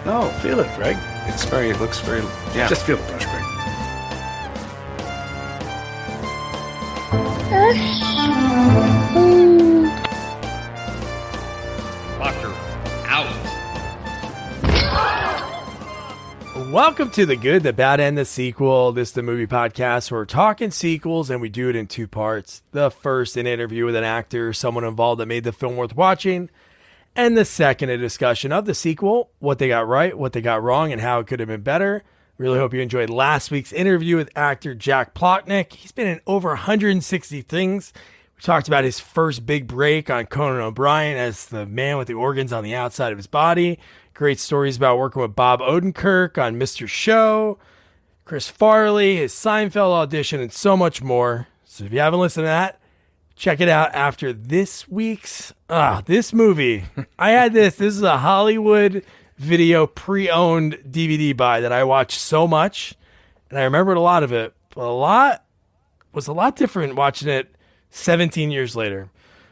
No, feel it, Greg. It looks very, yeah. Just feel the brush, Greg. Focker out. Welcome to The Good, The Bad, and The Sequel. This is the movie podcast where we're talking sequels, and we do it in two parts. The first, an interview with an actor, someone involved that made the film worth watching. And the second, a discussion of the sequel, what they got right, what they got wrong, and how it could have been better. Really hope you enjoyed last week's interview with actor Jack Plotnick. He's been in over 160 things. We talked about his first big break on Conan O'Brien as the man with the organs on the outside of his body. Great stories about working with Bob Odenkirk on Mr. Show, Chris Farley, his Seinfeld audition, and so much more. So if you haven't listened to that, check it out after this week's, this movie. I had this is a Hollywood Video pre-owned DVD buy that I watched so much, and I remembered a lot of it, but was a lot different watching it 17 years later.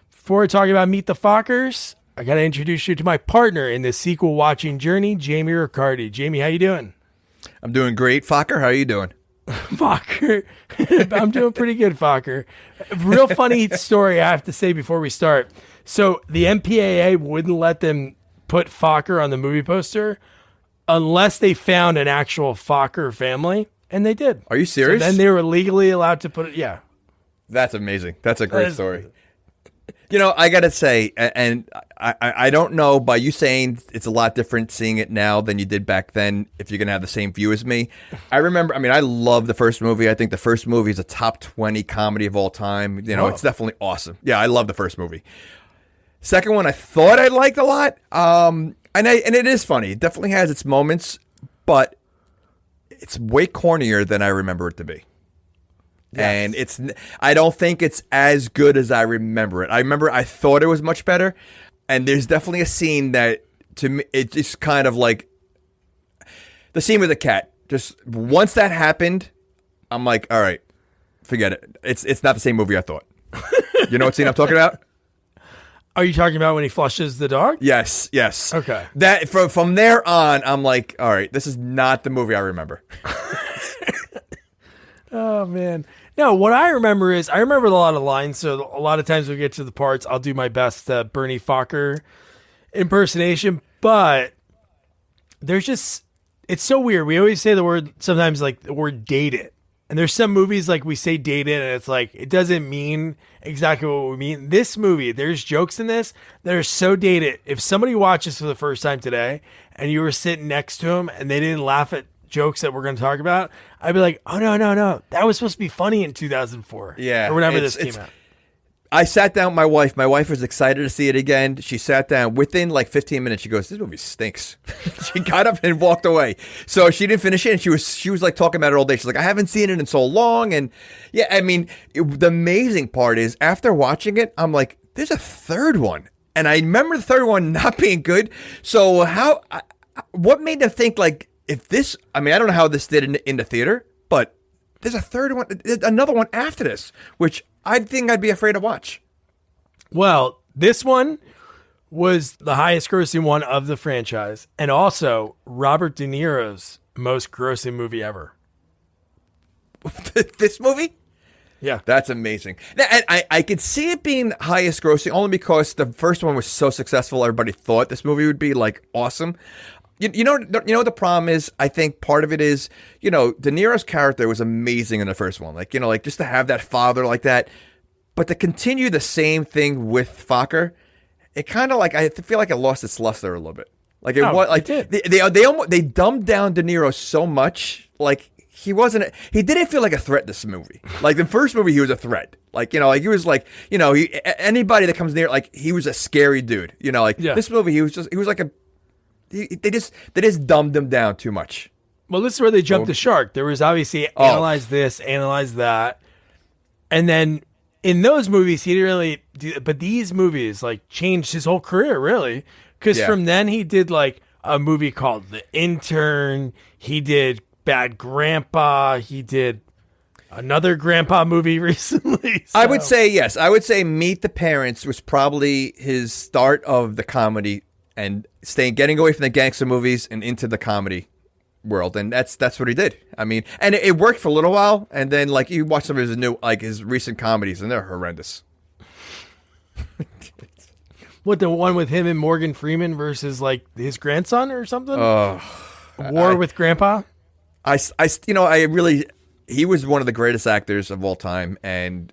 Before talking about Meet the Fockers, I got to introduce you to my partner in this sequel watching journey, Jamie Riccardi. Jamie, how you doing? I'm doing great. Focker, how are you doing? Focker. I'm doing pretty good, Focker. Real funny story I have to say before we start. So the MPAA wouldn't let them put Focker on the movie poster unless they found an actual Focker family, and they did. Are you serious? So then they were legally allowed to put it, yeah. That's amazing. That's a great story. You know, I got to say, and I don't know, by you saying it's a lot different seeing it now than you did back then, if you're going to have the same view as me. I love the first movie. I think the first movie is a top 20 comedy of all time. You know, It's definitely awesome. Yeah, I love the first movie. Second one, I thought I liked a lot. And it is funny. It definitely has its moments, but it's way cornier than I remember it to be. Yes. And I don't think it's as good as I remember it. I thought it was much better, and there's definitely a scene that, to me, it's just kind of like the scene with the cat. Just once that happened, I'm like, all right, forget it. It's not the same movie I thought. You know what scene I'm talking about? Are you talking about when he flushes the dog? Yes. Okay. That from there on, I'm like, all right, this is not the movie I remember. Oh, man. No, what I remember is I remember a lot of lines. So a lot of times when we get to the parts, I'll do my best Bernie Focker impersonation. But there's just, it's so weird. We always say the word, sometimes like the word dated. And there's some movies like we say dated and it's like, it doesn't mean exactly what we mean. This movie, there's jokes in this that are so dated. If somebody watches for the first time today and you were sitting next to them and they didn't laugh at jokes that we're going to talk about, I'd be like, oh, no. That was supposed to be funny in 2004. Yeah. Or whenever this came out. I sat down with my wife. My wife was excited to see it again. She sat down. Within like 15 minutes, she goes, this movie stinks. She got up and walked away. So she didn't finish it. And she was like talking about it all day. She's like, I haven't seen it in so long. And yeah, I mean, the amazing part is after watching it, I'm like, there's a third one. And I remember the third one not being good. So what made them think like, if this, I mean, I don't know how this did in the theater, but there's a third one, another one after this, which I think I'd be afraid to watch. Well, this one was the highest grossing one of the franchise, and also Robert De Niro's most grossing movie ever. This movie? Yeah. That's amazing. And I could see it being highest grossing only because the first one was so successful. Everybody thought this movie would be like awesome. You know what the problem is? I think part of it is, De Niro's character was amazing in the first one. Like just to have that father like that. But to continue the same thing with Focker, it kind of like, I feel like it lost its luster a little bit. Like they dumbed down De Niro so much. Like he didn't feel like a threat this movie. Like the first movie, he was a threat. Like, he was like, anybody that comes near, like he was a scary dude. This movie, he was like they just dumbed him down too much. Well, this is where they jumped the shark. There was obviously analyze this, analyze that. And then in those movies, he didn't really do, but these movies like changed his whole career, really. Because from then he did like a movie called The Intern. He did Bad Grandpa. He did another grandpa movie recently. So. I would say, yes. I would say Meet the Parents was probably his start of the comedy and getting away from the gangster movies and into the comedy world, and that's what he did. I mean, and it worked for a little while, and then like you watch some of his recent comedies, and they're horrendous. What, the one with him and Morgan Freeman versus like his grandson or something? War with Grandpa? He was one of the greatest actors of all time, and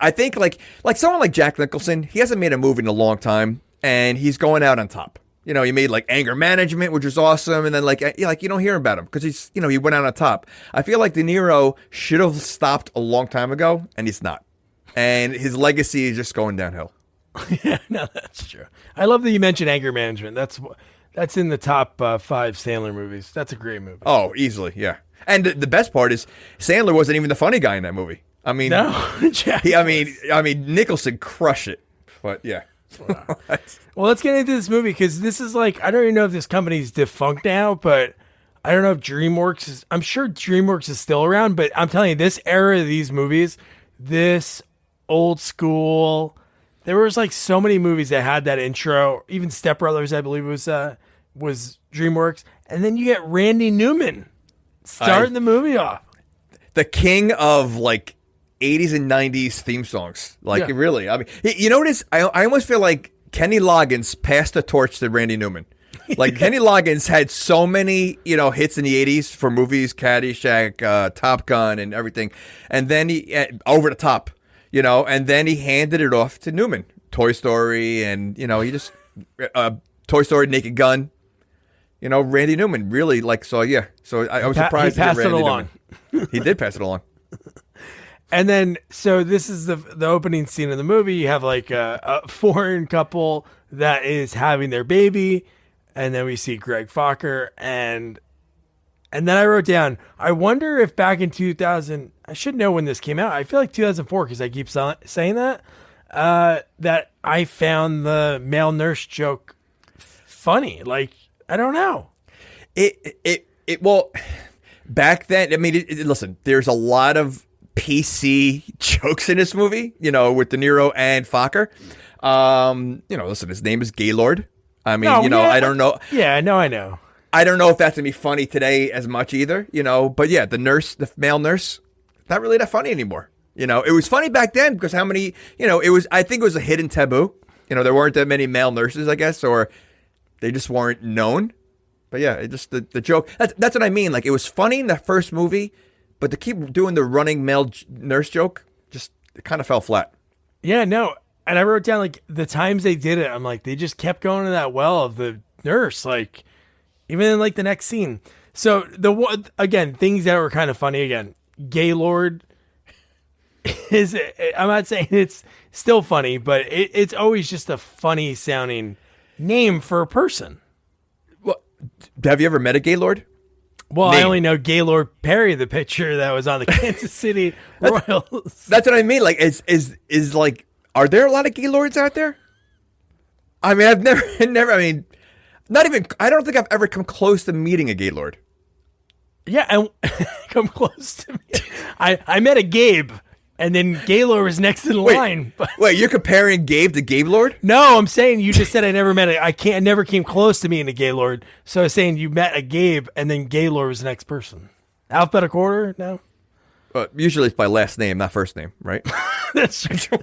I think like someone like Jack Nicholson, he hasn't made a movie in a long time, and he's going out on top. He made like Anger Management, which was awesome, and then like you don't hear about him because he's he went out on top. I feel like De Niro should have stopped a long time ago, and he's not, and his legacy is just going downhill. Yeah, no, that's true. I love that you mentioned Anger Management. That's in the top 5 Sandler movies. That's a great movie. Oh, easily, yeah. And the best part is Sandler wasn't even the funny guy in that movie. I mean, no, I mean Nicholson crushed it. But yeah. Wow. Well, let's get into this movie because this is like, I don't even know if this company's defunct now, but I don't know if DreamWorks is. I'm sure DreamWorks is still around, but I'm telling you, this era of these movies, this old school. There was like so many movies that had that intro. Even Step Brothers, I believe, was DreamWorks. And then you get Randy Newman starting the movie off. The king of like 80s and 90s theme songs. Like, really. I mean, you know what is? I almost feel like Kenny Loggins passed the torch to Randy Newman. Like, Kenny Loggins had so many, hits in the 80s for movies, Caddyshack, Top Gun, and everything. And then Over the Top. And then he handed it off to Newman. Toy Story, and, he just, Toy Story, Naked Gun. Randy Newman really So I was surprised he passed Randy it along. Newman. He did pass it along. And then, so this is the opening scene of the movie. You have like a foreign couple that is having their baby. And then we see Greg Focker. And then I wrote down, I wonder if back in 2000, I should know when this came out. I feel like 2004 because I keep saying that I found the male nurse joke funny. Like, I don't know. Well, back then, I mean, listen, there's a lot of PC jokes in this movie, with De Niro and Focker. Listen, his name is Gaylord. I mean, I don't know. Yeah, no, I know. I don't know if that's going to be funny today as much either, but yeah, the male nurse, not really that funny anymore. It was funny back then because how many, I think it was a hidden taboo. There weren't that many male nurses, I guess, or they just weren't known. But yeah, it just the joke. That's what I mean. Like, it was funny in the first movie, but to keep doing the running male nurse joke, just it kind of fell flat. Yeah, no. And I wrote down like the times they did it. I'm like, they just kept going to that well of the nurse, like even in like the next scene. So again, things that were kind of funny again. Gaylord is. I'm not saying it's still funny, but it's always just a funny sounding name for a person. Well, have you ever met a Gaylord? Well, I only know Gaylord Perry, the pitcher that was on the Kansas City Royals. That's what I mean. Like, is like, are there a lot of Gaylords out there? I mean, I've never. I mean, not even. I don't think I've ever come close to meeting a Gaylord. Yeah, and come close to me. I met a Gabe, and then Gaylord was next in line. Wait, you're comparing Gabe to Gaylord? No, I'm saying you just said I never met I never came close to meeting a Gaylord. So I was saying you met a Gabe, and then Gaylord was the next person. Alphabetical order? No. Usually it's by last name, not first name, right? That's true.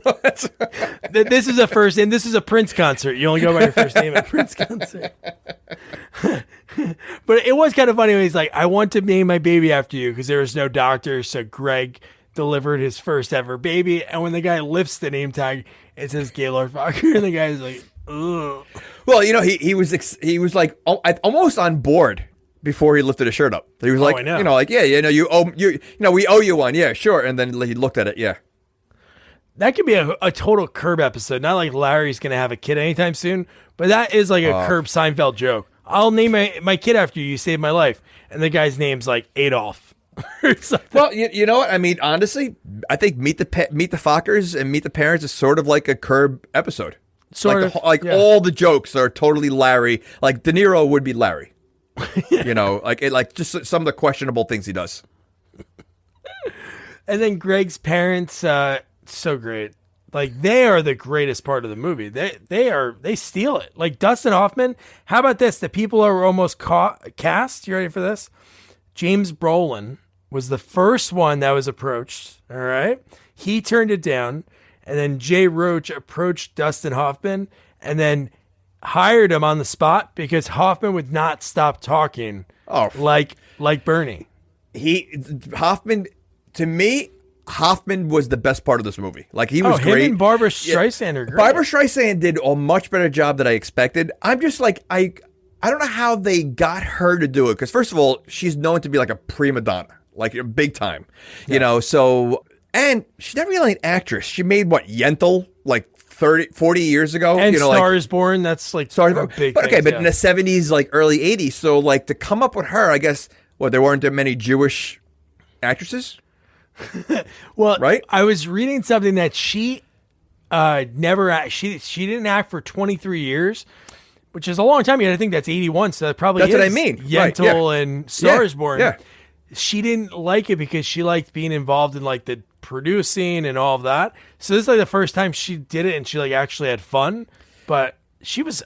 This is a first name. This is a Prince concert. You only go by your first name at a Prince concert. But it was kind of funny when he's like, I want to name my baby after you because there was no doctor. So Greg delivered his first ever baby. And when the guy lifts the name tag, it says Gaylord Focker. And the guy's like, ugh. Well, he was like almost on board before he lifted his shirt up. He was like, we owe you one. Yeah, sure. And then he looked at it. Yeah. That could be a total Curb episode. Not like Larry's going to have a kid anytime soon, but that is like a Curb Seinfeld joke. I'll name my kid after you. You saved my life. And the guy's name's like Adolf. Well, you know what? I mean, honestly, I think Meet the Fockers and Meet the Parents is sort of like a Curb episode. All the jokes are totally Larry. Like De Niro would be Larry. Like just some of the questionable things he does. And then Greg's parents, so great. Like, they are the greatest part of the movie. They steal it. Like, Dustin Hoffman, how about this? The people are almost cast. You ready for this? James Brolin was the first one that was approached. All right. He turned it down. And then Jay Roach approached Dustin Hoffman and then hired him on the spot because Hoffman would not stop talking. Oh, like Bernie. Hoffman was the best part of this movie. Like, he was him great. and Barbara Streisand are great. Barbara Streisand did a much better job than I expected. I'm just like, I don't know how they got her to do it. Because first of all, she's known to be like a prima donna, like big time, you know. So, and she's not really an actress. She made Yentl like 40 years ago. And you know, Star is Born. That's like a big but, okay, thing, but in the 70s, like early 80s. So like to come up with her, I guess, there weren't that many Jewish actresses. Well, right? I was reading something that she never she didn't act for 23 years, which is a long time. I think that's 81, so that probably that's is what I mean. Yentl and Star is Born. Yeah. She didn't like it because she liked being involved in like the producing and all of that. So this is like the first time she did it and she like actually had fun. But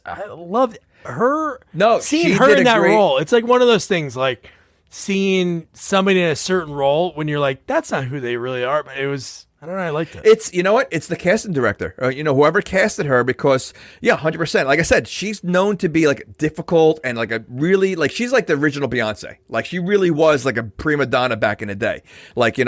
I loved her. No, seeing her in that role. It's like one of those things like seeing somebody in a certain role when you're like, that's not who they really are. But it was, I don't know, I liked it. It's, you know what? It's the casting director. Whoever casted her, because 100%. Like I said, she's known to be like difficult and like a really, like, she's like the original Beyonce. Like, she really was like a prima donna back in the day. Like, you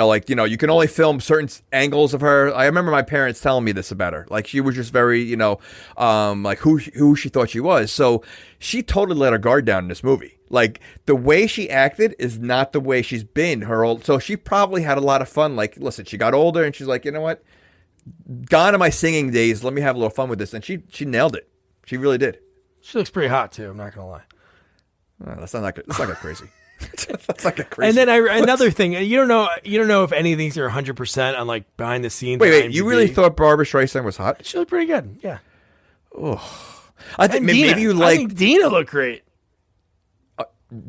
can only film certain angles of her. I remember my parents telling me this about her. Like, she was just very, like who she thought she was. So she totally let her guard down in this movie. Like, the way she acted is not the way she's been so she probably had a lot of fun. Like, listen, she got older and she's like, you know what? Gone are my singing days. Let me have a little fun with this. And she nailed it. She really did. She looks pretty hot too. I'm not going to lie. That's not crazy. That's not that crazy. And then another thing, you don't know if any of these are 100% on like behind the scenes. Wait, you really thought Barbara Streisand was hot? She looked pretty good. Yeah. Oh, I think maybe you like. I think Dina looked great.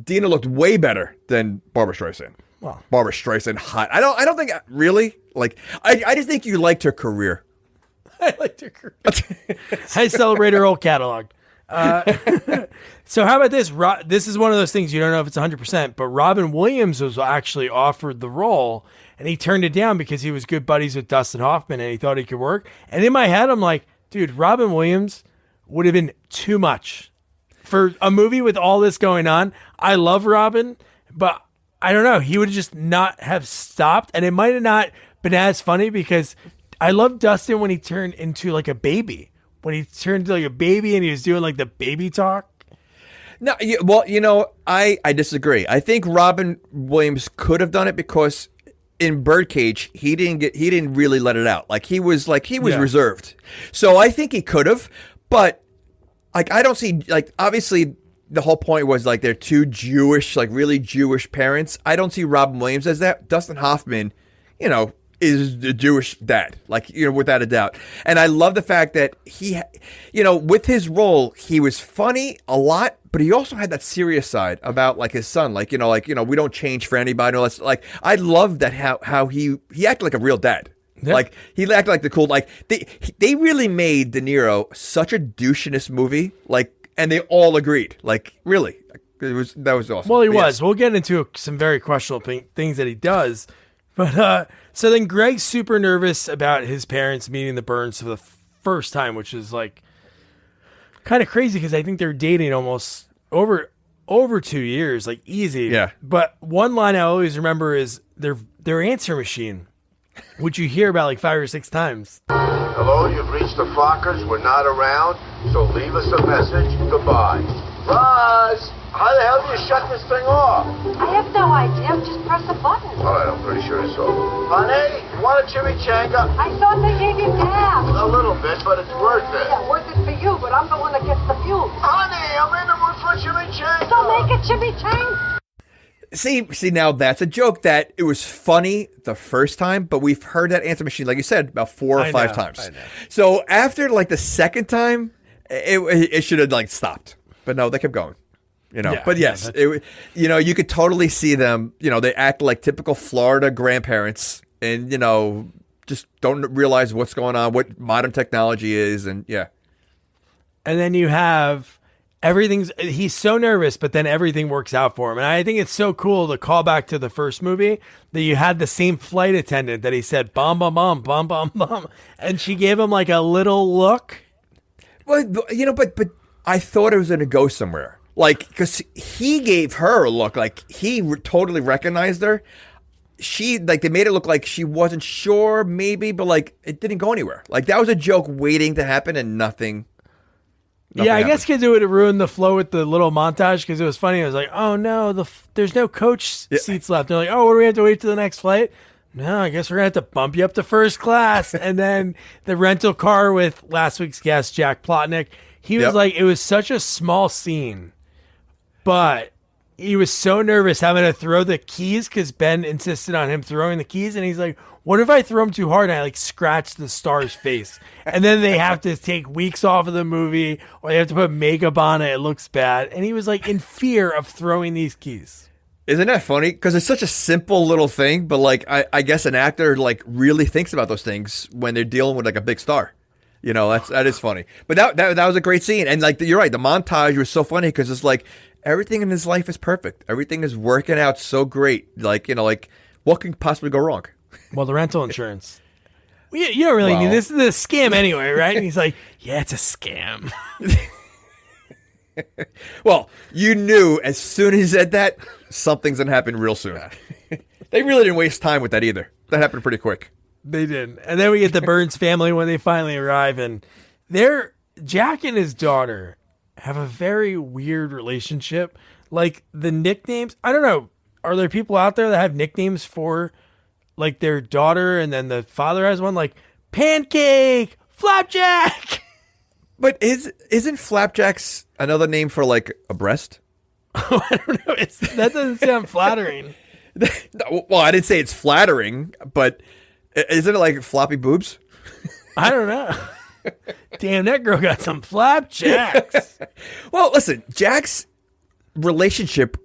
Dina looked way better than Barbara Streisand. Well, Barbara Streisand hot. I don't think really like. I just think you liked her career. I liked her career. I celebrate her whole catalog. So how about this? This is one of those things you don't know if it's 100%, but Robin Williams was actually offered the role, and he turned it down because he was good buddies with Dustin Hoffman, and he thought he could work. And in my head, I'm like, dude, Robin Williams would have been too much. For a movie with all this going on. I love Robin, but I don't know. He would just not have stopped, and it might have not been as funny because I love Dustin when he turned into like a baby. When he turned into like a baby and he was doing like the baby talk. No, I disagree. I think Robin Williams could have done it because in Birdcage he didn't really let it out. Like he was reserved. So I think he could have, but. Like, I don't see, like, obviously, the whole point was, like, they're two Jewish, like, really Jewish parents. I don't see Robin Williams as that. Dustin Hoffman, is the Jewish dad, like, without a doubt. And I love the fact that he, with his role, he was funny a lot, but he also had that serious side about, like, his son. Like, we don't change for anybody. Like, I love that how he acted like a real dad. Yeah. Like, he acted like the cool, like, they really made De Niro such a douche in this movie, like, and they all agreed, like, really, that was awesome. Well, he was. Yes. We'll get into some very questionable things that he does, but, so then Greg's super nervous about his parents meeting the Burns for the first time, which is, like, kind of crazy, because I think they're dating almost over 2 years, like, easy. Yeah. But one line I always remember is their answer machine, which you hear about like 5 or 6 times. Hello, you've reached the Fockers. We're not around, so leave us a message. Goodbye. Roz, how the hell do you shut this thing off? I have no idea. Just press a button. All right, I'm pretty sure it's over. Honey, you want a chimichanga? I thought they gave you gas. A little bit, but it's worth it. Yeah, worth it for you, but I'm the one that gets the fumes. Honey, I'm in the mood for a chimichanga. So make a chimichanga. See, now that's a joke that it was funny the first time, but we've heard that answer machine, like you said, about 4 or 5 times. I know. So after like the second time, it should have like stopped, but no, they kept going. Yeah, but yes, you could totally see them. They act like typical Florida grandparents, and just don't realize what's going on, what modern technology is, and yeah. And then you have he's so nervous, but then everything works out for him. And I think it's so cool to call back to the first movie that you had the same flight attendant that he said, bum, bum, bum, bum, bum, bum. And she gave him like a little look. Well, you know, but I thought it was going to go somewhere. Like, because he gave her a look, like he totally recognized her. They made it look like she wasn't sure, maybe, but like it didn't go anywhere. Like that was a joke waiting to happen and nothing. Yeah, I guess because it would have ruined the flow with the little montage because it was funny. I was like, oh no, there's no coach seats left. They're like, oh, what do we have to wait till the next flight? No, I guess we're going to have to bump you up to first class. And then the rental car with last week's guest, Jack Plotnick, he was like, it was such a small scene, but he was so nervous having to throw the keys because Ben insisted on him throwing the keys. And he's like, what if I throw him too hard and I like scratch the star's face? And then they have to take weeks off of the movie or they have to put makeup on it. It looks bad. And he was like in fear of throwing these keys. Isn't that funny? Because it's such a simple little thing, but like I guess an actor like really thinks about those things when they're dealing with like a big star. You know, that is funny. But that was a great scene. And like you're right, the montage was so funny because it's like everything in his life is perfect. Everything is working out so great. Like, you know, like what can possibly go wrong? Well, the rental insurance. You don't really need this. This is a scam anyway, right? And he's like, yeah, it's a scam. Well, you knew as soon as he said that, something's going to happen real soon. They really didn't waste time with that either. That happened pretty quick. They didn't. And then we get the Burns family when they finally arrive. And Jack and his daughter have a very weird relationship. Like the nicknames, I don't know. Are there people out there that have nicknames for like their daughter and then the father has one like Pancake, Flapjack? But isn't Flapjacks another name for like a breast? I don't know. That doesn't sound flattering. Well, I didn't say it's flattering, but isn't it like floppy boobs? I don't know. Damn, that girl got some flapjacks. Well, listen, Jack's relationship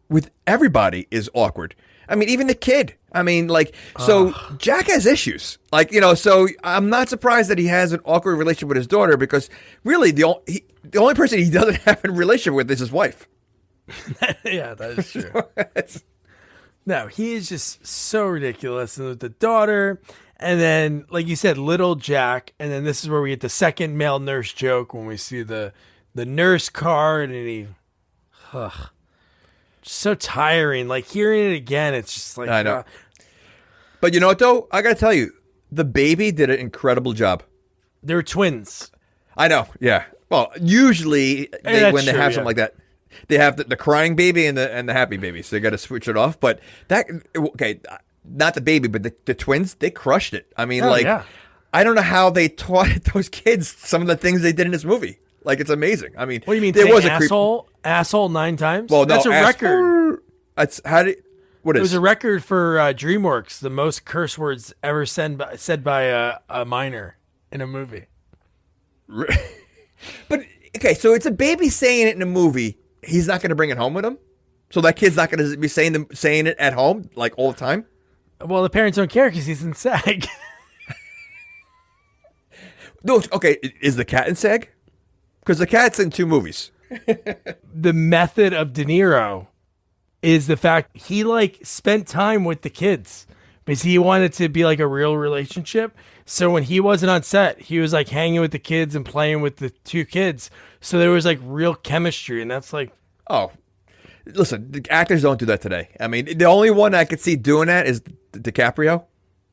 with everybody is awkward. I mean, even the kid. I mean, like, so Jack has issues. Like, you know, so I'm not surprised that he has an awkward relationship with his daughter because really the only person he doesn't have a relationship with is his wife. Yeah, that is true. No, he is just so ridiculous. And with the daughter, and then, like you said, little Jack, and then this is where we get the second male nurse joke when we see the nurse card, and he, so tiring. Like hearing it again, it's just like I know. But you know what though? I gotta tell you, the baby did an incredible job. They were twins. I know. Yeah. Well, usually when they have something like that, they have the crying baby and the happy baby, so they got to switch it off. But not the baby, but the twins, they crushed it. I mean, I don't know how they taught those kids some of the things they did in this movie. Like, it's amazing. I mean, what do you mean? There was asshole 9 times. Well, that's a record. It was a record for DreamWorks, the most curse words ever said by a minor in a movie. But okay, so it's a baby saying it in a movie. He's not going to bring it home with him, so that kid's not going to be saying it at home like all the time. Well, the parents don't care because he's in SAG. No, okay, is the cat in SAG? Because the cat's in 2 movies. The method of De Niro is the fact he like spent time with the kids because he wanted to be like a real relationship. So when he wasn't on set, he was like hanging with the kids and playing with the 2 kids. So there was like real chemistry, and that's like, oh, listen, the actors don't do that today. I mean, the only one I could see doing that is DiCaprio.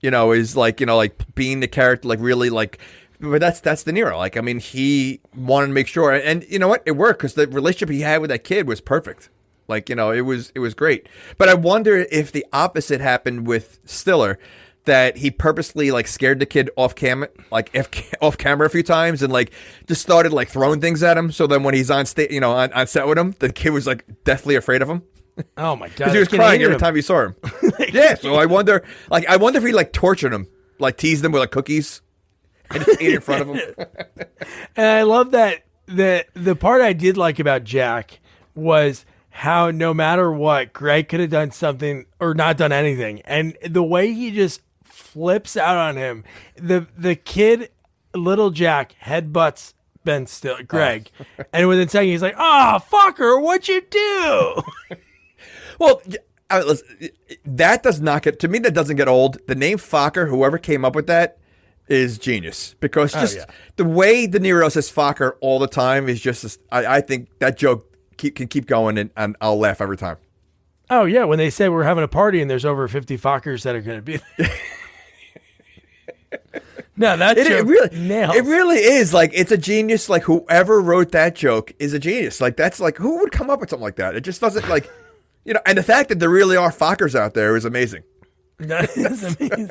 You know, is like, you know, like being the character, like really like. But that's De Niro. Like, I mean, he wanted to make sure, and you know what, it worked because the relationship he had with that kid was perfect. Like, you know, it was great. But I wonder if the opposite happened with Stiller, that he purposely like scared the kid off camera a few times, and like just started like throwing things at him. So then when he's on stage, you know, on set with him, the kid was like deathly afraid of him. Oh my god, because he was crying every time he saw him. Yeah, so I wonder if he like tortured him, like teased him with like cookies. And just ate in front of him. And I love that the part I did like about Jack was how no matter what, Greg could have done something or not done anything. And the way he just flips out on him. The kid, little Jack, headbutts Greg. And within a second, he's like, "Oh, Focker, what'd you do?" Well, listen, that does not get, to me, that doesn't get old. The name Focker, whoever came up with that, is genius. Because just the way De Niro says Focker all the time is just, I think that joke can keep going, and I'll laugh every time. Oh, yeah. When they say we're having a party and there's over 50 Fockers that are going to be there. No, that joke it really is. Like, it's a genius. Like, whoever wrote that joke is a genius. Like, that's like, who would come up with something like that? It just doesn't, like, you know, and the fact that there really are Fockers out there is amazing. That is amazing.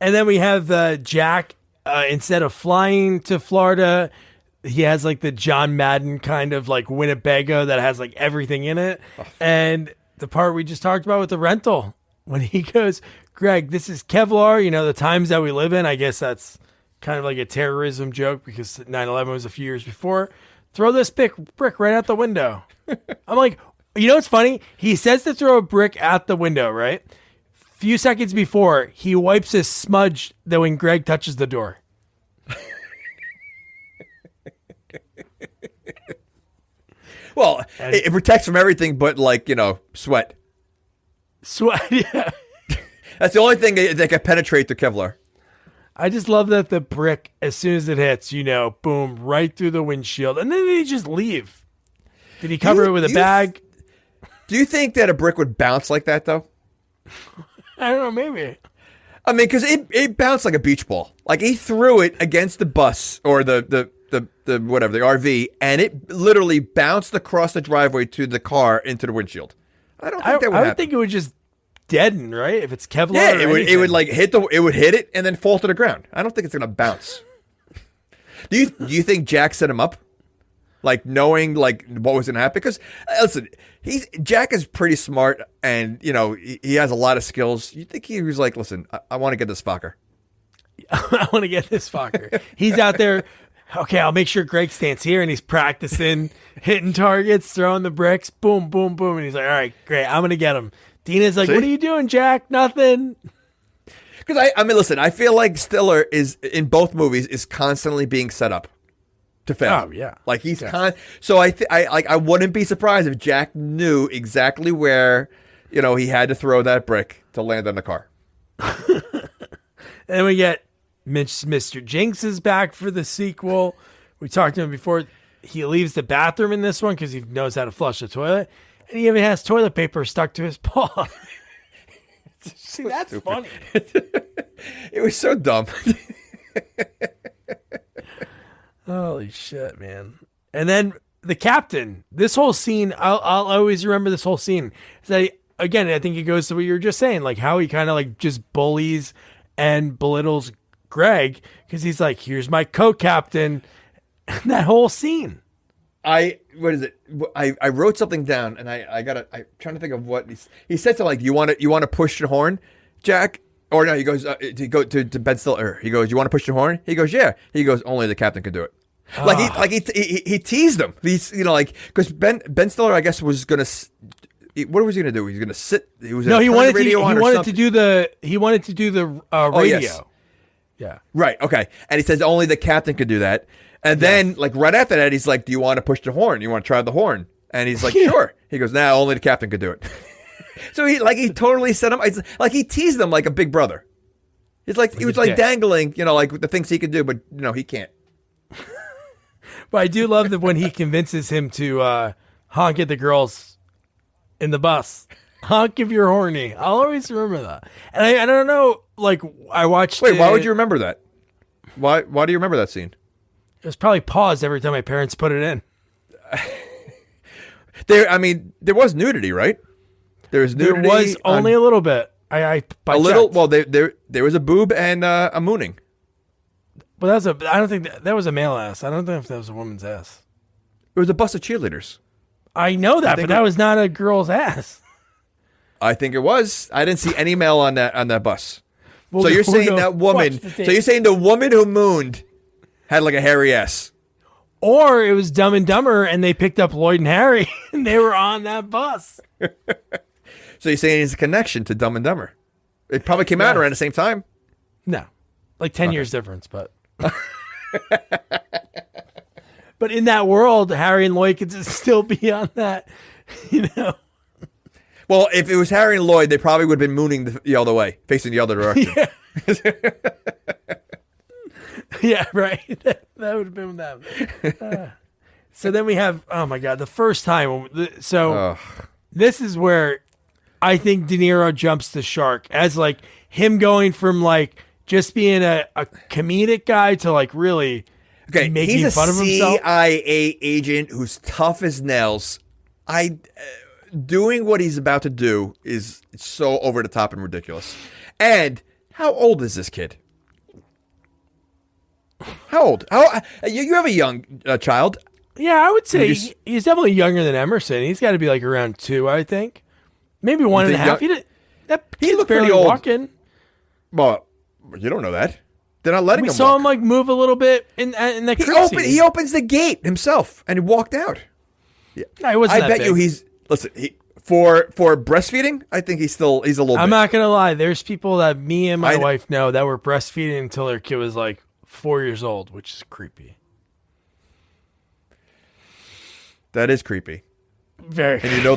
And then we have Jack, instead of flying to Florida, he has like the John Madden kind of like Winnebago that has like everything in it. And the part we just talked about with the rental, when he goes, "Greg, this is Kevlar, you know, the times that we live in." I guess that's kind of like a terrorism joke because 9/11 was a few years before. "Throw this brick right out the window." I'm like, you know what's funny? He says to throw a brick out the window, right? Few seconds before, he wipes his smudge that when Greg touches the door. Well, it protects from everything but, like, you know, sweat. Sweat, yeah. That's the only thing that can penetrate the Kevlar. I just love that the brick, as soon as it hits, you know, boom, right through the windshield. And then they just leave. Did he cover it with a bag? Do you think that a brick would bounce like that, though? I don't know, maybe. I mean, because it bounced like a beach ball. Like, he threw it against the bus or the whatever, the RV, and it literally bounced across the driveway to the car into the windshield. I don't think that would happen. I would think it would just deaden, right? If it's Kevlar. Yeah, it would like hit it and then fall to the ground. I don't think it's gonna bounce. Do you think Jack set him up? Like, knowing like what was gonna happen? Because listen, Jack is pretty smart, and you know he has a lot of skills. You think he was like, "Listen, I want to get this Focker. I want to get this Focker." He's out there. Okay, I'll make sure Greg stands here, and he's practicing hitting targets, throwing the bricks, boom, boom, boom, and he's like, "All right, great, I'm gonna get him." Dina's like, "What are you doing, Jack?" "Nothing." Because I mean, listen, I feel like Stiller is in both movies is constantly being set up to fail. Oh yeah, like he's So I wouldn't be surprised if Jack knew exactly where, you know, he had to throw that brick to land on the car. And then we get Mr. Jinx is back for the sequel. We talked to him before. He leaves the bathroom in this one because he knows how to flush the toilet. And he even has toilet paper stuck to his paw. See, that's stupid. Funny. It was so dumb. Holy shit, man. And then the captain. This whole scene, I'll always remember this whole scene. Again, I think it goes to what you were just saying, like how he kind of like just bullies and belittles Greg because he's like, "Here's my co-captain." And that whole scene. What is it? I wrote something down, and I'm trying to think of what he said. To like, you want to push the horn, Jack? Or no, he goes to go to Ben Stiller. He goes, "You want to push the horn?" He goes, "Yeah." He goes, "Only the captain could do it." He teased him. He's, you know, like, because Ben Stiller, I guess, was gonna. What was he gonna do? He was gonna sit. He wanted to do the radio. Oh, yes. Yeah. Right. Okay. And he says only the captain could do that. And then, like, right after that, he's like, "Do you want to push the horn? You want to try the horn?" And he's like, "Sure." He goes, "Nah, only the captain could do it." So he totally set him. It's like he teased him like a big brother. It's like he was like dangling, you know, like the things he could do, but you know he can't. But I do love that when he convinces him to honk at the girls in the bus. Honk if you're horny. I'll always remember that. And I don't know, like, I watched. Wait, why would you remember that? Why do you remember that scene? It was probably paused every time my parents put it in. There was nudity, right? There was nudity. There was only a little bit. I little. Well, there was a boob and a mooning. But I don't think that was a male ass. I don't think that was a woman's ass. It was a bus of cheerleaders. I know that, but that was not a girl's ass. I think it was. I didn't see any male on that bus. So you're saying that woman? So you're saying the woman who mooned had like a hairy ass? Or it was Dumb and Dumber, and they picked up Lloyd and Harry, and they were on that bus. So you're saying it's a connection to Dumb and Dumber? It probably came out around the same time. No, like 10 years difference, but. But in that world, Harry and Lloyd could still be on that, you know. Well, if it was Harry and Lloyd, they probably would have been mooning the other way, facing the other direction. Yeah, yeah, right. That would have been them. So then we have, oh my God, the first time. This is where I think De Niro jumps the shark as like him going from like just being a comedic guy to like really making fun of himself. He's a CIA agent who's tough as nails. Doing what he's about to do is so over the top and ridiculous. And how old is this kid? How old? You have a young child. Yeah, I would say he's definitely younger than Emerson. He's got to be like around 2, I think. Maybe 1.5. He looked barely pretty old. Walking. Well, you don't know that. They're not letting him walk. We saw him like move a little bit in the crib scene. He opens the gate himself and he walked out. Yeah. No, I bet you for breastfeeding, I think he's a little bit. I'm not going to lie. There's people that me and my wife know that were breastfeeding until their kid was like 4 years old, which is creepy. That is creepy. Very. And you know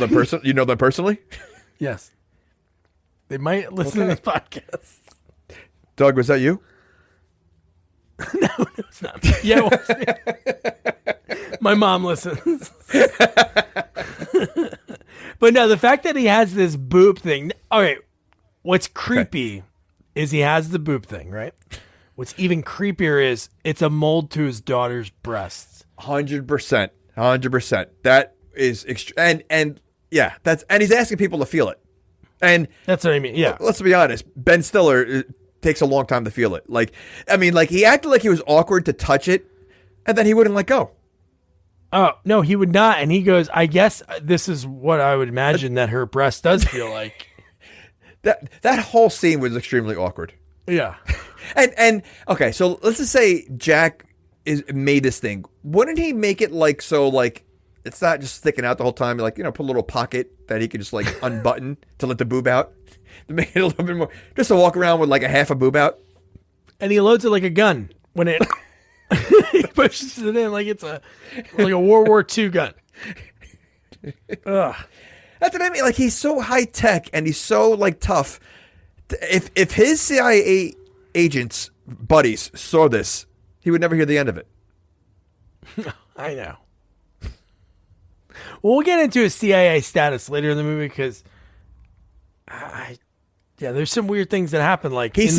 them personally? Yes. They might listen to this podcast. Doug, was that you? No, it's not. Yeah, it was. My mom listens. But no, the fact that he has this boob thing. All right. What's creepy is he has the boob thing, right? What's even creepier is it's a mold to his daughter's breasts. 100%. 100%. That is and yeah, and he's asking people to feel it. And that's what I mean. Yeah. Let's be honest. Ben Stiller takes a long time to feel it. Like he acted like he was awkward to touch it, and then he wouldn't let go. Oh, no, he would not. And he goes, I guess this is what I would imagine that her breast does feel like. That whole scene was extremely awkward. Yeah. And okay, so let's just say Jack made this thing. Wouldn't he make it like it's not just sticking out the whole time, like, put a little pocket that he could just like unbutton to let the boob out? To make it a little bit more, just to walk around with like a half a boob out. And he loads it like a gun when it he pushes it in like it's like a World War II gun. Ugh. That's what I mean. Like, he's so high tech and he's so like tough. If his CIA agents buddies saw this, he would never hear the end of it. I know. Well, we'll get into his CIA status later in the movie because there's some weird things that happen. Like he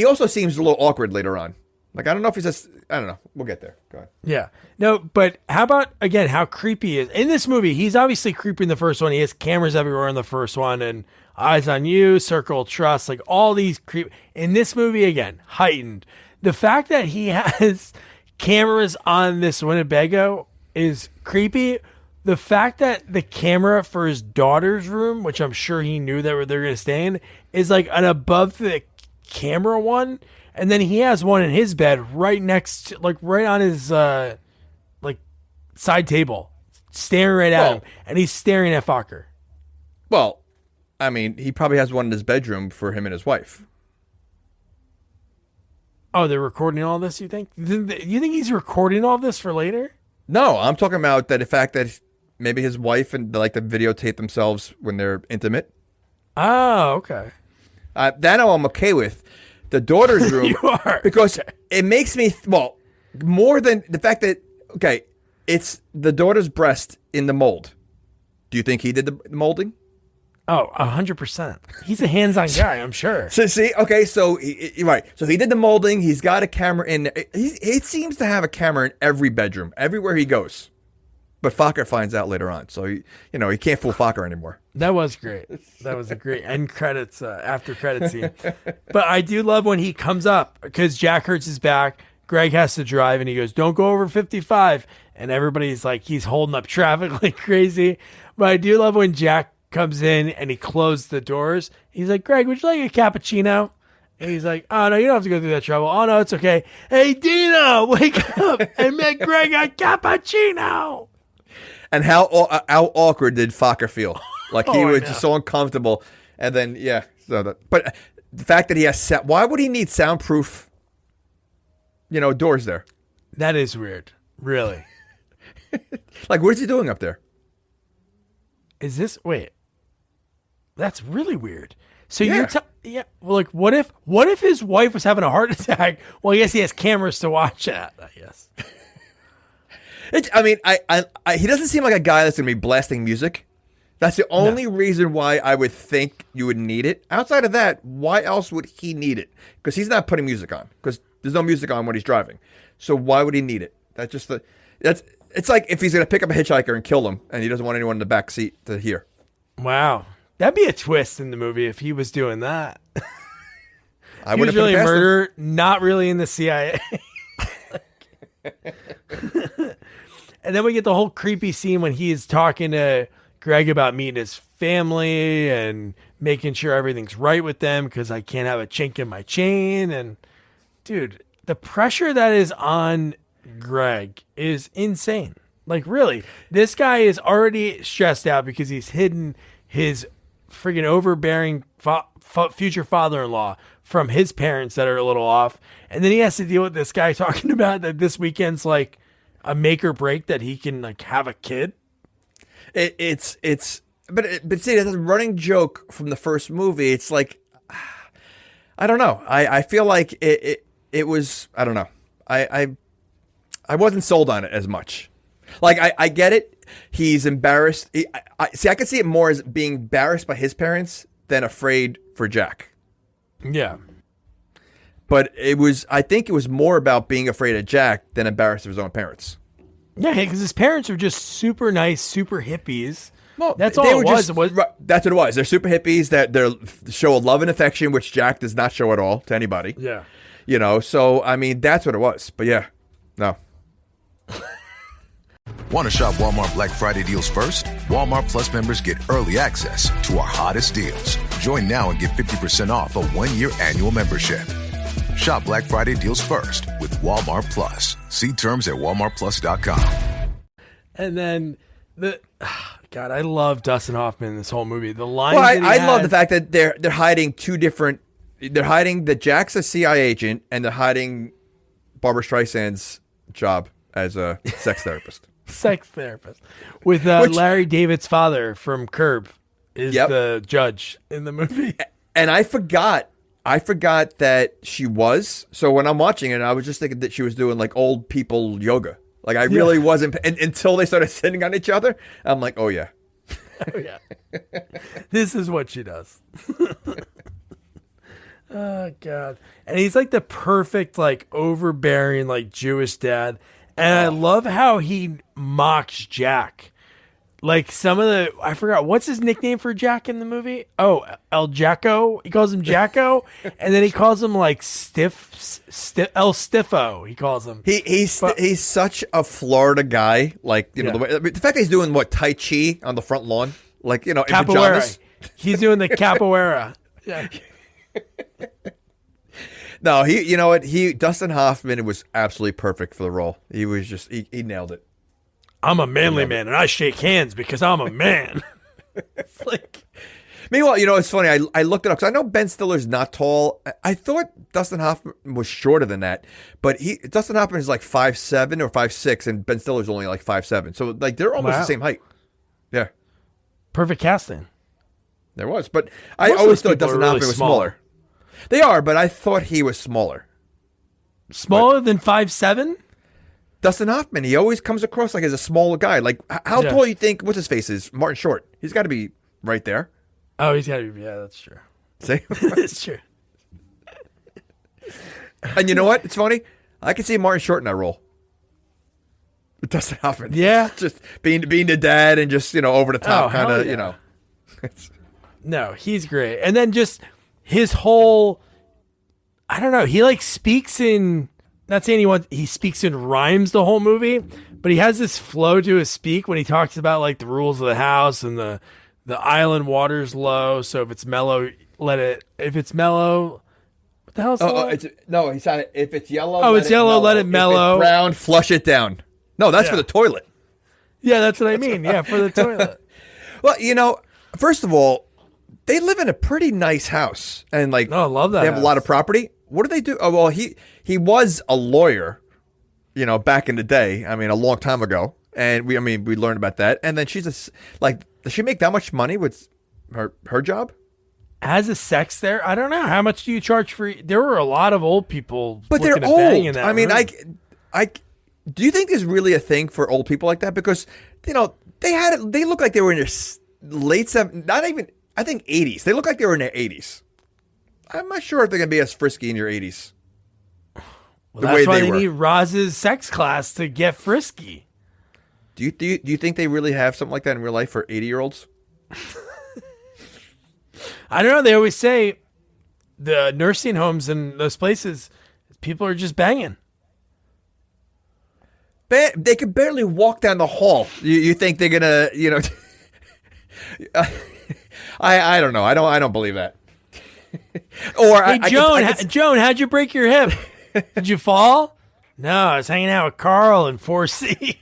also seems a little awkward later on. Like, I don't know if he's just, I don't know. We'll get there. Go ahead. Yeah. No, but how about, again, how creepy he is. In this movie, he's obviously creepy in the first one. He has cameras everywhere in the first one, and Eyes on You, Circle of Trust, like all these creep. In this movie, again, heightened. The fact that he has cameras on this Winnebago is creepy. The fact that the camera for his daughter's room, which I'm sure he knew that they're going to stay in, is like an above the camera one. And then he has one in his bed right next to, like right on his like side table, staring right at him. And he's staring at Focker. Well, I mean, he probably has one in his bedroom for him and his wife. Oh, they're recording all this, you think? You think he's recording all this for later? No, I'm talking about the fact that maybe his wife and like to videotape themselves when they're intimate. Oh, okay. That I'm okay with. The daughter's room, you are. Because it makes me more than the fact that it's the daughter's breast in the mold. Do you think he did the molding? Oh, 100%. He's a hands-on guy, I'm sure. So you're right. So he did the molding. He's got a camera in. He seems to have a camera in every bedroom, everywhere he goes. But Focker finds out later on, so he can't fool Focker anymore. That was great. That was a great end credits, after credit scene. But I do love when he comes up because Jack hurts his back. Greg has to drive, and he goes, "Don't go over 55." And everybody's like, he's holding up traffic like crazy. But I do love when Jack comes in and he closed the doors. He's like, "Greg, would you like a cappuccino?" And he's like, "Oh, no, you don't have to go through that trouble. Oh, no, it's okay. Hey, Dino, wake up and make Greg a cappuccino." And how awkward did Focker feel? Like he was just so uncomfortable. And then, But the fact that he has why would he need soundproof, doors there? That is weird. Really. Like, what is he doing up there? Wait. That's really weird. So you're well, like, what if his wife was having a heart attack? Well, I guess he has cameras to watch that, I guess. He doesn't seem like a guy that's going to be blasting music. That's the only reason why I would think you would need it. Outside of that, why else would he need it? Because he's not putting music on. Because there's no music on when he's driving. So why would he need it? It's like if he's going to pick up a hitchhiker and kill him, and he doesn't want anyone in the back seat to hear. Wow. That'd be a twist in the movie if he was doing that. I he was really a murderer, not really in the CIA. And then we get the whole creepy scene when he is talking to Greg about meeting his family and making sure everything's right with them because I can't have a chink in my chain. And dude, the pressure that is on Greg is insane. Like, really, this guy is already stressed out because he's hidden his friggin' overbearing future father-in-law from his parents that are a little off. And then he has to deal with this guy talking about that this weekend's like a make or break that he can like have a kid. But see, that's a running joke from the first movie. It's like, I don't know. I feel like it was, I don't know. I wasn't sold on it as much. Like, I get it. He's embarrassed. I can see it more as being embarrassed by his parents than afraid for Jack. Yeah. But I think it was more about being afraid of Jack than embarrassed of his own parents. Yeah, because his parents are just super nice, super hippies. Well, that's all it was. That's what it was. They're super hippies that show a love and affection, which Jack does not show at all to anybody. Yeah. So, I mean, that's what it was. But yeah, no. Want to shop Walmart Black Friday deals first? Walmart Plus members get early access to our hottest deals. Join now and get 50% off a 1-year annual membership. Shop Black Friday deals first with Walmart Plus. See terms at walmartplus.com. And then God, I love Dustin Hoffman in this whole movie. The lines. Well, I love the fact that they're hiding two different. They're hiding that Jack's a CIA agent, and they're hiding Barbara Streisand's job as a sex therapist. Sex therapist with Larry David's father from Curb is the judge in the movie. And I forgot that she was. So when I'm watching it, I was just thinking that she was doing like old people yoga. Like I really wasn't until they started sitting on each other. I'm like, oh yeah. Oh yeah. This is what she does. Oh God. And he's like the perfect, like overbearing, like Jewish dad. And I love how he mocks Jack. Like I forgot, what's his nickname for Jack in the movie? Oh, El Jacko. He calls him Jacko. And then he calls him like El Stiffo. He calls him. He's such a Florida guy. Like, the fact that he's doing Tai Chi on the front lawn. Like, in pajamas. He's doing the capoeira. Yeah. No, Dustin Hoffman was absolutely perfect for the role. He was just, he nailed it. I'm a manly man, and I shake hands because I'm a man. It's like, meanwhile, it's funny. I looked it up because I know Ben Stiller's not tall. I thought Dustin Hoffman was shorter than that, but Dustin Hoffman is like 5'7" or 5'6", and Ben Stiller's only like 5'7". So like they're almost the same height. Yeah, perfect casting. There was, but I always thought Dustin Hoffman was smaller. They are, but I thought he was smaller. Smaller than 5'7"? Dustin Hoffman, he always comes across like as a smaller guy. Like, how tall do you think, what's his face is? Martin Short. He's got to be right there. Oh, he's got to be, yeah, that's true. See? That's true. And you know what? It's funny. I can see Martin Short in that role. With Dustin Hoffman. Yeah. Just being the dad and just, over the top kind of, No, he's great. And then just his whole, I don't know, he like speaks in, not saying he speaks in rhymes the whole movie, but he has this flow to his speak when he talks about like the rules of the house and the island water's low. So if it's mellow, if it's mellow, what the hell's he said if it's yellow, let it mellow. If it's brown, flush it down. No, that's for the toilet. Yeah, that's what I mean. Yeah, for the toilet. Well, first of all, they live in a pretty nice house, and like, I love that. They have a lot of property. What do they do? Oh, well, he was a lawyer, back in the day. I mean, a long time ago, and we learned about that. And then does she make that much money with her job? As a sex there, I don't know. How much do you charge for? There were a lot of old people, but they're looking at bang in old. that I mean, room. I do you think there's really a thing for old people like that? Because they look like they were in their late 70s, not even, I think 80s. They look like they were in their 80s. I'm not sure if they're gonna be as frisky in your 80s. Well, that's why they need Roz's sex class to get frisky. Do you think they really have something like that in real life for 80-year-olds? I don't know. They always say the nursing homes and those places, people are just banging. They could barely walk down the hall. You think they're gonna, I don't know. I don't believe that. Or hey, Joan, how'd you break your hip? Did you fall? No, I was hanging out with Carl in 4C.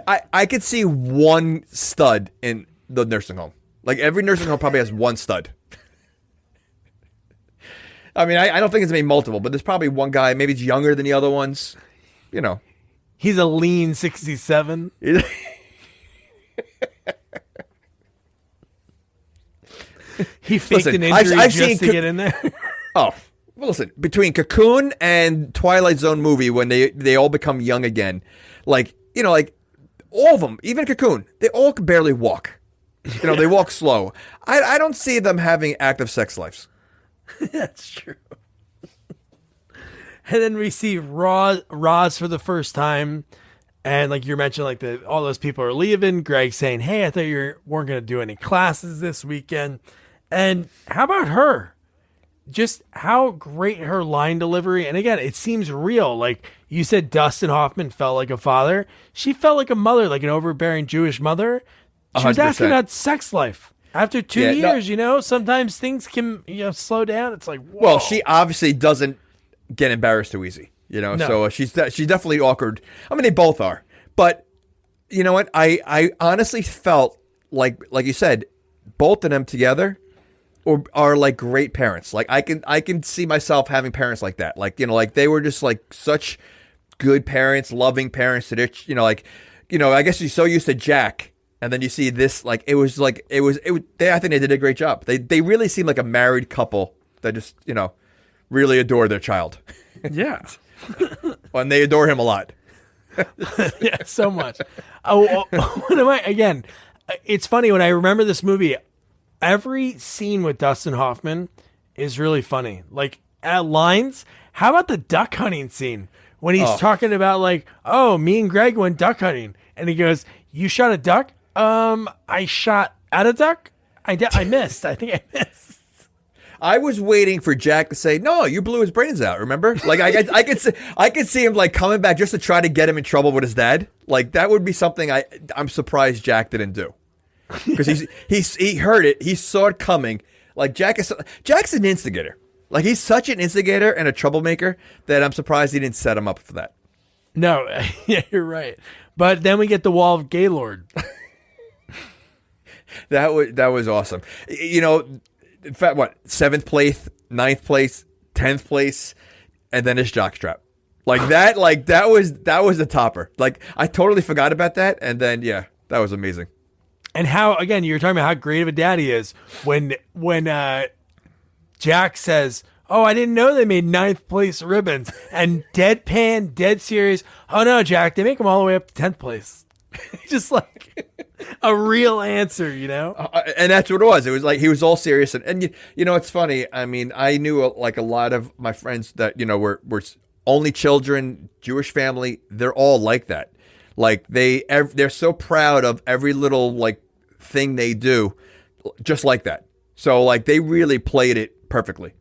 I could see one stud in the nursing home. Like every nursing home probably has one stud. I mean, I don't think it's maybe multiple, but there's probably one guy. Maybe he's younger than the other ones. He's a lean 67. He faked an injury just to get in there. Oh, well, listen. Between Cocoon and Twilight Zone movie, when they all become young again, like all of them, even Cocoon, they all can barely walk. They walk slow. I don't see them having active sex lives. That's true. And then we see Roz for the first time. And like you mentioned, like all those people are leaving. Greg saying, hey, I thought you weren't going to do any classes this weekend. And how about her? Just how great her line delivery. And again, it seems real. Like you said, Dustin Hoffman felt like a father. She felt like a mother, like an overbearing Jewish mother. She 100%. Was asking about sex life. After 2 years, sometimes things can slow down. It's like, whoa. Well, she obviously doesn't get embarrassed too easy, No. So she's definitely awkward. I mean, they both are. But you know what? I honestly felt like you said, both of them together are like great parents. Like I can see myself having parents like that. Like like they were just like such good parents, loving parents. That I guess you're so used to Jack. And then you see this, like, I think they did a great job. They really seem like a married couple that just, really adore their child. Yeah. And they adore him a lot. Yeah, so much. Again, it's funny when I remember this movie, every scene with Dustin Hoffman is really funny. Like, at lines, how about the duck hunting scene? When he's talking about, like, oh, me and Greg went duck hunting. And he goes, you shot a duck? I shot at a duck. I missed. I think I missed. I was waiting for Jack to say, "No, you blew his brains out." Remember? Like I could see him like coming back just to try to get him in trouble with his dad. Like that would be something I'm surprised Jack didn't do, because he heard it, he saw it coming. Like Jack's an instigator. Like he's such an instigator and a troublemaker that I'm surprised he didn't set him up for that. No, yeah, you're right. But then we get the Wall of Gaylord. That was awesome. In fact, what, 7th place, 9th place, 10th place, and then his jockstrap. That was the topper. Like I totally forgot about that, and then that was amazing. And how, again, you were talking about how great of a dad he is when Jack says, "Oh, I didn't know they made 9th place ribbons," and deadpan, dead serious, "Oh no, Jack, they make them all the way up to 10th place." Just like a real answer, and that's what it was. It was like he was all serious, and it's funny. I mean, I knew like a lot of my friends that were only children, Jewish family. They're all like that. Like they're so proud of every little like thing they do, just like that. So like they really played it perfectly.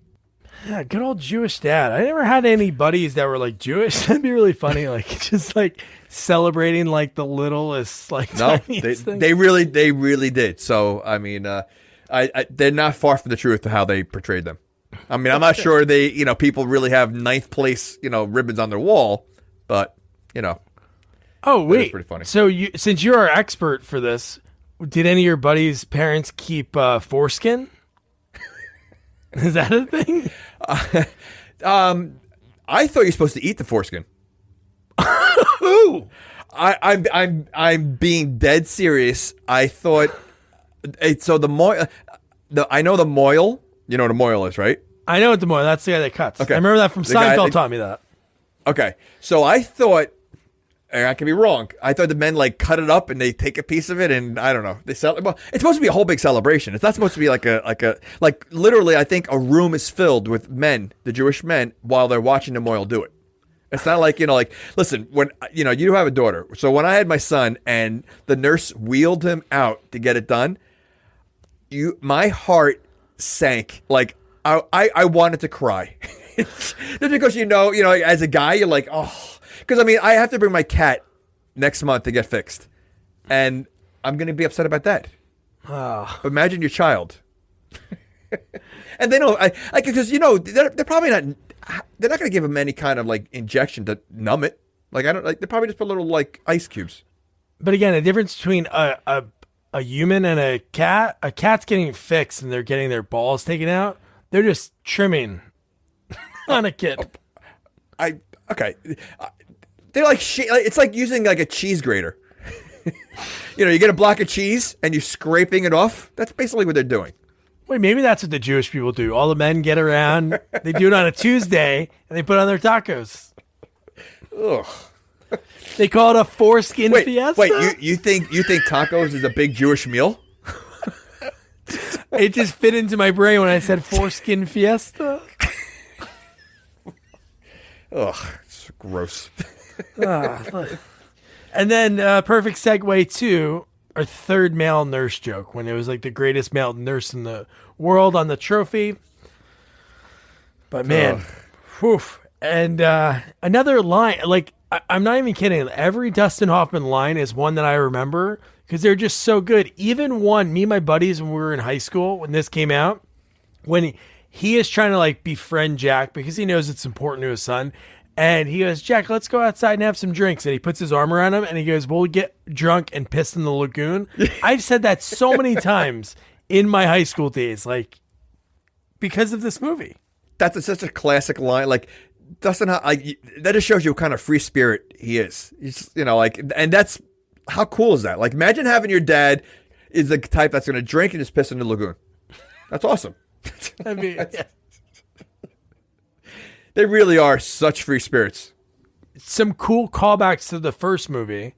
Yeah, good old Jewish dad. I never had any buddies that were like Jewish. That'd be really funny. Like just like celebrating like the littlest like tiniest thing. They really did. So I mean, they're not far from the truth to how they portrayed them. I mean, I'm not sure they people really have 9th place ribbons on their wall, but Oh wait, pretty funny. So since you're our expert for this, Did any of your buddies' parents keep foreskin? Is that a thing? I thought you're supposed to eat the foreskin. Ooh. I'm being dead serious. I thought so. I know the moil. You know what a moil is, right? I know what the moil. That's the guy that cuts. Okay. I remember that from The guy- Seinfeld. Taught me that. Okay, so I thought, and I could be wrong. I thought the men like cut it up and they take a piece of it, and I don't know. They sell it. Well, it's supposed to be a whole big celebration. It's not supposed to be like literally. I think a room is filled with men, the Jewish men, while they're watching the moil do it. It's not like, listen, when, you do have a daughter. So when I had my son and the nurse wheeled him out to get it done, my heart sank. Like, I wanted to cry. Just because, as a guy, you're like, oh. Because, I have to bring my cat next month to get fixed. And I'm going to be upset about that. Oh. Imagine your child. And they don't, because, they're probably not. They're not going to give him any kind of injection to numb it. They probably just put little ice cubes. But again, the difference between a human and a cat's getting fixed and they're getting their balls taken out. They're just trimming on a kid. Okay. They're it's like using a cheese grater. You get a block of cheese and you're scraping it off. That's basically what they're doing. Wait, maybe that's what the Jewish people do. All the men get around. They do it on a Tuesday, and they put on their tacos. Ugh. They call it a foreskin fiesta. Wait, you think tacos is a big Jewish meal? It just fit into my brain when I said foreskin fiesta. Ugh, it's gross. And then perfect segue to our third male nurse joke when it was the greatest male nurse in the world on the trophy. But man, whew. And another line, I'm not even kidding. Every Dustin Hoffman line is one that I remember because they're just so good. Even one, me and my buddies when we were in high school, when this came out, when he is trying to befriend Jack because he knows it's important to his son. And he goes, Jack, let's go outside and have some drinks. And he puts his arm around him and he goes, we'll get drunk and piss in the lagoon. I've said that so many times in my high school days, because of this movie. That's such a classic line. Dustin, that just shows you what kind of free spirit he is. He's, and that's, how cool is that? Imagine having your dad is the type that's going to drink and just piss in the lagoon. That's awesome. Yeah. They really are such free spirits. Some cool callbacks to the first movie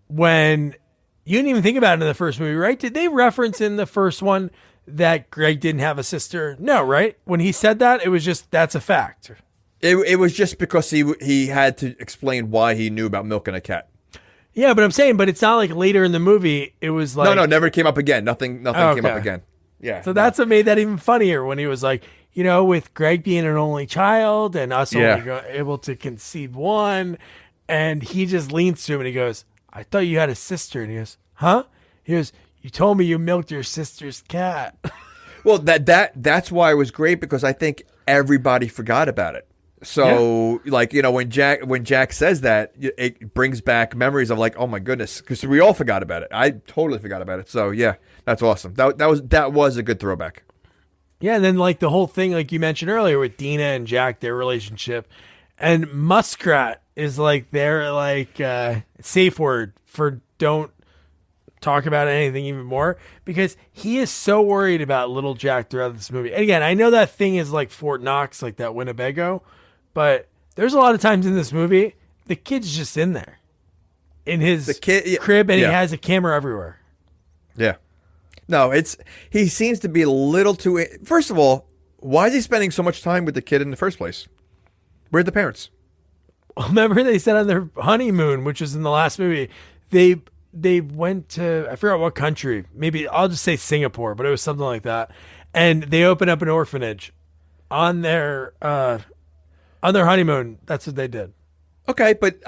when you didn't even think about it in the first movie, right? Did they reference in the first one that Greg didn't have a sister? No, right? When he said that, it was just, that's a fact. It was just because he had to explain why he knew about milking a cat. Yeah, but I'm saying, but it's not later in the movie, it was No, never came up again. Nothing came up again. Yeah. So that's what made that even funnier when he was with Greg being an only child and us only able to conceive one. And he just leans to him and he goes, I thought you had a sister. And he goes, huh? He goes, you told me you milked your sister's cat. Well, that's why it was great because I think everybody forgot about it. So when Jack says that, it brings back memories of oh my goodness, because we all forgot about it. I totally forgot about it. So yeah, that's awesome. That was a good throwback. Yeah, and then the whole thing you mentioned earlier with Dina and Jack, their relationship, and Muskrat is their safe word for don't talk about anything even more because he is so worried about little Jack throughout this movie. And again, I know that thing is Fort Knox, that Winnebago. But there's a lot of times in this movie, the kid's just in there in his crib and he has a camera everywhere. Yeah. No, he seems to be a little too. First of all, why is he spending so much time with the kid in the first place? Where're the parents? Remember they said on their honeymoon, which was in the last movie, they went to, I forgot what country. Maybe I'll just say Singapore, but it was something like that. And they opened up an orphanage on their honeymoon. That's what they did. Okay, but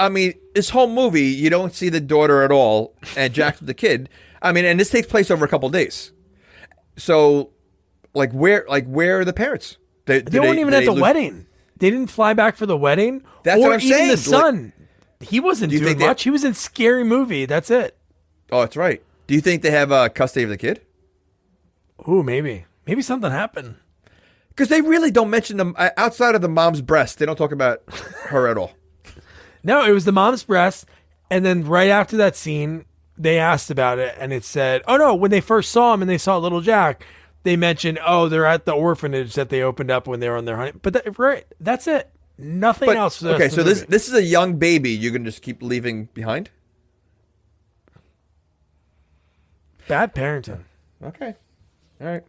this whole movie, you don't see the daughter at all, and Jack's with the kid. And this takes place over a couple of days. So, where are the parents? They weren't even at the wedding. They didn't fly back for the wedding. That's what I'm saying. Or even the son. He wasn't doing much. He was in Scary Movie. That's it. Oh, that's right. Do you think they have custody of the kid? Ooh, maybe something happened. Because they really don't mention them outside of the mom's breast. They don't talk about her at all. No, it was the mom's breast, and then right after that scene, they asked about it, and it said, "Oh no!" When they first saw him and they saw little Jack, they mentioned, "Oh, they're at the orphanage that they opened up when they were on their honeymoon." But that's it. Nothing else. Okay, so this is a young baby. You're gonna just keep leaving behind? Bad parenting. Okay, all right.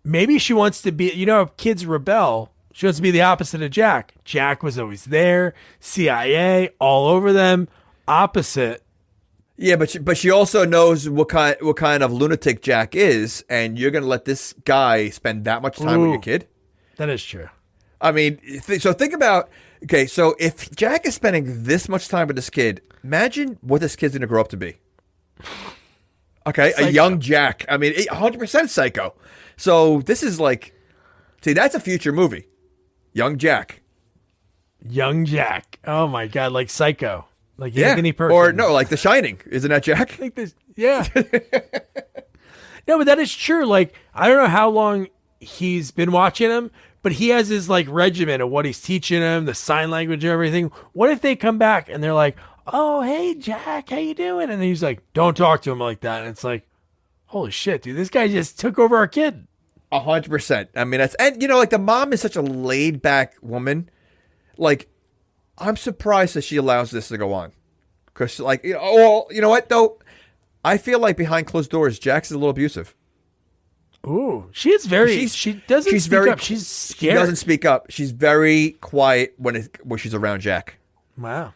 Maybe she wants to be. You know, if kids rebel, she wants to be the opposite of Jack. Jack was always there. CIA all over them. Opposite. Yeah, but she also knows what kind of lunatic Jack is, and you're gonna let this guy spend that much time with your kid? That is true. I mean, so think about. Okay, so if Jack is spending this much time with this kid, imagine what this kid's gonna grow up to be. Okay, psycho. A young Jack. I mean, 100% psycho. So this is like, see, that's a future movie. Young Jack. Young Jack. Oh my God, like Psycho. Like Anthony Perkins. Or no, like The Shining. Isn't that Jack? I think this, yeah. No, but that is true. Like, I don't know how long he's been watching him, but he has his like regimen of what he's teaching him, the sign language and everything. What if they come back and they're like, "Oh, hey Jack, how you doing?" And he's like, "Don't talk to him like that." And it's like, holy shit, dude, this guy just took over our kid. 100%. I mean, and you know, like the mom is such a laid back woman. Like, I'm surprised that she allows this to go on. Because, like, you know what, though? I feel like behind closed doors, Jax is a little abusive. Ooh, she doesn't speak up. She's scared. She doesn't speak up. She's very quiet when she's around Jack. Wow.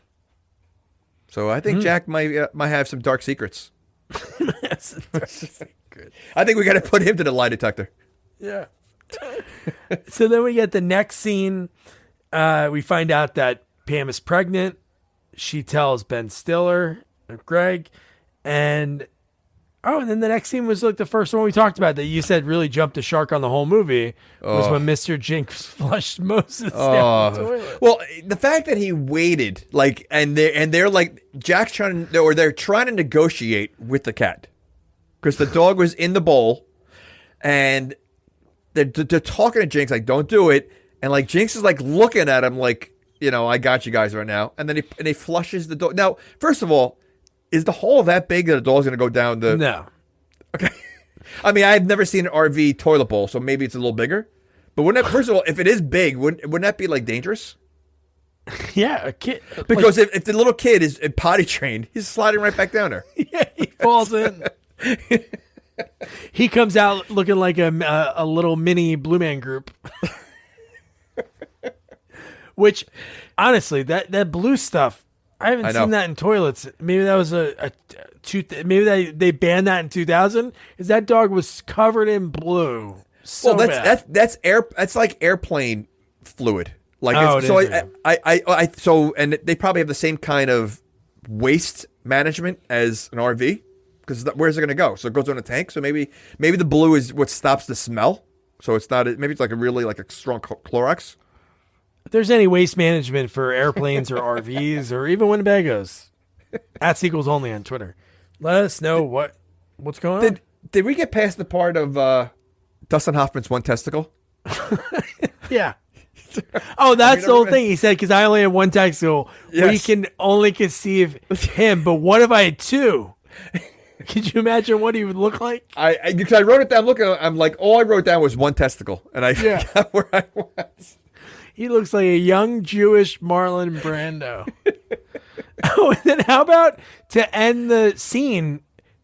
So I think Jack might have some dark secrets. Good. I think we got to put him to the lie detector. Yeah. So then we get the next scene. We find out that Pam is pregnant. She tells Ben Stiller, Greg, and then the next scene was like the first one we talked about that you said really jumped the shark on the whole movie was when Mr. Jinx flushed Moses down the toilet. Well, the fact that he waited, like, and they're like they're trying to negotiate with the cat because the dog was in the bowl, and they're talking to Jinx like, "Don't do it," and like Jinx is like looking at him like, you know, "I got you guys right now," and then he flushes the dog. Now, first of all, is the hole that big that a dog's going to go down the... No. Okay. I mean, I've never seen an RV toilet bowl, so maybe it's a little bigger. But wouldn't that, first of all, if it is big, wouldn't that be, like, dangerous? Yeah, a kid. Because if the little kid is potty trained, he's sliding right back down there. Yeah, he falls in. He comes out looking like a little mini Blue Man Group. Which, honestly, that blue stuff, I haven't seen that in toilets. Maybe that was maybe they banned that in 2000. Is that dog was covered in blue? So well, that's like airplane fluid. Like and they probably have the same kind of waste management as an RV because where's it going to go? So it goes on a tank. So maybe the blue is what stops the smell. So it's not. Maybe it's like a strong Clorox. If there's any waste management for airplanes or RVs or even Winnebagos, @sequels only on Twitter. Let us know what's going on. Did we get past the part of Dustin Hoffman's one testicle? Yeah. Oh, that's the whole thing. He said, because I only have one testicle, we can only conceive him. But what if I had two? Could you imagine what he would look like? Because I wrote it down. I'm like, all I wrote down was one testicle, and I forgot where I was. He looks like a young Jewish Marlon Brando. Oh, and then how about to end the scene,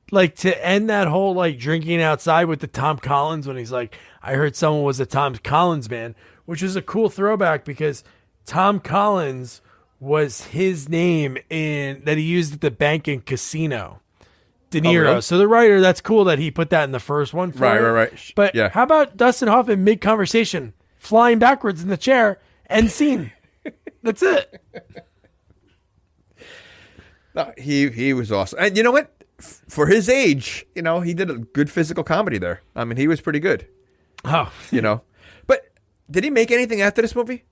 like to end that whole like drinking outside with the Tom Collins when he's like, I heard someone was a Tom Collins man, which is a cool throwback because Tom Collins was his name that he used at the bank and casino. De Niro. Really? So the writer, that's cool that he put that in the first one. Right. But how about Dustin Hoffman mid-conversation? Flying backwards in the chair, end scene. That's it. No, he was awesome. And you know what? For his age, you know, he did a good physical comedy there. I mean, he was pretty good. Oh. You know. But did he make anything after this movie?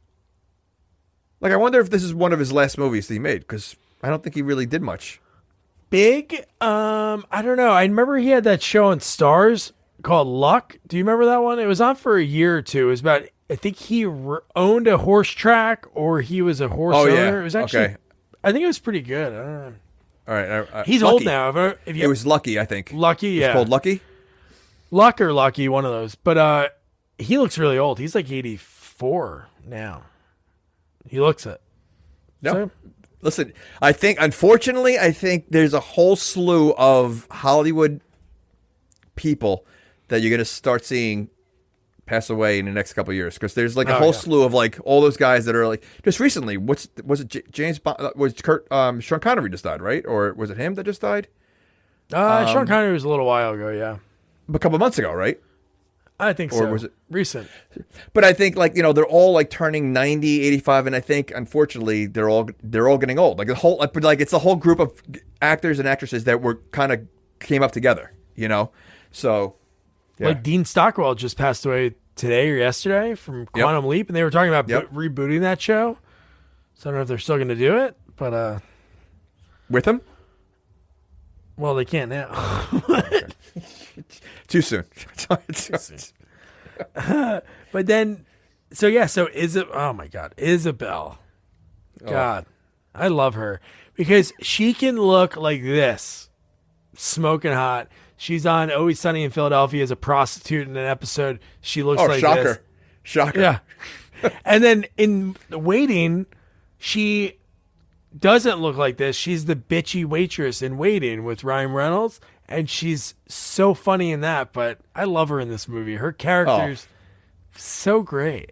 Like, I wonder if this is one of his last movies that he made, because I don't think he really did much. big. I don't know. I remember he had that show on Stars called Luck. Do you remember that one? It was on for a year or two. It was about, I think he owned a horse track or he was a horse owner. Yeah. It was actually, I think it was pretty good. I don't know. All right. He's Lucky. old now. It was Lucky, I think. Lucky, yeah. It's called Lucky? Luck or Lucky, one of those. But he looks really old. He's like 84 now. He looks it. No. So, Listen, unfortunately, I think there's a whole slew of Hollywood people that you're going to start seeing pass away in the next couple of years, because there's like a whole slew of like all those guys that are like just recently. Was it James Bond? Was Sean Connery just died, right? Or was it him that just died? Sean Connery was a little while ago, yeah. A couple of months ago, right? I think so. Or was it recent? But I think like, they're all like turning 90, 85, and I think unfortunately they're all getting old. Like it's a whole group of actors and actresses that were kind of came up together, So yeah. Like Dean Stockwell just passed away today or yesterday from Quantum Leap, and they were talking about rebooting that show. So I don't know if they're still going to do it, but with him? Well, they can't now. Too soon. But then, so oh my God, Isabel. God, I love her because she can look like this, smoking hot. She's on Always Sunny in Philadelphia as a prostitute in an episode. She looks like this. Shocker. Yeah. And then in Waiting, she doesn't look like this. She's the bitchy waitress in Waiting with Ryan Reynolds, and she's so funny in that. But I love her in this movie. Her character's so great.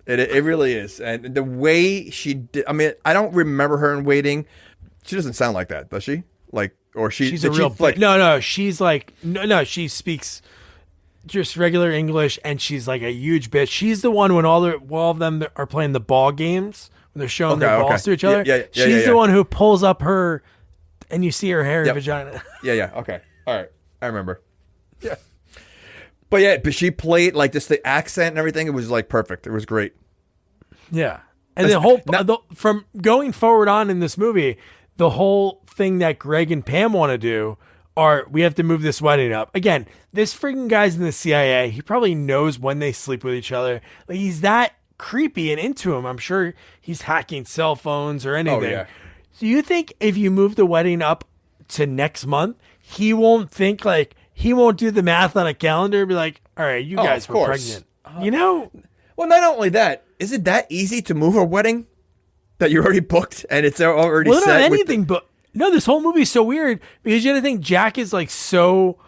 It really is, and the way she did. I mean, I don't remember her in Waiting. She doesn't sound like that, does she? Like, or she's a real like no. She's like no. She speaks just regular English, and she's like a huge bitch. She's the one when all of them are playing the ball games. When they're showing their balls to each other, she's the one who pulls up her, and you see her hair and vagina. Yeah. Okay. All right. I remember. Yeah. But she played like just the accent and everything. It was like perfect. It was great. Yeah. And from going forward on in this movie, the whole thing that Greg and Pam want to do we have to move this wedding up. Again, this freaking guy's in the CIA. He probably knows when they sleep with each other. Like, he's that creepy and into him. I'm sure he's hacking cell phones or anything. Oh, yeah. Do you think if you move the wedding up to next month, he won't do the math on a calendar and be like, all right, you guys were pregnant. Well, not only that, is it that easy to move a wedding that you're already booked and it's already set? Not anything, but no, this whole movie is so weird because you gotta think Jack is like so,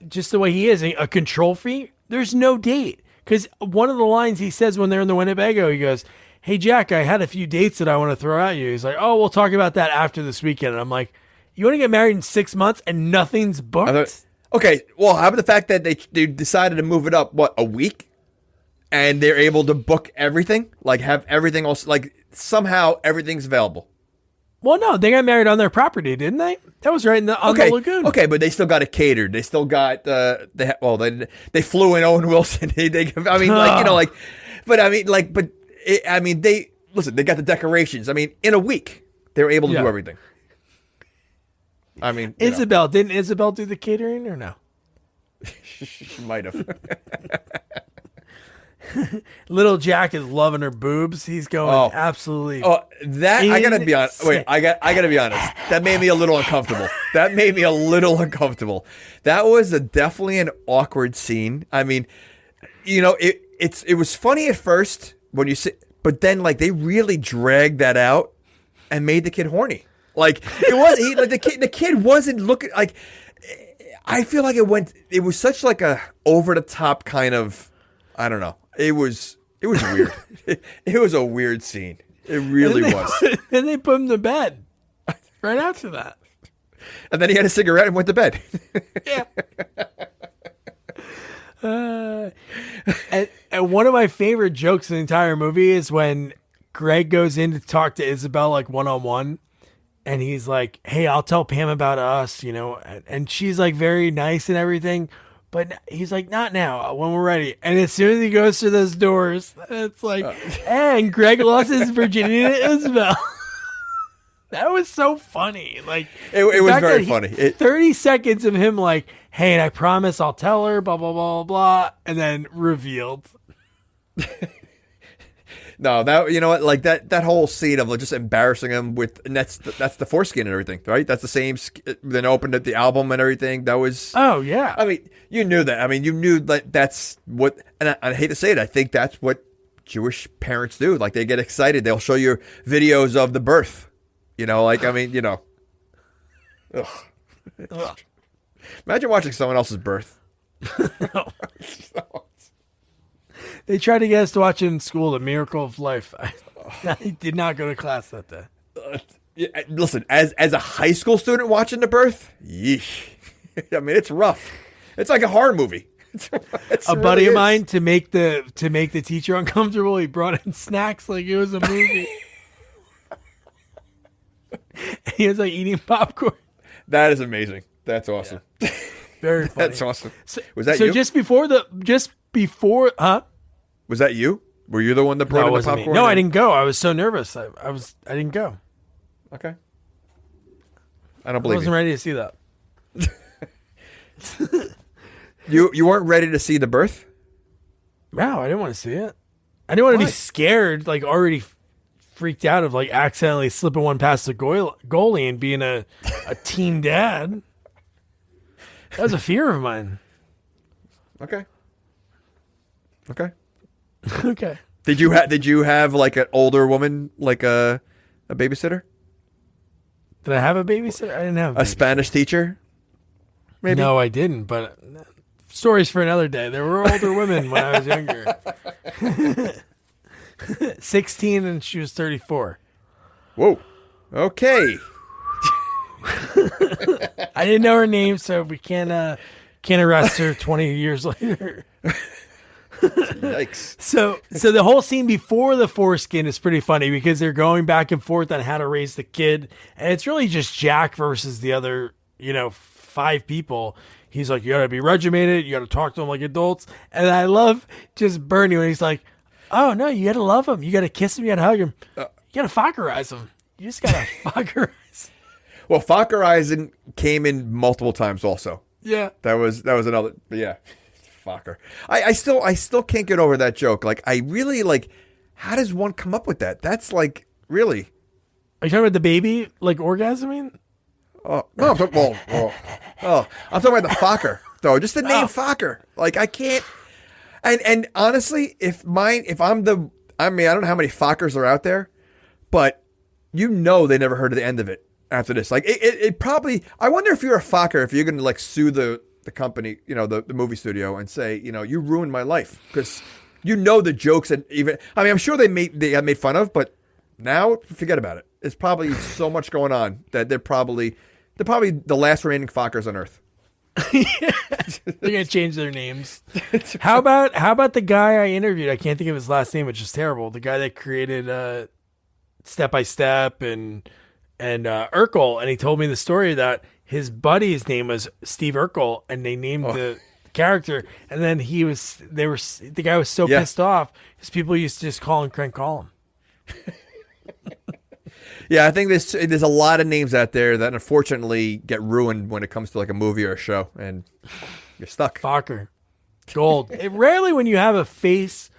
just the way he is, a control freak. There's no date. Because one of the lines he says when they're in the Winnebago, he goes, hey, Jack, I had a few dates that I want to throw at you. He's like, oh, we'll talk about that after this weekend. And I'm like, you want to get married in 6 months and nothing's booked? Okay, well, how about the fact that they decided to move it up, a week? And they're able to book everything? Like, have everything else, like, somehow everything's available. Well, no, they got married on their property, didn't they? That was right on the lagoon. Okay, but they still got it catered. They still got they flew in Owen Wilson. They got the decorations. I mean, in a week they were able to do everything. I mean, didn't Isabel do the catering or no? She might have. Little Jack is loving her boobs. He's going absolutely. Oh, that I gotta be honest. Wait, I gotta be honest. That made me a little uncomfortable. That was definitely an awkward scene. I mean, it was funny at first when you see, but then like they really dragged that out and made the kid horny. Like it was the kid wasn't looking like. I feel like it was such like a over the top kind of. I don't know. It was weird. It was a weird scene. It really was. And they put him to bed right after that. And then he had a cigarette and went to bed. Yeah. And one of my favorite jokes in the entire movie is when Greg goes in to talk to Isabel like one-on-one. And he's like, hey, I'll tell Pam about us, And she's like very nice and everything. But he's like, not now, when we're ready. And as soon as he goes through those doors, it's like, and Greg lost his virginity to Isabel. That was so funny. Like it was very funny. 30 seconds of him like, hey, and I promise I'll tell her, blah, blah, blah, blah, and then revealed. No, that you know what, like that whole scene of like just embarrassing him with, and that's the foreskin and everything, right? That's the same. Then opened up the album and everything. That was. Oh yeah. I mean, you knew that. I mean, you knew that that's what. And I hate to say it, I think that's what Jewish parents do. Like they get excited. They'll show you videos of the birth. You know, like I mean, you know. Ugh. Imagine watching someone else's birth. They tried to get us to watch it in school, The Miracle of Life. I did not go to class that day. Listen, as a high school student watching the birth, yeesh. I mean, it's rough. It's like a horror movie. A buddy of mine, to make the teacher uncomfortable, he brought in snacks like it was a movie. He was like eating popcorn. That is amazing. That's awesome. Yeah. Very funny. That's awesome. Was that so you? just before, huh? Was that you? Were you the one that brought in the popcorn? No, I didn't go. I was so nervous. I didn't go. Okay. I don't believe I wasn't ready to see that. You weren't ready to see the birth? No, I didn't want to see it. I didn't want to be scared, like already freaked out of like accidentally slipping one past the goalie and being a teen dad. That was a fear of mine. Okay. Okay. Did you have like an older woman, like a babysitter? Did I have a babysitter? I didn't have a Spanish teacher. Maybe. No, I didn't. But stories for another day. There were older women when I was younger. 16 and she was 34. Whoa. Okay. I didn't know her name, so we can't arrest her 20 years later. Yikes. So the whole scene before the foreskin is pretty funny because they're going back and forth on how to raise the kid, and it's really just Jack versus the other, 5 people. He's like, you gotta be regimented, you gotta talk to them like adults, and I love just Bernie when he's like, oh no, you gotta love him, you gotta kiss him, you gotta hug him, you gotta Fockerize him, you just gotta Fockerize. Well, Fockerizing came in multiple times also. Yeah, that was another. Yeah. Focker. I still can't get over that joke. Like, I really like, how does one come up with that? That's like, really? Are you talking about the baby, like, orgasming? Oh, no, I'm talking, I'm talking about the Focker, though. Just the name Focker. Like, I can't, and honestly, I don't know how many Fockers are out there, but they never heard of the end of it after this. Like, it probably, I wonder if you're a Focker, if you're going to, like, sue the company, the movie studio, and say, you ruined my life, because the jokes, and even, I mean, I'm sure they got made fun of, but now forget about it. It's probably so much going on that they're probably the last remaining Fockers on Earth. They're gonna change their names. How about the guy I interviewed? I can't think of his last name, which is terrible. The guy that created Step by Step and Urkel, and he told me the story that his buddy's name was Steve Urkel, and they named the character, and then the guy was so pissed off because people used to just call him Crank Call him. Yeah, I think there's a lot of names out there that unfortunately get ruined when it comes to like a movie or a show, and you're stuck. Focker. Gold. Rarely when you have a face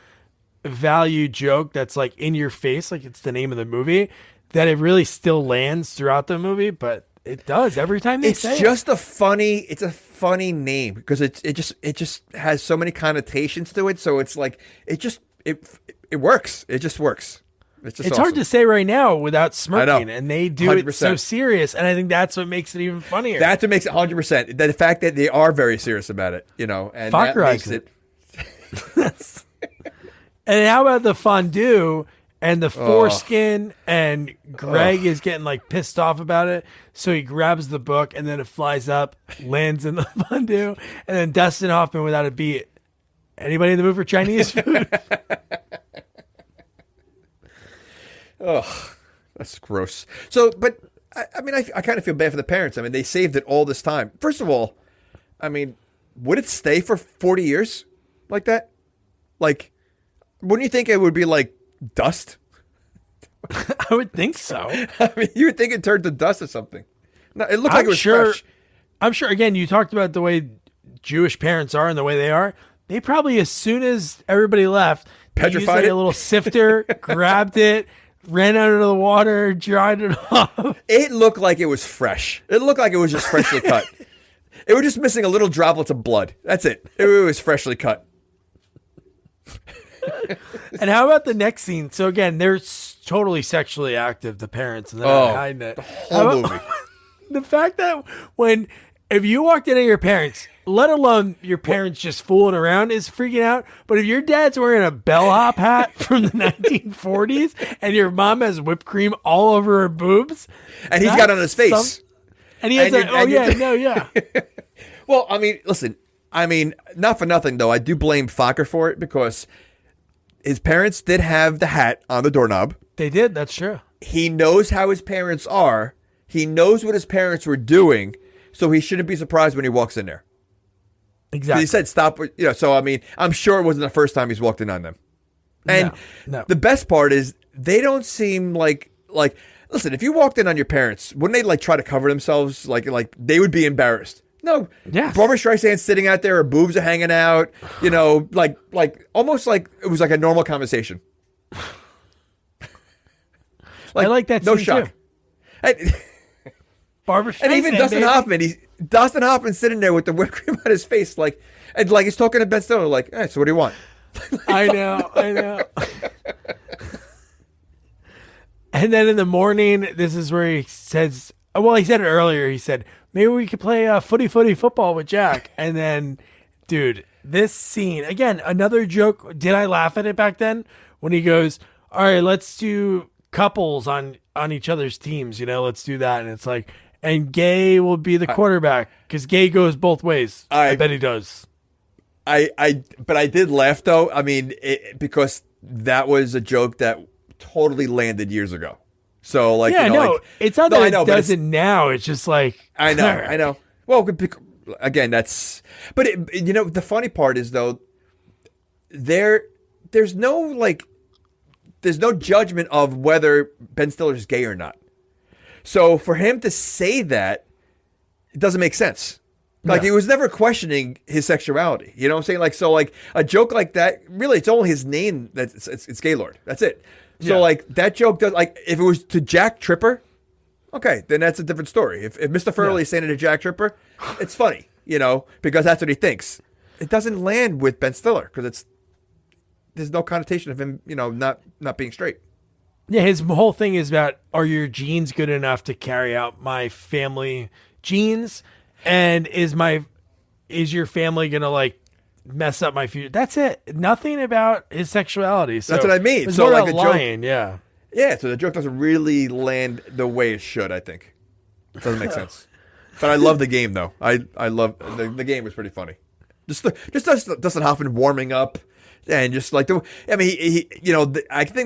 value joke that's like in your face, like it's the name of the movie, that it really still lands throughout the movie, but it does every time they say it. It's a funny name because it just has so many connotations to it. So it's like, it works. It just works. It's awesome. Hard to say right now without smirking, and they do 100%. It so serious, and I think that's what makes it even funnier. That's what makes it 100%. The fact that they are very serious about it, and that makes it. And how about the fondue and the foreskin? And Greg is getting like pissed off about it, so he grabs the book, and then it flies up, lands in the fondue, and then Dustin Hoffman without a beat. Anybody in the mood for Chinese food? Oh, that's gross. So, but I mean, I kind of feel bad for the parents. I mean, they saved it all this time. First of all, I mean, would it stay for 40 years like that? Like, wouldn't you think it would be like dust? I would think so. I mean, you would think it turned to dust or something. No, it looked like it was fresh. I'm sure, again, you talked about the way Jewish parents are and the way they are. They probably, as soon as everybody left, they used Petrified like it? a little sifter, grabbed it, ran under the water, dried it off. It looked like it was fresh. It looked like it was just freshly cut. It was just missing a little droplets of blood. That's it. It was freshly cut. And how about the next scene? So again, they're totally sexually active, the parents, and they're not hiding it. The whole movie. The fact that if you walked in on your parents, let alone your parents just fooling around, is freaking out. But if your dad's wearing a bellhop hat from the 1940s and your mom has whipped cream all over her boobs, And he's got it on his face. And he has yeah. Well, I mean, listen, not for nothing, though. I do blame Focker for it because his parents did have the hat on the doorknob. They did. That's true. He knows how his parents are. He knows what his parents were doing, so he shouldn't be surprised when he walks in there. Exactly. He said stop. So, I mean, I'm sure it wasn't the first time he's walked in on them. And No. the best part is they don't seem like, listen, if you walked in on your parents, wouldn't they try to cover themselves? Like they would be embarrassed. No. Yeah. Barbara Streisand's sitting out there, her boobs are hanging out, like almost like it was like a normal conversation. I like that no scene shock. too. Barbara Streisand, And even Dustin baby. Hoffman's sitting there with the whipped cream on his face, and he's talking to Ben Stiller, like, hey, so what do you want? I know. And then in the morning, this is where he says, well, he said it earlier. He said, maybe we could play footy football with Jack. And then, dude, this scene, again, another joke. Did I laugh at it back then? When he goes, all right, let's do couples on each other's teams. Let's do that. And it's like, and Gay will be the quarterback because Gay goes both ways. I bet he does. But I did laugh though. I mean, because that was a joke that totally landed years ago. So it's not that it doesn't now. It's just like I know. Well, again, that's. But the funny part is though, there's no judgment of whether Ben Stiller's gay or not. So for him to say that, it doesn't make sense. He was never questioning his sexuality. You know what I'm saying? A joke like that, really, it's only his name it's Gaylord. That's it. So that joke does, if it was to Jack Tripper, okay, then that's a different story. If Mr. Furley is saying it to Jack Tripper, it's funny, because that's what he thinks. It doesn't land with Ben Stiller because there's no connotation of him, not being straight. Yeah, his whole thing is about, are your genes good enough to carry out my family genes? And is your family going to mess up my future? That's it. Nothing about his sexuality. So that's what I mean. It's So more the lying, joke, yeah. So the joke doesn't really land the way it should. I think it doesn't make sense. But I love the game though. I love the game was pretty funny. Just Dustin Hoffman warming up. And just I think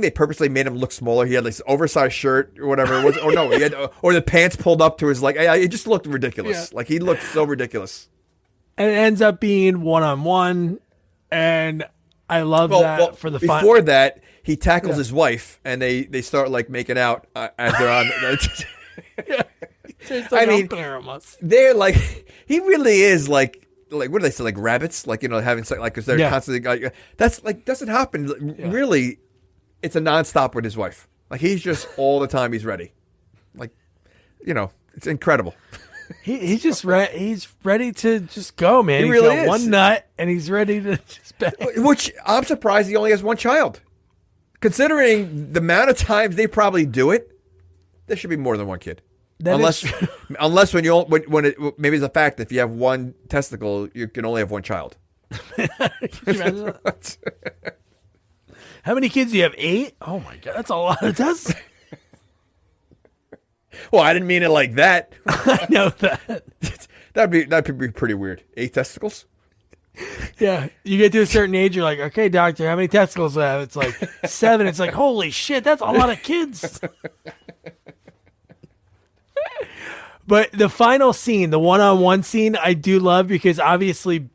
they purposely made him look smaller. He had this oversized shirt or whatever it was. Or no, he had, or the pants pulled up to his it just looked ridiculous. Yeah. He looked so ridiculous. And it ends up being 1-on-1. And I love that for the fun. Before that, he tackles his wife and they start making out as they're on. They're he really is what do they say? Rabbits? Having sex? Because they're constantly that's doesn't happen. Yeah. Really, it's a nonstop with his wife. He's just all the time he's ready. It's incredible. He's just he's ready to just go, man. He He's really got is. one nut and he's ready to just bang. Which I'm surprised he only has one child. Considering the amount of times they probably do it, there should be more than one kid. Unless when maybe it's a fact that if you have one testicle, you can only have one child. How many kids do you have? 8? Oh my god, that's a lot of testicles. Well, I didn't mean it like that. I know that. That'd be pretty weird. 8 testicles? Yeah, you get to a certain age, you're like, okay, doctor, how many testicles do I have? It's like 7. It's like, holy shit, that's a lot of kids. But the final scene, the 1-on-1 scene, I do love because obviously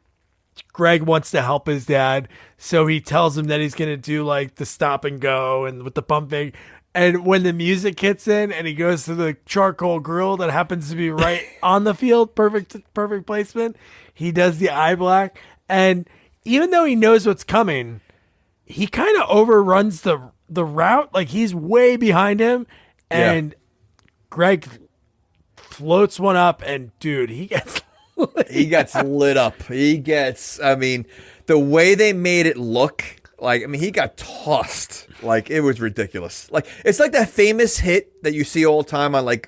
Greg wants to help his dad. So he tells him that he's going to do the stop and go and with the pumping. And when the music hits in and he goes to the charcoal grill that happens to be right on the field, perfect placement, he does the eye black. And even though he knows what's coming, he kind of overruns the route. Like, he's way behind him. And Greg floats one up, and dude, he gets lit up. I mean, the way they made it look, like, I mean, he got tossed. Like, it was ridiculous. Like, it's like that famous hit that you see all the time on like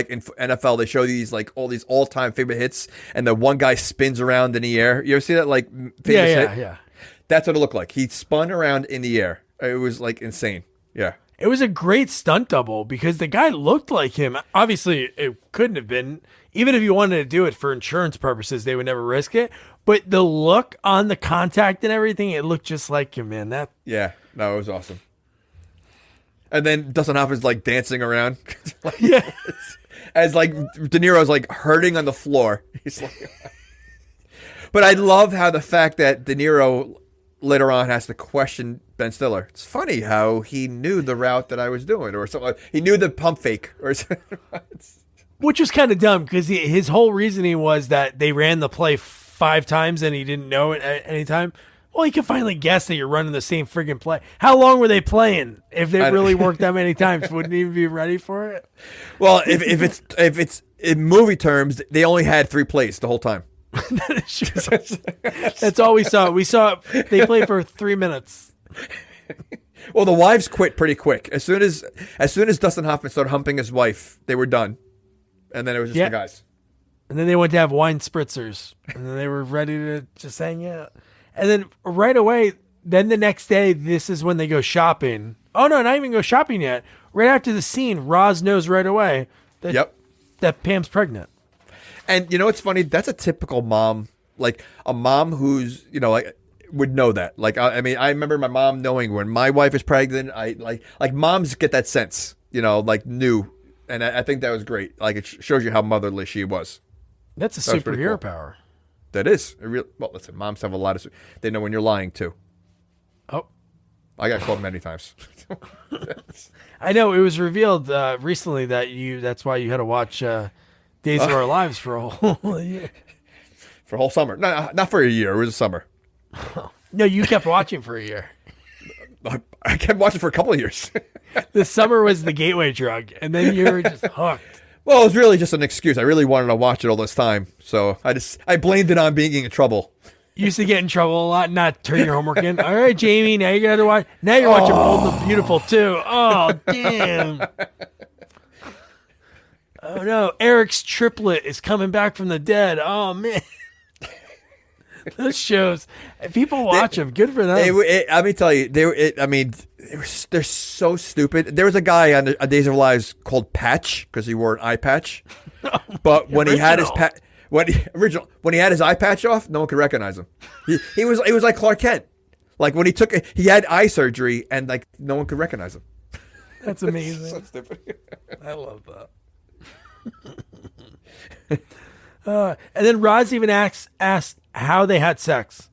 in NFL. They show these like all these all-time favorite hits, and the one guy spins around in the air. You ever see that like famous hit? Yeah. That's what it looked like. He spun around in the air. It was like insane. Yeah. It was a great stunt double because the guy looked like him. Obviously, it couldn't have been. Even if you wanted to do it for insurance purposes, they would never risk it. But the look on the contact and everything, it looked just like him, man. It was awesome. And then Dustin Hoffman's like dancing around. As like De Niro's like hurting on the floor. He's like, but I love how the fact that De Niro later on has to question Ben Stiller. It's funny how he knew the route that I was doing, or something. He knew the pump fake, or something. Which was kind of dumb because his whole reasoning was that they ran the play 5 times and he didn't know it at any time. Well, he can finally guess that you're running the same friggin' play. How long were they playing? If they really worked that many times, wouldn't even be ready for it. Well, if it's in movie terms, they only had 3 plays the whole time. That's all we saw. We saw they played for 3 minutes. Well, the wives quit pretty quick. As soon as Dustin Hoffman started humping his wife, they were done. And then it was just the guys. And then they went to have wine spritzers. And then they were ready to just hang out. And then right away, then the next day, this is when they go shopping. Oh, no, not even go shopping yet. Right after the scene, Roz knows right away that Pam's pregnant. And you know what's funny? That's a typical mom. Like a mom who's, like would know that. Like, I mean, I remember my mom knowing when my wife is pregnant. I like moms get that sense, like knew. And I think that was great. Like, it shows you how motherly she was. That's a superhero power. That is. Well, listen, moms have a lot of... They know when you're lying, too. Oh. I got caught many times. I know. It was revealed recently that that's why you had to watch Days of Our Lives for a whole year. For a whole summer. No, not for a year. It was a summer. No, you kept watching for a year. I kept watching for a couple of years. The summer was the gateway drug, and then you were just hooked. Well, it was really just an excuse. I really wanted to watch it all this time, so I blamed it on being in trouble. You used to get in trouble a lot, not turn your homework in. All right, Jamie, now you got to watch. Now you're watching Bold and the Beautiful too. Oh, damn. Oh no, Eric's triplet is coming back from the dead. Oh man. Those shows, people watch them. Good for them. Let me tell you, they're so stupid. There was a guy on Days of Our Lives called Patch because he wore an eye patch. But when he had his when he had his eye patch off, no one could recognize him. He was like Clark Kent. Like when he had eye surgery and like no one could recognize him. That's amazing. So stupid. I love that. And then Roz even asked how they had sex.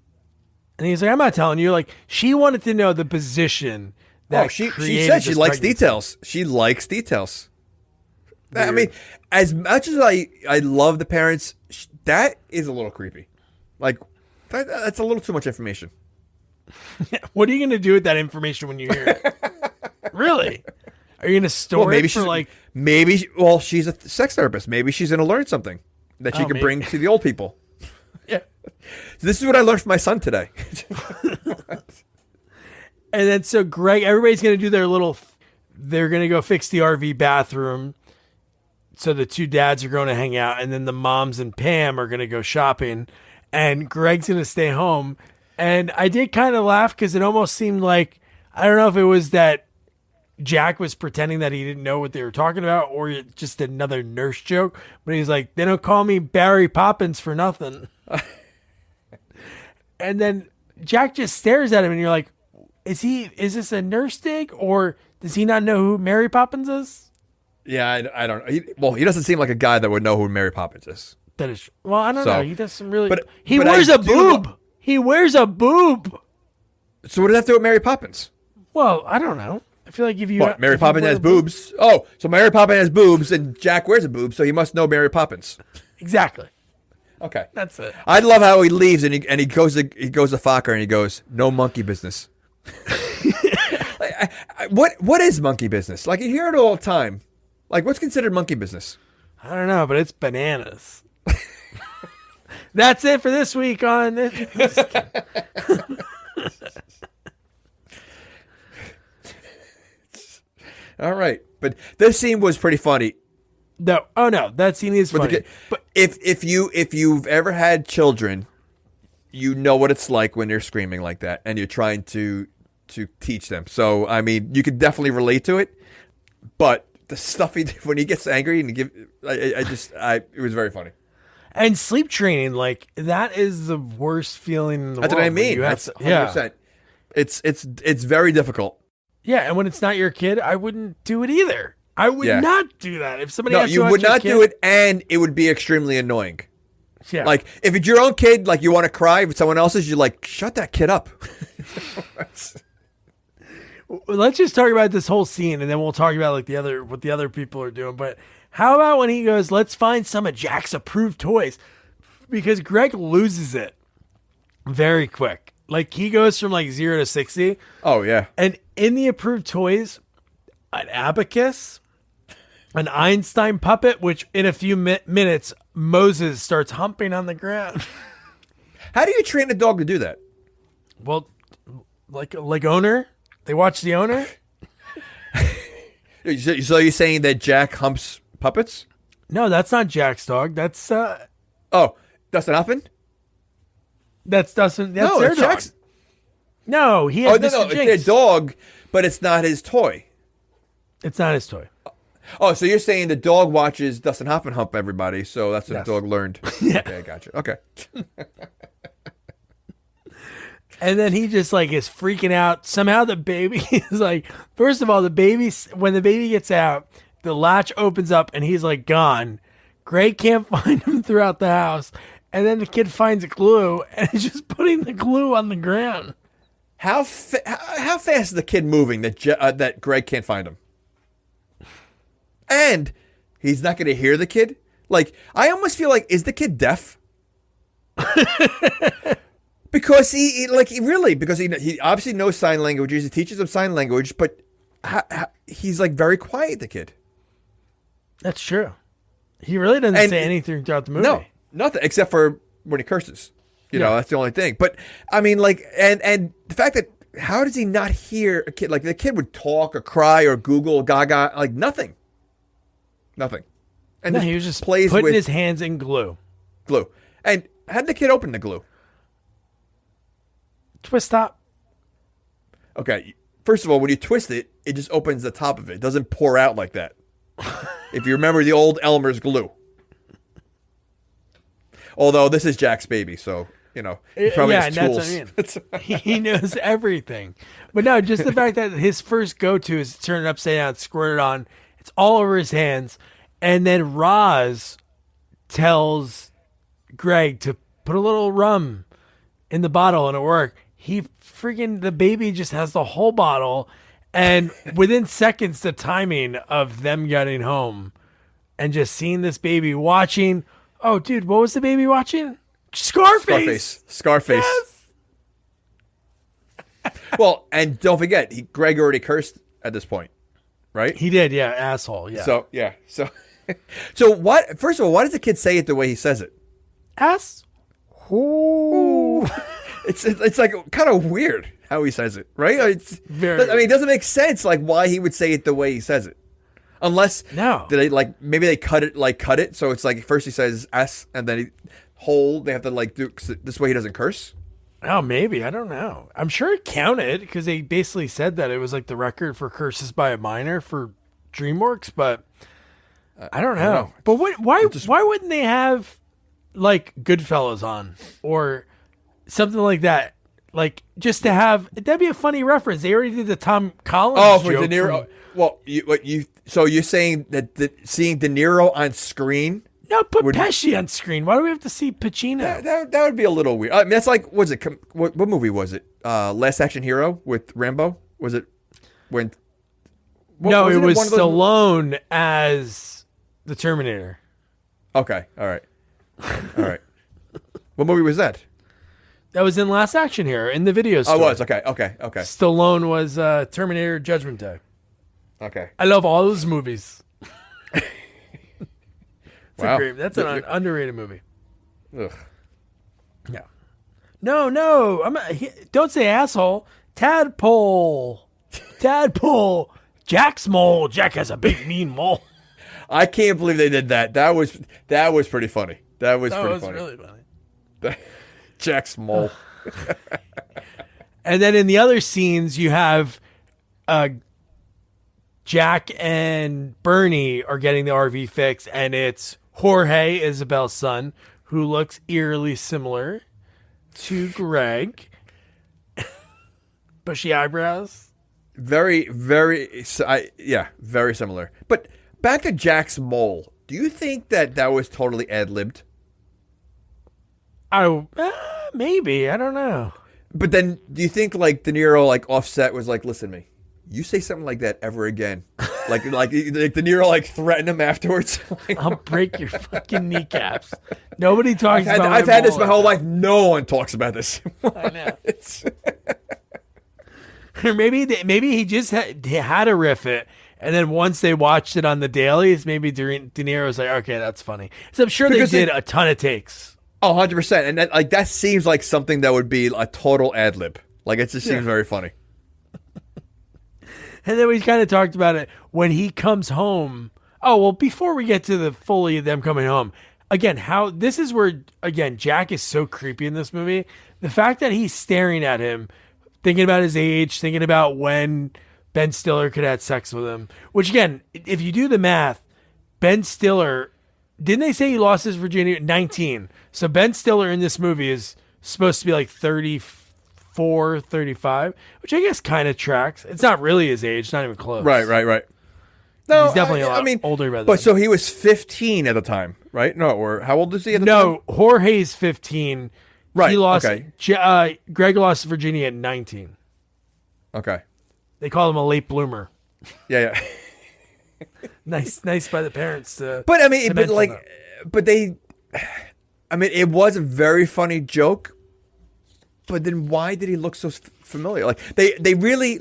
And he's like, I'm not telling you. Like, she wanted to know the position that she said she likes details. She likes details. Weird. I mean, as much as I love the parents, that is a little creepy. Like, that's a little too much information. What are you going to do with that information when you hear it? Really? Are you going to store it for like... she's a sex therapist. Maybe she's going to learn something that she can bring to the old people. Yeah. This is what I learned from my son today. And then so Greg, everybody's going to do they're going to go fix the RV bathroom. So the 2 dads are going to hang out, and then the moms and Pam are going to go shopping, and Greg's going to stay home. And I did kind of laugh because it almost seemed like, I don't know if it was that Jack was pretending that he didn't know what they were talking about or just another nurse joke, but he's like, they don't call me Barry Poppins for nothing. And then Jack just stares at him and you're like, is this a nurse dig or does he not know who Mary Poppins is? Yeah, I don't know. He doesn't seem like a guy that would know who Mary Poppins is. That is, well, I don't know. He does some really, but wears a boob. He wears a boob. So what does that have to do with Mary Poppins? Well, I don't know. I feel like if you... What, Mary if you Poppins wear has boobs? Oh, so Mary Poppins has boobs and Jack wears a boob, so he must know Mary Poppins. Exactly. Okay. That's it. I love how he leaves and he goes to Focker and he goes, no monkey business. What is monkey business? Like, you hear it all the time. Like, what's considered monkey business? I don't know, but it's bananas. That's it for this week on... All right. But this scene was pretty funny. No, that scene is funny. But if you've ever had children, you know what it's like when they're screaming like that, and you're trying to teach them. So I mean, you could definitely relate to it. But the stuff when he gets angry and it was very funny. And sleep training, like, that is the worst feeling in the That's world. what I mean. That's 100%. It's very difficult. Yeah, and when it's not your kid, I wouldn't do it either. I would not do that. If somebody No, asked you to would watch your not kid, do it, and it would be extremely annoying. Yeah. Like, if it's your own kid, like, you want to cry. If it's someone else's, you're like, shut that kid up. Let's just talk about this whole scene, and then we'll talk about like what the other people are doing. But how about when he goes, let's find some of Jack's approved toys? Because Greg loses it very quick. Like, he goes from like 0 to 60. Oh, yeah. And in the approved toys, an abacus, an Einstein puppet, which in a few minutes, Moses starts humping on the ground. How do you train a dog to do that? Well, like Owner? They watch the Owner? So you're saying that Jack humps puppets? No, that's not Jack's dog. That's Dustin Hoffman? That's Dustin. That's No, their it's dog. Jack's. No, he has Mr. It's Jinx. their dog, but it's not his toy. It's not his toy. Oh, so you're saying the dog watches Dustin Hoffman hump everybody, so that's what Yes. the dog learned. Yeah. Okay, I gotcha. Okay. And then he just like is freaking out. Somehow the baby is like, first of all, when the baby gets out, the latch opens up and he's like gone. Greg can't find him throughout the house. And then the kid finds glue and is just putting the glue on the ground. How fast is the kid moving that Greg can't find him? And he's not going to hear the kid? Like, I almost feel like, is the kid deaf? Because he obviously knows sign languages. He teaches him sign language, but he's like very quiet, the kid. That's true. He really doesn't say anything throughout the movie. No, nothing except for when he curses. You know, that's the only thing. But I mean, like, and the fact that how does he not hear a kid? Like, the kid would talk or cry or Google or Gaga, like nothing. And he was just putting his hands in glue. And how did the kid open the glue? Twist top. Okay, first of all, when you twist it, it just opens the top of it. It doesn't pour out like that. If you remember the old Elmer's glue. Although this is Jack's baby, so, you know, he probably has tools. That's what I mean. He knows everything. But no, just the fact that his first go-to is to turn it upside down, squirt it on. It's all over his hands. And then Roz tells Greg to put a little rum in the bottle and it worked. The baby just has the whole bottle. And within seconds, the timing of them getting home and just seeing this baby watching. Oh, dude, what was the baby watching? Scarface. Yes. Well, and don't forget, Greg already cursed at this point, right? He did, yeah, asshole, yeah. So what? First of all, why does the kid say it the way he says it? Ooh. It's like kind of weird how he says it, right? It doesn't make sense, like, why he would say it the way he says it. Unless maybe they cut it so it's like first he says S and then they have to like do this way he doesn't curse. Oh, maybe, I don't know. I'm sure it counted because they basically said that it was like the record for curses by a minor for DreamWorks, but I don't know. But why wouldn't they have like Goodfellas on or something like that? Like, just to have, that'd be a funny reference. They already did the Tom Collins for joke. De Niro. So you're saying that seeing De Niro on screen? No, put Pesci on screen. Why do we have to see Pacino? That would be a little weird. I mean, that's like, what movie was it? Last Action Hero with Rambo? Was it when No, it wasn't was one of those- Stallone as the Terminator. Okay, all right. What movie was that? That was in Last Action Hero in the video store. Oh, it was. Okay. Stallone was Terminator Judgment Day. Okay. I love all those movies. Wow. That's an underrated movie. Ugh. Yeah. No. Don't say asshole. Tadpole. Jack's mole. Jack has a big mean mole. I can't believe they did that. That was pretty funny. That was Really funny. Jack's mole. And then in the other scenes, you have Jack and Bernie are getting the RV fixed, and it's Jorge, Isabel's son, who looks eerily similar to Greg. Bushy eyebrows. Very, very, very similar. But back to Jack's mole. Do you think that was totally ad-libbed? Maybe. I don't know. But then, do you think like De Niro, like Offset, was like, "Listen to me, you say something like that ever again," like De Niro like threatened him afterwards? I'll break your fucking kneecaps. Nobody talks about. I've had this my whole life. No one talks about this. I know. Or maybe he just had to riff it, and then once they watched it on the dailies, maybe De Niro was like, "Okay, that's funny." So I'm sure because they did a ton of takes. Oh, 100%. And that seems like something that would be a total ad lib. Like, it just seems very funny. And then we kind of talked about it when he comes home. Oh, well, before we get to the fully them coming home, again, this is where, again, Jack is so creepy in this movie. The fact that he's staring at him, thinking about his age, thinking about when Ben Stiller could have had sex with him, which, again, if you do the math, Ben Stiller, didn't they say he lost his virginity at 19? So Ben Stiller in this movie is supposed to be like 34, 35, which I guess kind of tracks. It's not really his age, not even close. Right. No, he's definitely a lot older. But so he was 15 at the time, right? No, or how old is he at the time? No, Jorge's 15. Right. He lost. Okay. Greg lost Virginia at 19. Okay. They call him a late bloomer. Yeah. Nice by the parents. But I mean, it was a very funny joke. But then why did he look so familiar? Like they really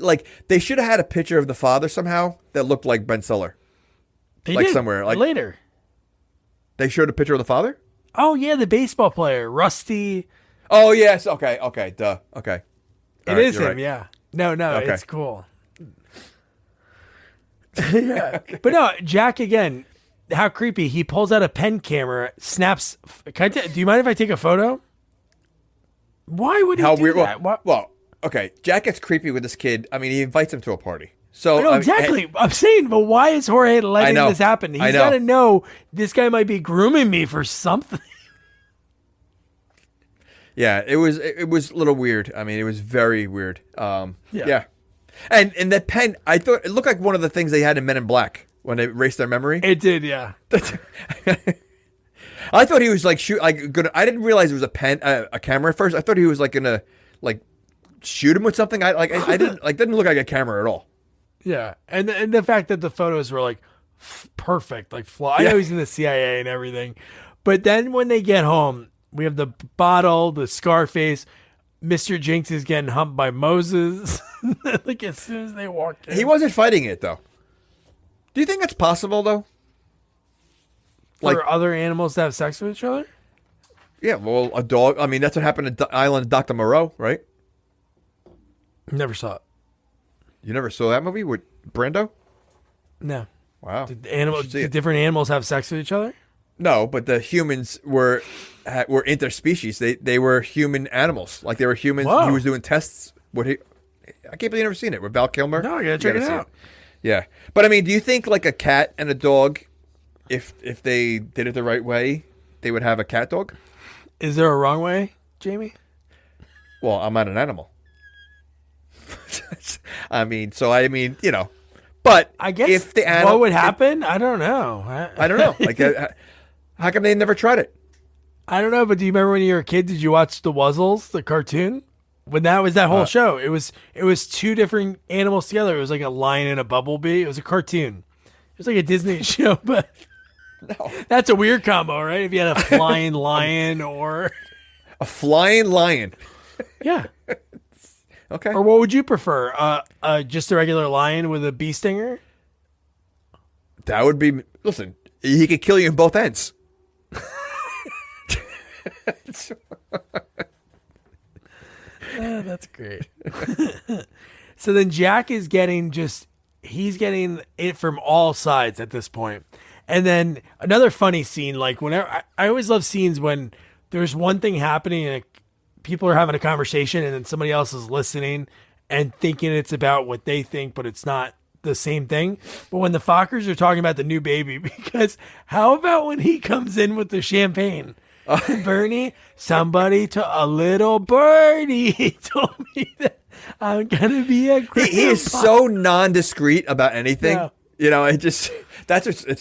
they should have had a picture of the father somehow that looked like Ben Stiller. They like did, somewhere later. They showed a picture of the father? Oh yeah, the baseball player, Rusty. Oh yes, okay, duh. Okay. It is him, right. Yeah. No, okay. It's cool. Yeah. But no, Jack again, how creepy. He pulls out a pen camera, snaps. Do you mind if I take a photo? Why would he do that? Well, okay. Jack gets creepy with this kid. I mean, he invites him to a party. So I know exactly. I'm saying, but why is Jorge letting this happen? He's got to know this guy might be grooming me for something. Yeah, it was a little weird. I mean, it was very weird. Yeah. And that pen, I thought it looked like one of the things they had in Men in Black when they erased their memory. It did, yeah. I thought he was like I didn't realize it was a camera at first. I thought he was like gonna like shoot him with something. I didn't look like a camera at all. Yeah, and the fact that the photos were like perfect, like I know he's in the CIA and everything, but then when they get home, we have the bottle, the Scarface. Mr. Jinx is getting humped by Moses. Like as soon as they walk in. He wasn't fighting it though. Do you think that's possible though? For other animals to have sex with each other? Yeah, well, a dog. I mean, that's what happened at the Island of Dr. Moreau, right? Never saw it. You never saw that movie with Brando? No. Wow. Did different animals have sex with each other? No, but the humans were interspecies. They were human animals. Like they were humans. Whoa. He was doing tests. I can't believe you never seen it with Val Kilmer. No, I gotta check it out. Yeah, but I mean, do you think like a cat and a dog, if they did it the right way, they would have a cat dog? Is there a wrong way, Jamie? Well, I'm not an animal. I mean, but I guess if the animal, what would happen? I don't know. I don't know. Like, how come they never tried it? I don't know. But do you remember when you were a kid? Did you watch the Wuzzles, the cartoon? When that was that whole show, it was two different animals together. It was like a lion and a bumblebee. It was a cartoon. It was like a Disney show, but no. That's a weird combo, right? If you had a flying lion or a flying lion. Yeah. Okay. Or what would you prefer? Just a regular lion with a bee stinger? That would be. Listen, he could kill you in both ends. That's great. So then Jack is getting he's getting it from all sides at this point. And then another funny scene, like whenever I always love scenes when there's one thing happening and people are having a conversation and then somebody else is listening and thinking it's about what they think, but it's not the same thing. But when the Fockers are talking about the new baby, because how about when he comes in with the champagne? Bernie, a little birdie told me that I'm gonna be a grandpa. He is so non-discreet about anything. Yeah. You know, it's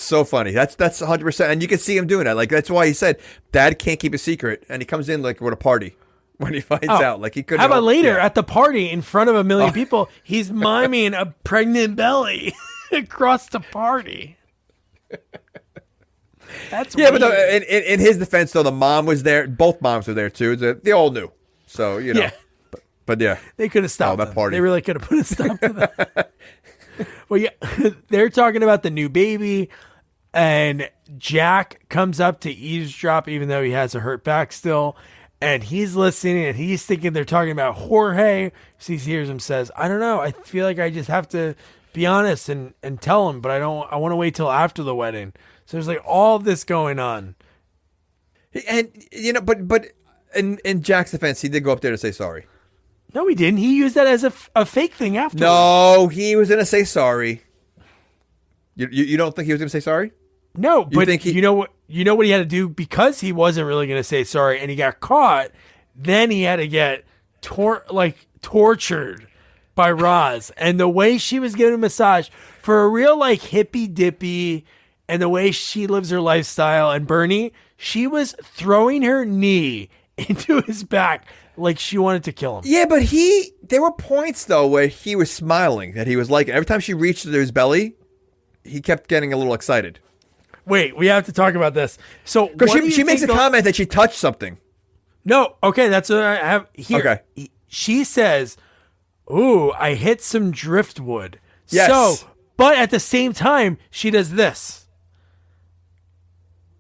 so funny. That's 100%, and you can see him doing that. Like that's why he said, "Dad can't keep a secret," and he comes in like with a party when he finds out. Like he couldn't. How about later at the party in front of a million people? He's miming a pregnant belly across the party. That's yeah, weird. but in his defense, though, the mom was there. Both moms were there too. They all knew. So you know. Yeah. But yeah, they could have stopped that party. They really could have put a stop to that. Well, yeah, they're talking about the new baby, and Jack comes up to eavesdrop, even though he has a hurt back still, and he's listening, and he's thinking they're talking about Jorge. So he hears him says, "I don't know. I feel like I just have to be honest and tell him, but I don't. I want to wait till after the wedding." So there's like all of this going on, and you know, but in Jack's defense, he did go up there to say sorry. No, he didn't. He used that as a fake thing afterwards. No, he was going to say sorry. You don't think he was going to say sorry? No, but you know what he had to do because he wasn't really going to say sorry and he got caught. Then he had to get tortured by Roz, and the way she was giving a massage for a real like hippy dippy, and the way she lives her lifestyle. And Bernie, she was throwing her knee into his back. Like she wanted to kill him. Yeah, but there were points though where he was smiling, that he was like, every time she reached to his belly, he kept getting a little excited. Wait, we have to talk about this. So because she makes a comment that she touched something. No, okay, that's what I have here. Okay. She says, "Ooh, I hit some driftwood." Yes. So, but at the same time, she does this.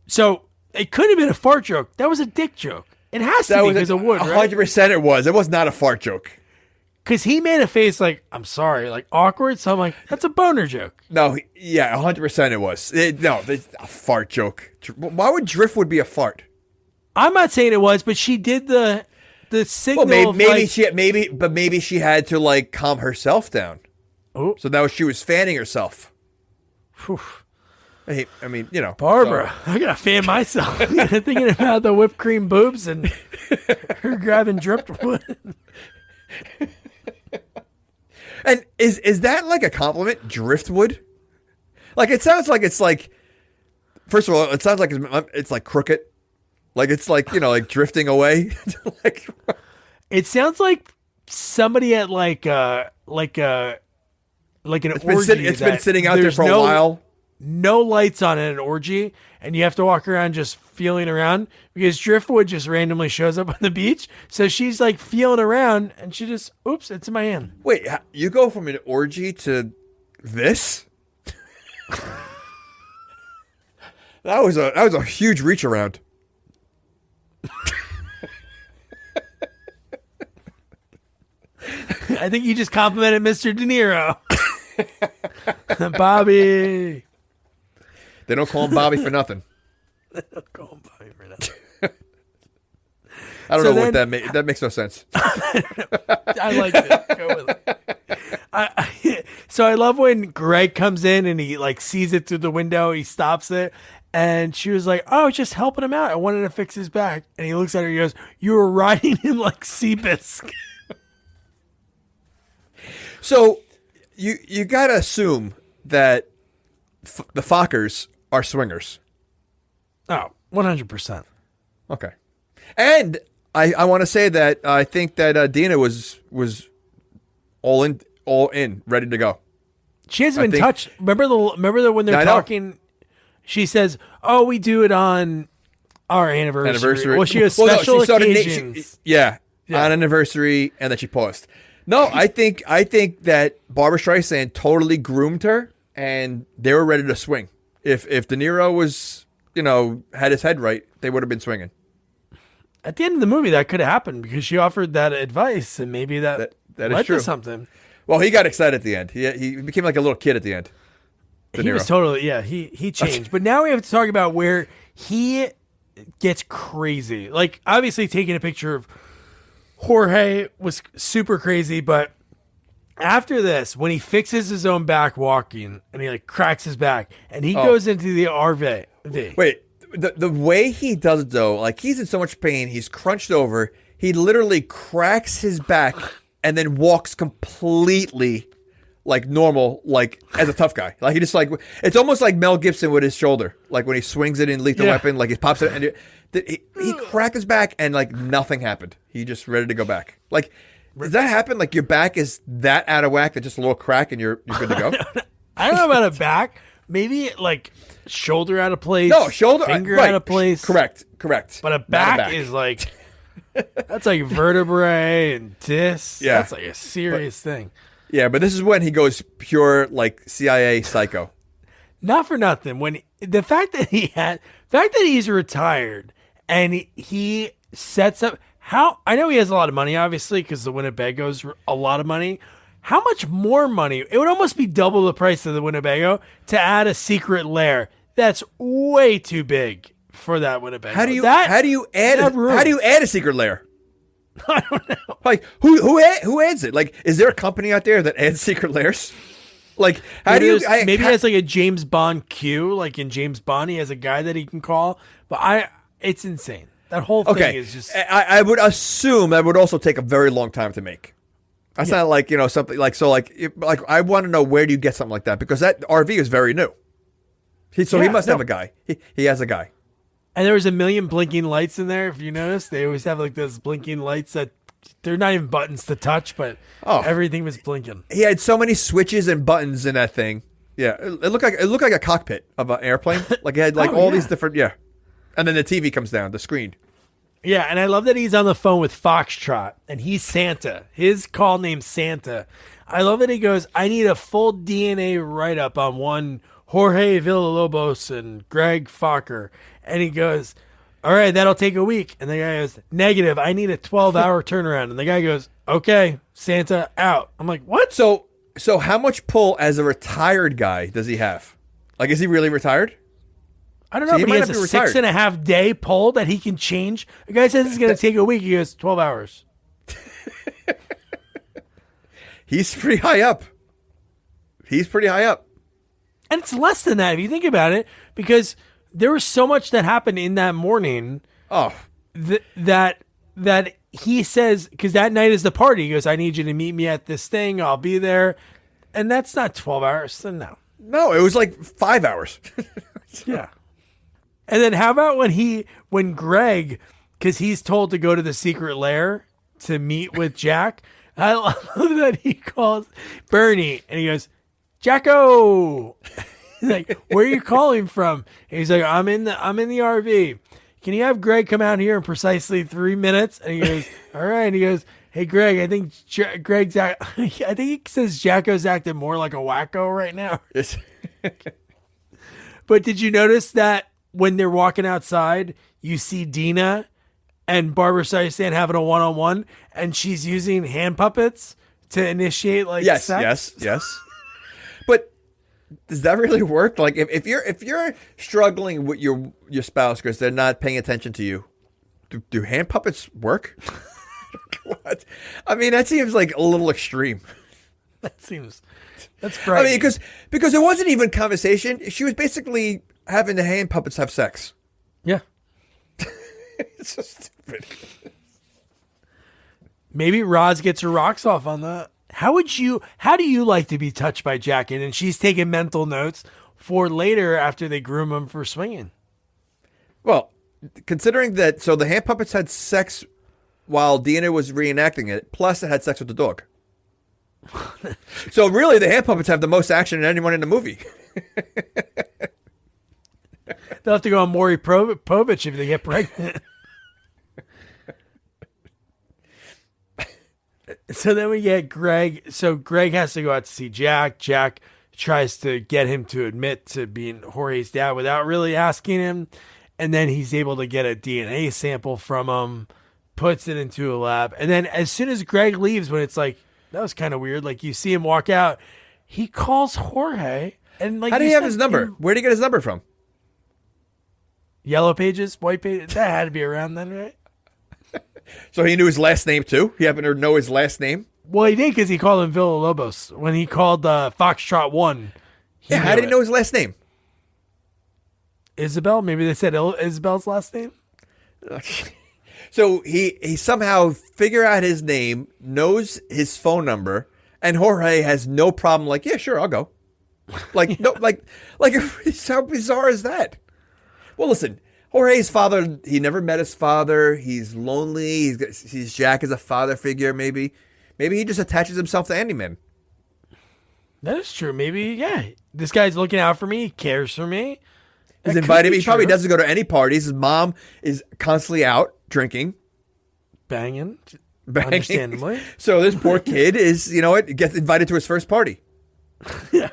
So it could have been a fart joke. That was a dick joke. It has to be because of wood, right? 100% it was. It was not a fart joke. Because he made a face like, I'm sorry, like awkward. So I'm like, that's a boner joke. No, 100% it was. No, it's a fart joke. Why would driftwood be a fart? I'm not saying it was, but she did the signal. Well, maybe she had to like calm herself down. Oh, so now she was fanning herself. Whew. I mean, you know, Barbara, I gotta fan myself. Thinking about the whipped cream boobs and her grabbing driftwood. And is that like a compliment, driftwood? Like it sounds like it's like. First of all, it sounds like it's like crooked, like it's like like drifting away. Like it sounds like somebody at like an orgy. It's been sitting out there for a while. No lights on at an orgy, and you have to walk around just feeling around because driftwood just randomly shows up on the beach. So she's like feeling around, and she just, oops, it's in my hand. Wait, you go from an orgy to this? That was a huge reach around. I think you just complimented Mr. De Niro. Bobby. They don't call him Bobby for nothing. They don't call him Bobby for nothing. I don't know what that makes no sense. I like it. Go with it. So I love when Greg comes in and he like sees it through the window. He stops it. And she was like, "Oh, just helping him out. I wanted to fix his back." And he looks at her and he goes, "You were riding him like Seabiscuit." So you got to assume that the Fockers are swingers. Oh, 100%. Okay. And I want to say that I think that Dina was all in, ready to go. She hasn't been touched. Remember when they're talking? She says, "Oh, we do it on our anniversary." Well, she has special occasions. On anniversary, and then she paused. No, I think that Barbara Streisand totally groomed her, and they were ready to swing. If De Niro was, had his head right, they would have been swinging. At the end of the movie, that could have happened because she offered that advice, and maybe that led to something. Well, he got excited at the end. He became like a little kid at the end. He was totally, he changed. But now we have to talk about where he gets crazy. Like, obviously taking a picture of Jorge was super crazy, but after this, when he fixes his own back walking and he like cracks his back and he goes into the RV. Wait, the way he does it though, like he's in so much pain, he's crunched over, he literally cracks his back and then walks completely like normal, like as a tough guy. Like he just like, it's almost like Mel Gibson with his shoulder, like when he swings it in Lethal Weapon, like he pops it and he cracked his back and like nothing happened. He just ready to go back. Like, does that happen? Like your back is that out of whack that just a little crack and you're good to go? I don't know about a back. Maybe like shoulder out of place. No, shoulder finger out of place. Correct. But a back is like that's like vertebrae and discs. Yeah, that's like a serious thing. Yeah, but this is when he goes pure like CIA psycho. Not for nothing. When the fact that he's retired and he sets up. I know he has a lot of money, obviously, because the Winnebago's a lot of money. How much more money? It would almost be double the price of the Winnebago to add a secret lair. That's way too big for that Winnebago. How do you add a secret lair? I don't know. Like who adds it? Like, is there a company out there that adds secret lairs? Like, maybe he has like a James Bond queue, like in James Bond, he has a guy that he can call. But it's insane. That whole thing is just. I would assume that would also take a very long time to make. That's not like something like so. Like I want to know, where do you get something like that, because that RV is very new. He must have a guy. He has a guy. And there was a million blinking lights in there. If you notice, they always have like those blinking lights that they're not even buttons to touch, but everything was blinking. He had so many switches and buttons in that thing. Yeah, it looked like a cockpit of an airplane. Like it had like all these different and then the TV comes down, the screen. Yeah, and I love that he's on the phone with Foxtrot, and he's Santa. His call name's Santa. I love that he goes, I need a full DNA write-up on one Jorge Villalobos and Greg Focker. And he goes, all right, that'll take a week. And the guy goes, negative, I need a 12-hour turnaround. And the guy goes, okay, Santa, out. I'm like, what? So how much pull as a retired guy does he have? Like, is he really retired? I don't know, but he has a 6.5 day poll that he can change. The guy says it's going to take a week. He goes, 12 hours. He's pretty high up. And it's less than that if you think about it, because there was so much that happened in that morning. That he says, because that night is the party. He goes, I need you to meet me at this thing. I'll be there. And that's not 12 hours. So no. No, it was like 5 hours. Yeah. And then how about when Greg, because he's told to go to the secret lair to meet with Jack. I love that he calls Bernie and he goes, Jacko. He's like, where are you calling from? And he's like, I'm in the RV. Can you have Greg come out here in precisely 3 minutes? And he goes, all right. And he goes, hey, Greg, I think I think he says Jacko's acting more like a wacko right now. Yes. But did you notice that when they're walking outside, you see Dina and Barbara Streisand having a one-on-one, and she's using hand puppets to initiate sex? Yes. But does that really work? Like if you're struggling with your spouse because they're not paying attention to you, do hand puppets work? What? I mean, that seems like a little extreme. That's right. I mean, because it wasn't even conversation. She was basically having the hand puppets have sex. Yeah. It's so stupid. Maybe Roz gets her rocks off on that. How do you like to be touched by Jack? And she's taking mental notes for later after they groom him for swinging. Well, considering that, so the hand puppets had sex while Dina was reenacting it. Plus, it had sex with the dog. So really, the hand puppets have the most action than anyone in the movie. They'll have to go on Maury Povich if they get pregnant. So then we get Greg. So Greg has to go out to see Jack. Jack tries to get him to admit to being Jorge's dad without really asking him. And then he's able to get a DNA sample from him, puts it into a lab. And then as soon as Greg leaves, when it's like, that was kind of weird. Like you see him walk out, he calls Jorge. And like, how did he have his number? Where did he get his number from? Yellow Pages, White Pages. That had to be around then, right? So he knew his last name too? He happened to know his last name? Well, he did because he called him Villalobos. When he called Foxtrot 1. Yeah, how did he know his last name? Isabel? Maybe they said Isabel's last name? So he somehow figure out his name, knows his phone number, and Jorge has no problem. Like, yeah, sure, I'll go. Like, no, like how bizarre is that? Well, listen, Jorge's father, he never met his father. He's lonely. He's Jack as a father figure. Maybe he just attaches himself to Andyman. That is true. Maybe, yeah. This guy's looking out for me. He cares for me. He's invited me. He probably doesn't go to any parties. His mom is constantly out drinking. Banging. Understandably. So this poor kid is, gets invited to his first party. Yeah.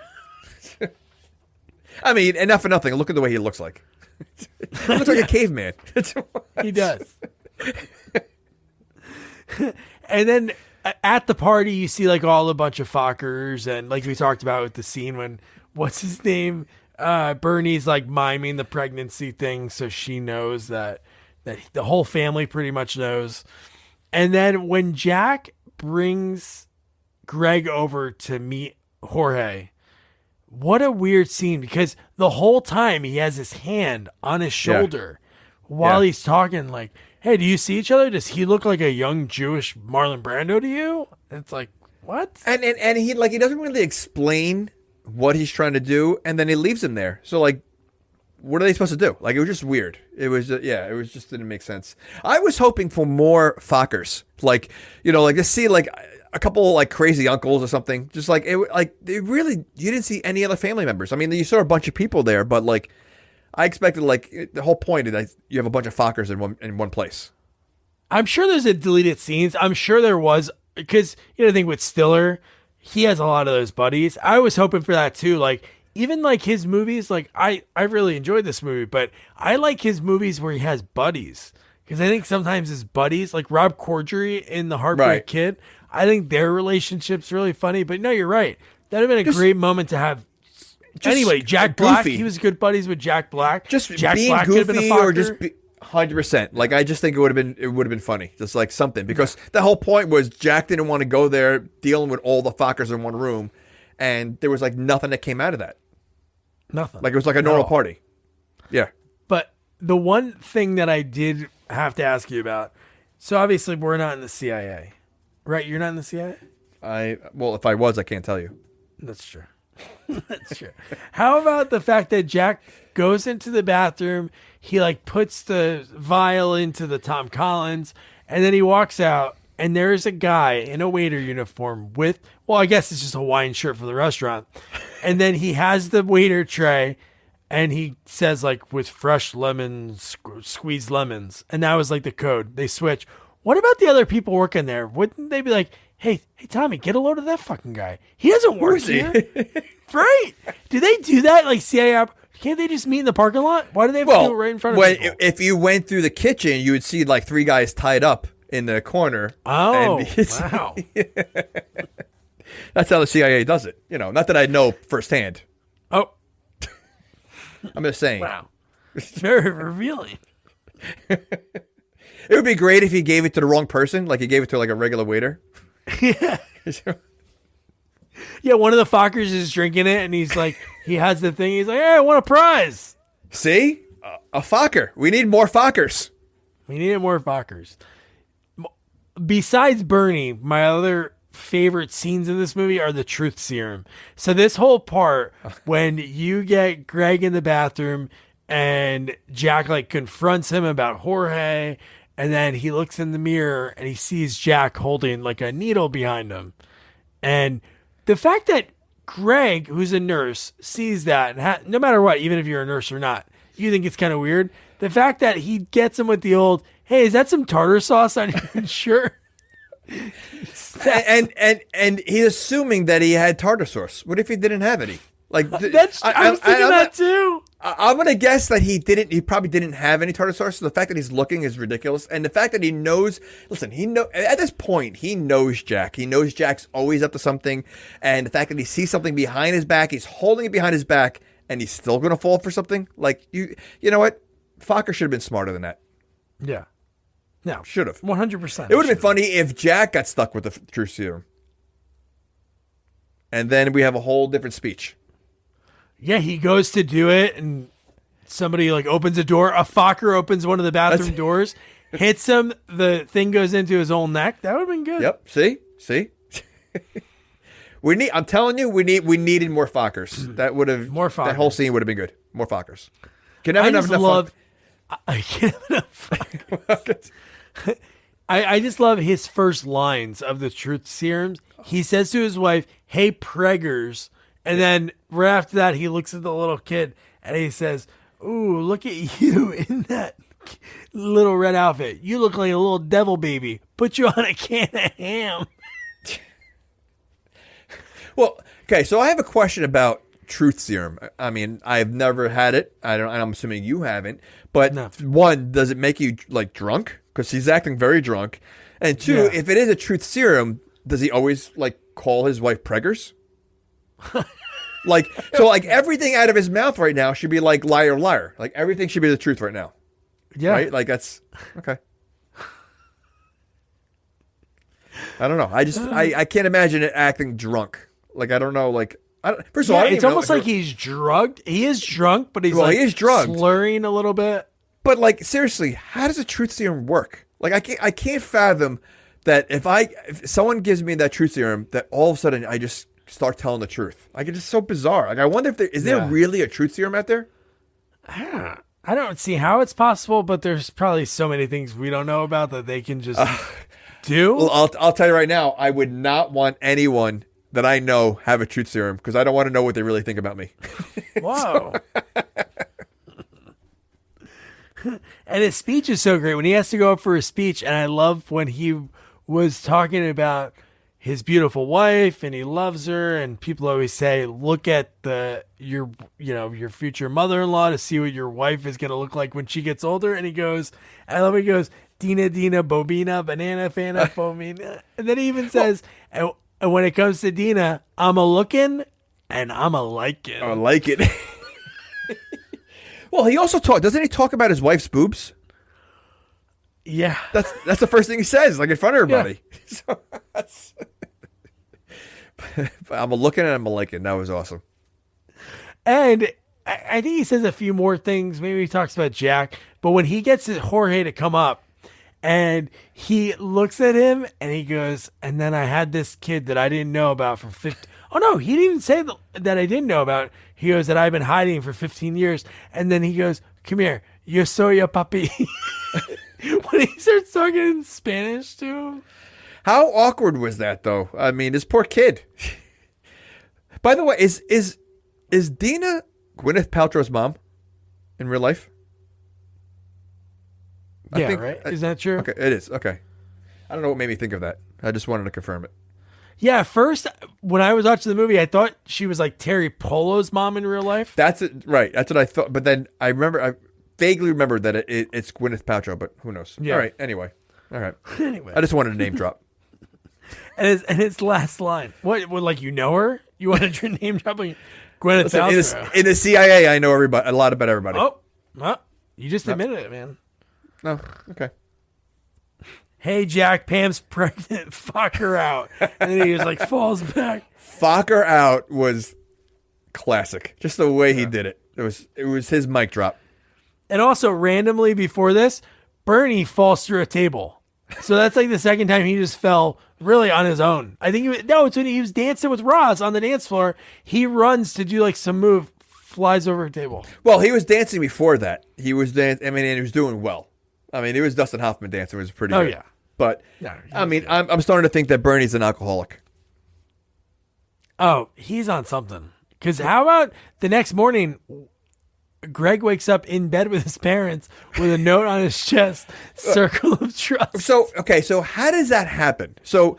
I mean, enough for nothing. Look at the way he looks like. He looks like a caveman. He does. And then at the party, you see like all a bunch of Fockers, and like we talked about with the scene when, what's his name? Bernie's like miming the pregnancy thing, so she knows that the whole family pretty much knows. And then when Jack brings Greg over to meet Jorge, what a weird scene, because the whole time he has his hand on his shoulder while he's talking like, hey, do you see each other? Does he look like a young Jewish Marlon Brando to you? And it's like, what? And he doesn't really explain what he's trying to do, and then he leaves him there. So like, what are they supposed to do? Like, it was just weird. It was just didn't make sense. I was hoping for more Fockers, like to see like a couple like crazy uncles or something. Just like you didn't see any other family members. I mean, you saw a bunch of people there, but like I expected like the whole point is that you have a bunch of Fockers in one place. I'm sure there's a deleted scenes. I'm sure there was, because the thing with Stiller, he has a lot of those buddies. I was hoping for that too. Like even like his movies, like I really enjoyed this movie, but I like his movies where he has buddies, because I think sometimes his buddies, like Rob Corddry in The Heartbreak Kid, I think their relationship's really funny. But no, you're right. That'd have been a great moment to have. Anyway, Jack Black, he was good buddies with Jack Black. Just Jack being Black goofy could have been a Focker. or just 100%. Like I just think it would have been funny, just like something, because the whole point was Jack didn't want to go there dealing with all the Fockers in one room, and there was like nothing that came out of that. Nothing. Like it was like a normal party. Yeah. But the one thing that I did have to ask you about, so obviously we're not in the CIA, right? You're not in the CIA? Well, if I was, I can't tell you. That's true. That's true. How about the fact that Jack goes into the bathroom, he like puts the vial into the Tom Collins, and then he walks out, and there's a guy in a waiter uniform with, well, I guess it's just a Hawaiian shirt for the restaurant. And then he has the waiter tray, and he says like, with fresh lemons, squeezed lemons. And that was like the code. They switch. What about the other people working there? Wouldn't they be like, hey, Tommy, get a load of that fucking guy. He doesn't work here. Right. Do they do that? Like CIA, can't they just meet in the parking lot? Why do they have to do it right in front of people? If you went through the kitchen, you would see like three guys tied up in the corner. Oh, wow. That's how the CIA does it. Not that I know firsthand. Oh. I'm just saying. Wow. It's very revealing. It would be great if he gave it to the wrong person, like he gave it to like a regular waiter. Yeah. Yeah, one of the Fockers is drinking it, and he's like, he has the thing. He's like, hey, I want a prize. See? A Focker. We need more Fockers. We needed more Fockers. Besides Bernie, my other favorite scenes in this movie are the truth serum. So this whole part, when you get Greg in the bathroom and Jack like confronts him about Jorge, And then he looks in the mirror and he sees Jack holding like a needle behind him. And the fact that Greg, who's a nurse, sees that, and no matter what, even if you're a nurse or not, you think it's kind of weird. The fact that he gets him with the old, hey, is that some tartar sauce on your shirt? and he's assuming that he had tartar sauce. What if he didn't have any? Like I was thinking that too. I'm gonna guess that he didn't. He probably didn't have any tartar sauce. So the fact that he's looking is ridiculous, and the fact that he knows. Listen, at this point he knows Jack. He knows Jack's always up to something, and the fact that he sees something behind his back, he's holding it behind his back, and he's still gonna fall for something. Like you know what? Focker should have been smarter than that. Yeah, no, should have 100%. It would have been funny if Jack got stuck with the truth serum, and then we have a whole different speech. Yeah, he goes to do it, and somebody like opens a door. A Focker opens one of the bathroom doors, hits him. The thing goes into his own neck. That would have been good. Yep. See. I'm telling you, we needed more Fockers. That would have more Fockers. That whole scene would have been good. More Fockers. Can never enough. I can't have enough Fockers. I just love his first lines of the truth serums. He says to his wife, "Hey, preggers." And then right after that, he looks at the little kid and he says, "Ooh, look at you in that little red outfit. You look like a little devil baby. Put you on a can of ham." Well, okay, so I have a question about truth serum. I mean, I've never had it. I'm assuming you haven't. But no. One, does it make you like drunk? Because he's acting very drunk. And two, if it is a truth serum, does he always like call his wife preggers? Like everything out of his mouth right now should be like liar, liar. Like everything should be the truth right now. Yeah. Right? Like that's okay. I don't know. I can't imagine it acting drunk. Like I don't know. Like first of all, it's almost like he's drugged. He is drunk, but he is drugged, slurring a little bit. But like seriously, how does a truth serum work? Like I can't fathom that if someone gives me that truth serum, that all of a sudden I just start telling the truth. Like it's just so bizarre. Like I wonder if there really a truth serum out there? I don't see how it's possible, but there's probably so many things we don't know about that they can just do. Well, I'll tell you right now, I would not want anyone that I know have a truth serum because I don't want to know what they really think about me. Whoa. And his speech is so great when he has to go up for his speech. And I love when he was talking about his beautiful wife and he loves her. And people always say, look at your future mother-in-law to see what your wife is going to look like when she gets older. And I love he goes, Dina, Bobina, Banana, Fana, Fomina. And then he even says, and when it comes to Dina, I'm a looking and I'm a liking. I like it. Well, he also doesn't he talk about his wife's boobs? Yeah. That's the first thing he says, like in front of everybody. Yeah. So I'm a looking and I'm a liking. That was awesome. And I think he says a few more things. Maybe he talks about Jack, but when he gets Jorge to come up and he looks at him and he goes, and then I had this kid that I didn't know about for 15. Oh no, he didn't even say that I didn't know about. He goes that I've been hiding for 15 years. And then he goes, come here, yo soy a papi. When he starts talking in Spanish to him. How awkward was that though? I mean, this poor kid. By the way, is Dina Gwyneth Paltrow's mom in real life? Yeah, right? Is that true? Okay, it is. Okay. I don't know what made me think of that. I just wanted to confirm it. Yeah, first, when I was watching the movie, I thought she was like Terry Polo's mom in real life. That's it, right. That's what I thought. But then I vaguely remembered that it's Gwyneth Paltrow, but who knows? Yeah. All right. Anyway. All right. Anyway. I just wanted to name drop. And his last line. What, like, you know her? You wanted to name drop like Gwyneth Paltrow? In the CIA, I know everybody, a lot about everybody. Oh, you just admitted it, man. No. Okay. Hey, Jack, Pam's pregnant. Fuck her out. And then he just like falls back. Fuck her out was classic. Just the way he did it. It was his mic drop. And also randomly before this, Bernie falls through a table. So that's like the second time he just fell really on his own. I think it's when he was dancing with Roz on the dance floor. He runs to do like some move, flies over a table. Well, he was dancing before that. He was dancing. I mean, and he was doing well. I mean, it was Dustin Hoffman dancing. It was pretty Oh, good. yeah. But, Yeah, I mean, I'm starting to think that Bernie's an alcoholic. Oh, he's on something. Because how about the next morning, Greg wakes up in bed with his parents with a note on his chest, circle of trust. So how does that happen? So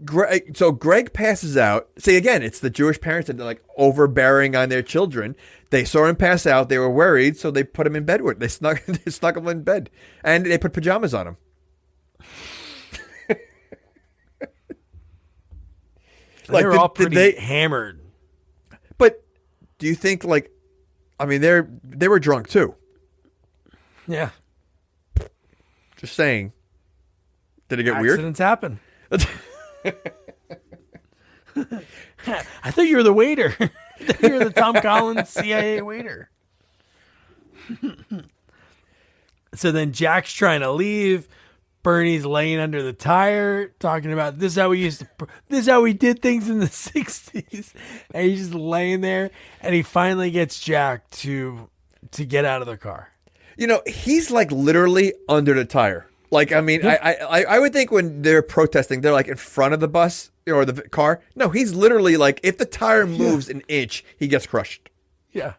Greg passes out. See, again, it's the Jewish parents that are like overbearing on their children. They saw him pass out. They were worried, so they put him in bed with. They snuck him in bed, and they put pajamas on him. They were all pretty hammered. But do you think I mean, they were drunk too. Yeah. Just saying. Did it get weird? Accidents happen. I thought you were the waiter. I thought you were the Tom Collins CIA waiter. So then Jack's trying to leave. Bernie's laying under the tire, talking about this is how we did things in the 60s. And he's just laying there, and he finally gets Jack to get out of the car. You know, he's like literally under the tire. Like, I mean, I would think when they're protesting, they're like in front of the bus or the car. No, he's literally like, if the tire moves an inch, he gets crushed. Yeah.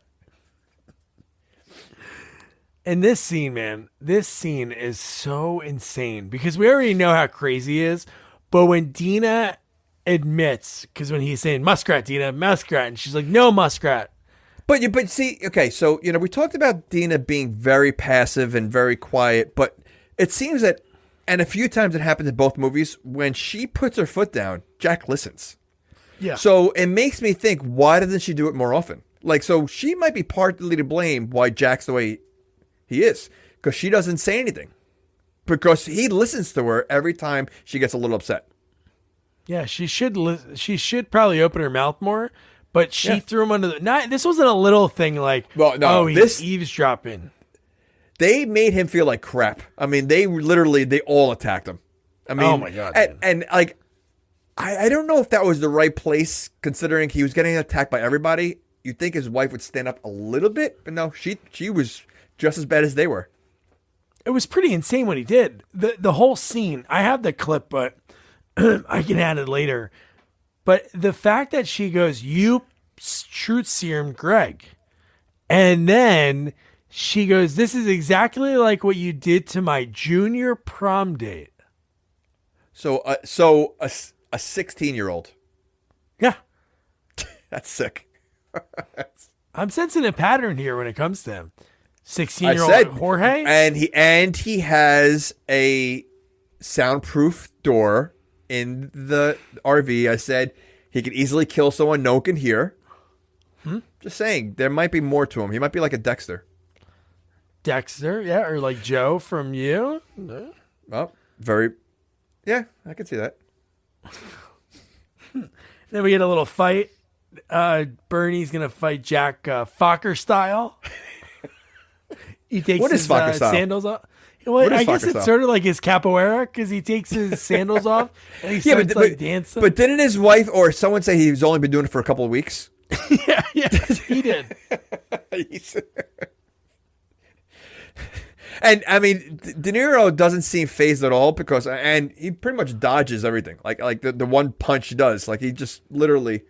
And this scene is so insane because we already know how crazy he is. But when Dina admits, because when he's saying muskrat, Dina, muskrat, and she's like, no muskrat. But see, okay, so, you know, we talked about Dina being very passive and very quiet, but it seems that, and a few times it happens in both movies, when she puts her foot down, Jack listens. Yeah. So it makes me think, why doesn't she do it more often? Like, so she might be partly to blame why Jack's the way he is, because she doesn't say anything, because he listens to her every time she gets a little upset. Yeah, she should probably open her mouth more, but she threw him under the. This wasn't a little thing like, well, no, oh, he's eavesdropping. They made him feel like crap. I mean, they all attacked him. I mean, oh my God, and like, I don't know if that was the right place, considering he was getting attacked by everybody. You'd think his wife would stand up a little bit, but no, she was just as bad as they were. It was pretty insane what he did. The whole scene, I have the clip, but I can add it later. But the fact that she goes, you truth serum Greg. And then she goes, this is exactly like what you did to my junior prom date. So a 16-year-old. Yeah. That's sick. I'm sensing a pattern here when it comes to him. 16-year-old Jorge, and he has a soundproof door in the RV. I said he could easily kill someone no one can hear. Just saying, there might be more to him. He might be like a Dexter. Dexter, yeah, or like Joe from You. Oh, very. Yeah, I can see that. Then we get a little fight. Bernie's gonna fight Jack Focker style. He takes his sandals off. Well, I guess it's sort of like his capoeira because he takes his sandals off and he starts dancing. But didn't his wife or someone say he's only been doing it for a couple of weeks? yeah, he did. And I mean, De Niro doesn't seem phased at all and he pretty much dodges everything. Like the one punch he does, like he just literally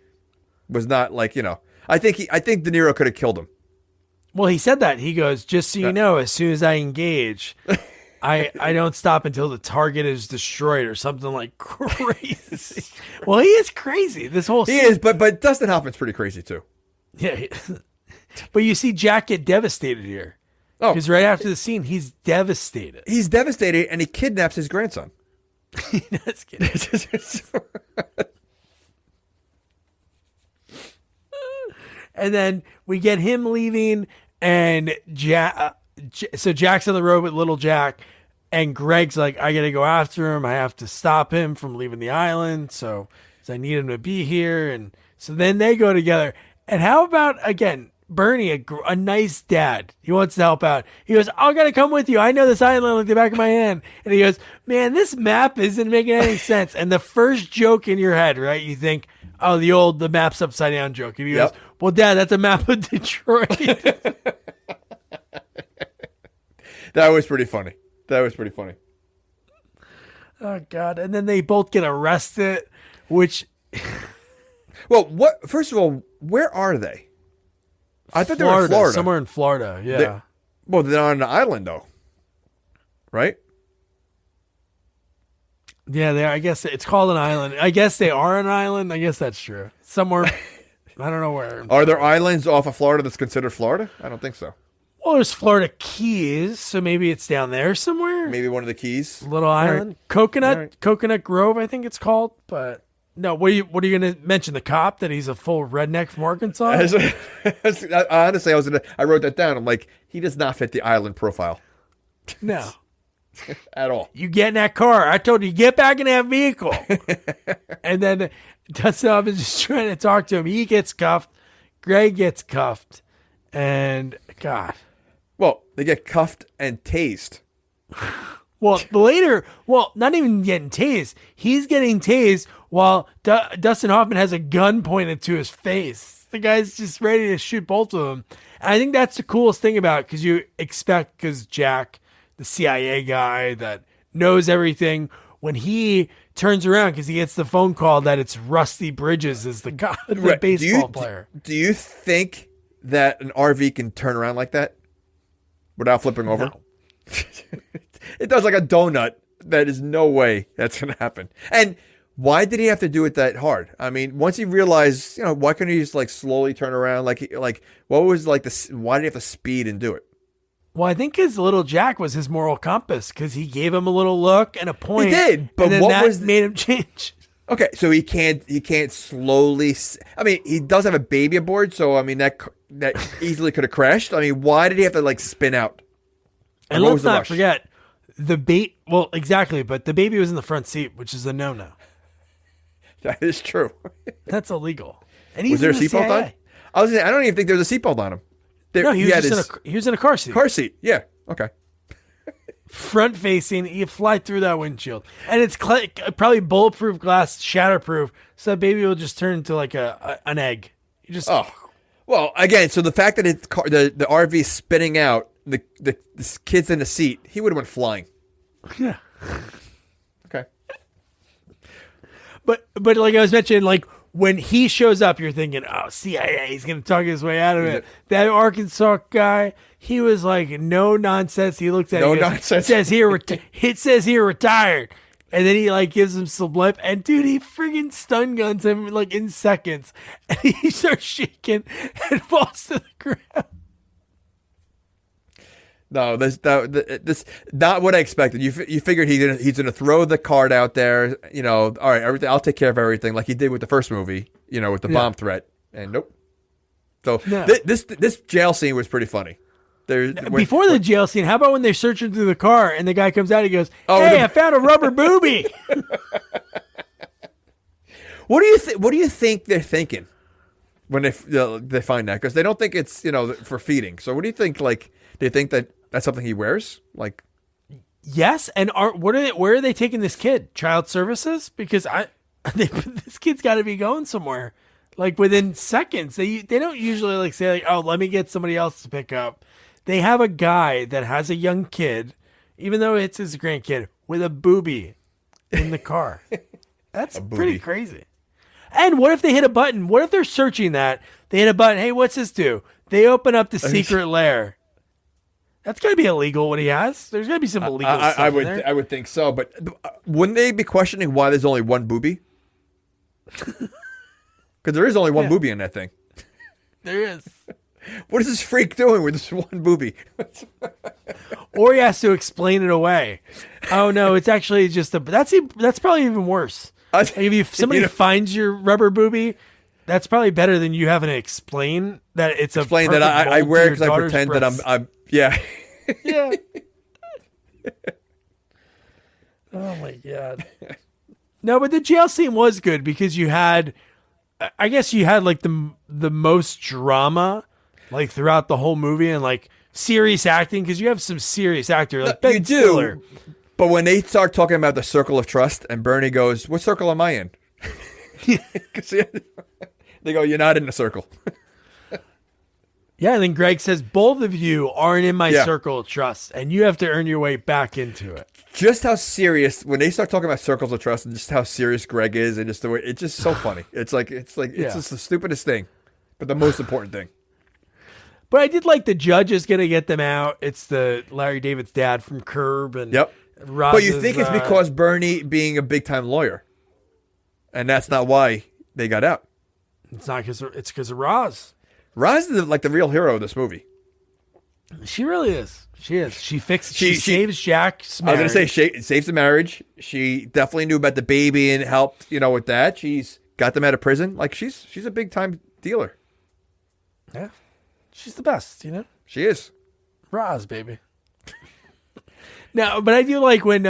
was not like, you know. I think De Niro could have killed him. Well, he said that. He goes, just so you know, as soon as I engage, I don't stop until the target is destroyed or something like crazy. Well, he is crazy. This whole scene. He is, but Dustin Hoffman's pretty crazy too. Yeah. But you see Jack get devastated here. Oh. Because right after the scene, he's devastated. He's devastated, and he kidnaps his grandson. That's kidding. And then we get him leaving, and so Jack's on the road with little Jack, and Greg's like, I gotta go after him. I have to stop him from leaving the island, so I need him to be here. And so then they go together. And how about, again, Bernie, a nice dad. He wants to help out. He goes, I gotta come with you. I know this island like the back of my hand. And he goes, man, this map isn't making any sense. And the first joke in your head, right? You think, oh, the map's upside down joke. And he goes, well, Dad, that's a map of Detroit. That was pretty funny. That was pretty funny. Oh God! And then they both get arrested, which. Well, what? First of all, where are they? I thought they were in Florida. Somewhere in Florida. Yeah. They're on an island though, right? Yeah, they are. I guess it's called an island. I guess they are an island. I guess that's true. Somewhere, I don't know where. Are there islands off of Florida that's considered Florida? I don't think so. Well, there's Florida Keys, so maybe it's down there somewhere. Maybe one of the Keys. Little island. Right. Coconut Grove, I think it's called. But no, what are you going to mention? The cop that he's a full redneck from Arkansas? Honestly, I wrote that down. I'm like, he does not fit the island profile. No. At all. You get in that car. I told you, get back in that vehicle. And then Dustin Hoffman is just trying to talk to him. He gets cuffed. Greg gets cuffed. And God. Well, they get cuffed and tased. Well, not even getting tased. He's getting tased while Dustin Hoffman has a gun pointed to his face. The guy's just ready to shoot both of them. And I think that's the coolest thing about it, because Jack, the CIA guy that knows everything, when he turns around because he gets the phone call that it's Rusty Bridges is the guy, the baseball player. Do you think that an RV can turn around like that without flipping over? No. It does like a donut. That is no way that's going to happen. And why did he have to do it that hard? I mean, once he realized, why couldn't he just like slowly turn around? Like what was like why did he have to speed and do it? Well, I think his little Jack was his moral compass because he gave him a little look and a point. He did, but and then made him change. Okay, so he can't slowly. I mean, he does have a baby aboard, so I mean that easily could have crashed. I mean, why did he have to like spin out? And let's not forget the bait. Well, exactly, but the baby was in the front seat, which is a no-no. That is true. That's illegal. And was there a seatbelt on? I don't even think there was a seatbelt on him. No, he was in a car seat. Car seat, yeah. Okay. Front facing, you fly through that windshield, and it's probably bulletproof glass, shatterproof, so that baby will just turn into like an egg. You just well, again. So the fact that the RV is spinning out, the kid's in the seat, he would have went flying. Yeah. Okay. But like I was mentioning, like when he shows up, you're thinking, oh, CIA, he's going to talk his way out of it. That Arkansas guy, he was like, no nonsense. He looked at it. Nonsense. It says here retired. And then he like gives him some lip. And dude, he friggin' stun guns him like in seconds. And he starts shaking and falls to the ground. No, this not what I expected. You figured he's gonna throw the card out there. All right, everything. I'll take care of everything, like he did with the first movie. With the bomb threat. And nope. So this jail scene was pretty funny. Before the jail scene, how about when they're searching through the car and the guy comes out? He goes, "Hey, I found a rubber booby." What do you think they're thinking when they find that? Because they don't think it's for feeding. So what do you think? Like, they think that that's something he wears? Like, yes. And where are they taking this kid? Child services? Because this kid's got to be going somewhere. Like within seconds. They don't usually like say like, oh, let me get somebody else to pick up. They have a guy that has a young kid, even though it's his grandkid, with a booby in the car. That's pretty crazy. And what if they hit a button? What if they're searching that? They hit a button. Hey, what's this do? They open up the secret lair. That's got to be illegal what he has. There's got to be some illegal stuff in there. I would think so. But wouldn't they be questioning why there's only one booby? Because there is only one booby in that thing. There is. What is this freak doing with this one booby? Or he has to explain it away. Oh no, it's actually just that's probably even worse. Like if somebody finds your rubber booby, that's probably better than you having to explain that it's explain that I wear it because I pretend breasts. That I'm yeah. Yeah. Oh my God. No, but the jail scene was good because you had like the most drama like throughout the whole movie and like serious acting because you have some serious actor like Ben Stiller. But when they start talking about the circle of trust and Bernie goes, "What circle am I in?" They go, "You're not in the circle." Yeah, and then Greg says, both of you aren't in my Yeah. circle of trust, and you have to earn your way back into it. Just how serious when they start talking about circles of trust and just how serious Greg is, and just the way it's just so funny. It's just the stupidest thing, but the most important thing. But I did like the judge is going to get them out. It's the Larry David's dad from Curb, and Yep. Roz But you is, think it's because Bernie being a big time lawyer, and that's not why they got out. it's not because it's because of Roz. Roz is like the real hero of this movie. She really is. She is. She She- saves Jack's I was marriage. going to say, she saves the marriage. She definitely knew about the baby and helped, with that. She's got them out of prison. Like, she's a big time dealer. Yeah, she's the best. She is. Roz, baby. No, but I do like when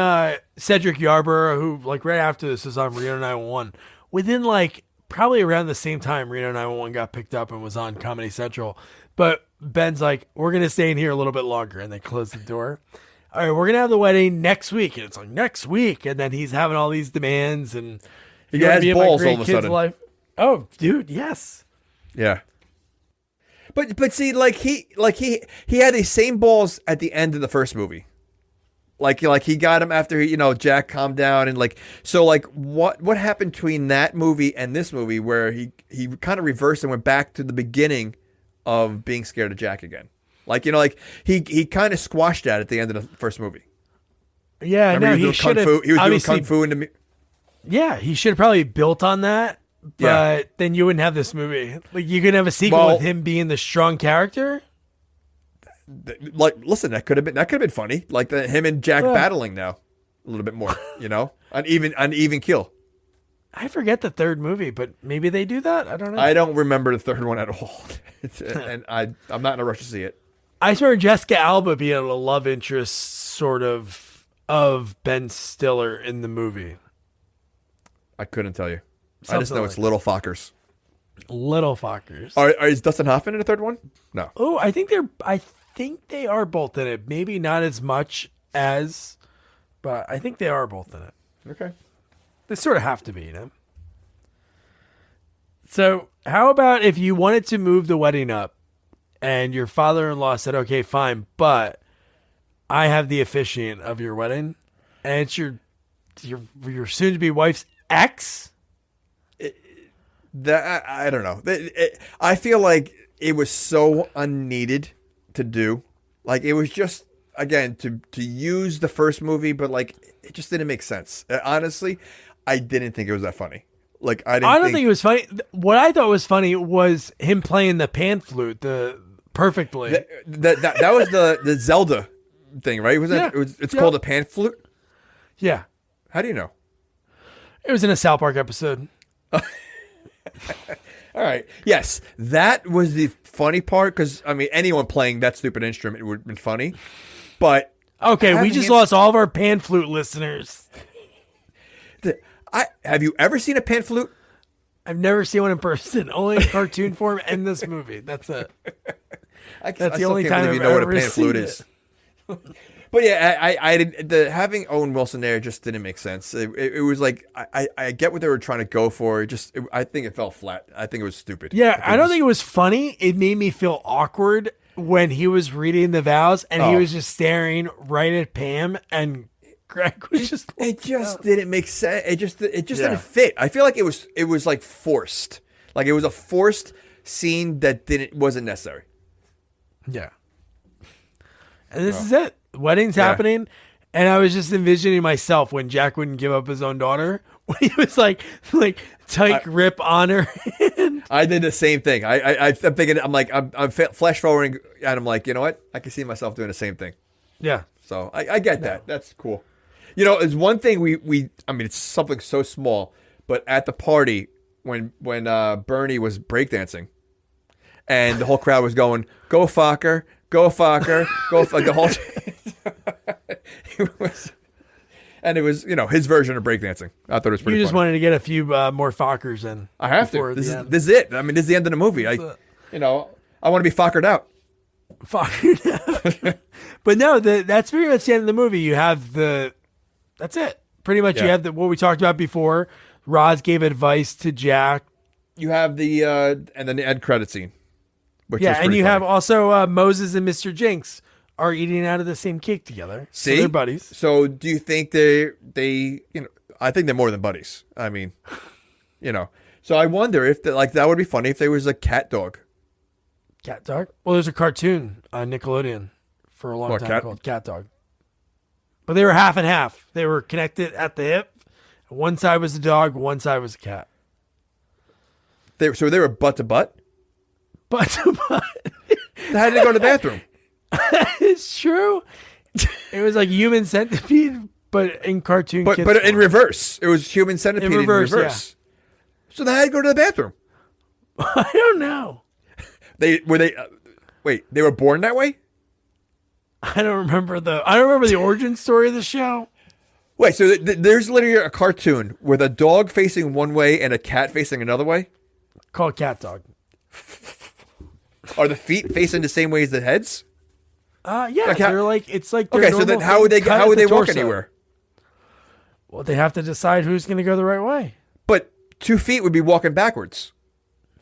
Cedric Yarborough, who like right after this is on Reno 911, within like probably around the same time Reno 911 got picked up and was on Comedy Central. But Ben's like, we're going to stay in here a little bit longer. And they close the door. All right, we're going to have the wedding next week. And it's like, next week. And then he's having all these demands. And He you wanna has be in my balls all great of a kid's sudden. life? Oh, dude, yes. Yeah. But see, like he had these same balls at the end of the first movie. Like he got him after Jack calmed down, and what happened between that movie and this movie where he kind of reversed and went back to the beginning of being scared of Jack again. He kind of squashed that at the end of the first movie. Yeah, Remember no, he he was doing should have. kung fu. He was doing kung fu in the. Yeah, he should have probably built on that. But Yeah. then you wouldn't have this movie. Like you could have a sequel Well- with him being the strong character. Listen, that could have been funny. Like him and Jack battling now a little bit more. On even keel. I forget the third movie, but maybe they do that. I don't know. I don't remember the third one at all, and I'm not in a rush to see it. I just remember Jessica Alba being a love interest sort of Ben Stiller in the movie. I couldn't tell you. I just Something know like it's Little Fockers. Little Fockers. Is Dustin Hoffman in the third one? No. Oh, I think they are both in it. Maybe not as much as, but I think they are both in it. Okay. They sort of have to be, So, how about if you wanted to move the wedding up and your father-in-law said, okay, fine, but I have the officiant of your wedding and it's your soon-to-be wife's ex? I don't know. I feel like it was so unneeded to do. Like it was just again to use the first movie, but like it just didn't make sense. Honestly, I didn't think it was that funny. Like I don't think it was funny. What I thought was funny was him playing the pan flute perfectly. that was the Zelda thing, right? It's called a pan flute. Yeah. How do you know? It was in a South Park episode. All right. Yes, that was the funny part because I mean, anyone playing that stupid instrument would have been funny. But okay, we just lost all of our pan flute listeners. Have you ever seen a pan flute? I've never seen one in person, only in cartoon form and this movie. That's it. That's the only time I've ever seen it. But yeah, I did having Owen Wilson there just didn't make sense. It was like I get what they were trying to go for. I think it fell flat. I think it was stupid. Yeah, I don't think it was funny. It made me feel awkward when he was reading the vows and he was just staring right at Pam and Greg was just. It just didn't make sense. It just didn't fit. I feel like it was like forced. Like it was a forced scene that wasn't necessary. Yeah. And this is it. Wedding's happening. And I was just envisioning myself when Jack wouldn't give up his own daughter. When he was like tight grip on her. I did the same thing. I'm thinking, I'm flash forwarding and I'm like, you know what? I can see myself doing the same thing. Yeah. So I get that. That's cool. It's one thing I mean, it's something so small, but at the party when Bernie was breakdancing and the whole crowd was going, go Focker, go Focker, go like the whole and it was, his version of breakdancing. I thought it was pretty You just funny. wanted to get a few more Fockers in. I have to. This is it. I mean, this is the end of the movie. I want to be Fockered out. But no, that's pretty much the end of the movie. You have that's it. Pretty much you have what we talked about before. Roz gave advice to Jack. You have the and then the end credit scene Which Yeah, was and pretty you funny. have also Moses and Mr. Jinx are eating out of the same cake together. See, so they're buddies. So do you think they I think they're more than buddies. I mean, So I wonder if that would be funny if there was a cat dog. Cat dog. Well, there's a cartoon on Nickelodeon for a long What, time called Cat Dog. But they were half and half. They were connected at the hip. One side was a dog, one side was a cat. So they were butt to butt. Butt to butt. How did they go to the bathroom? It's true. It was like Human Centipede, but in cartoon. But kids in form. reverse. It was Human Centipede in reverse. So they had to go to the bathroom. I don't know. They were born that way? I don't remember the origin story of the show. Wait, so there's literally a cartoon with a dog facing one way and a cat facing another way? Called Cat Dog. Are the feet facing the same way as the heads? Yeah, they're like it's like their okay. So then how would they walk anywhere? Well, they have to decide who's going to go the right way. But 2 feet would be walking backwards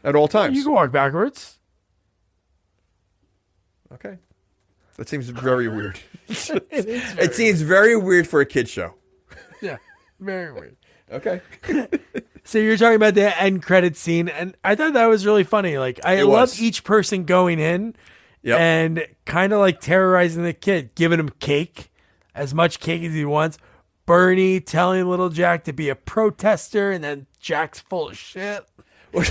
at all times. You can walk backwards. Okay, that seems very weird. It seems very weird for a kid show. Yeah, very weird. Okay. So you're talking about the end credit scene, and I thought that was really funny. Like I love each person going in. Yep. And kind of like terrorizing the kid, giving him cake, as much cake as he wants. Bernie telling little Jack to be a protester, and then Jack's full of shit.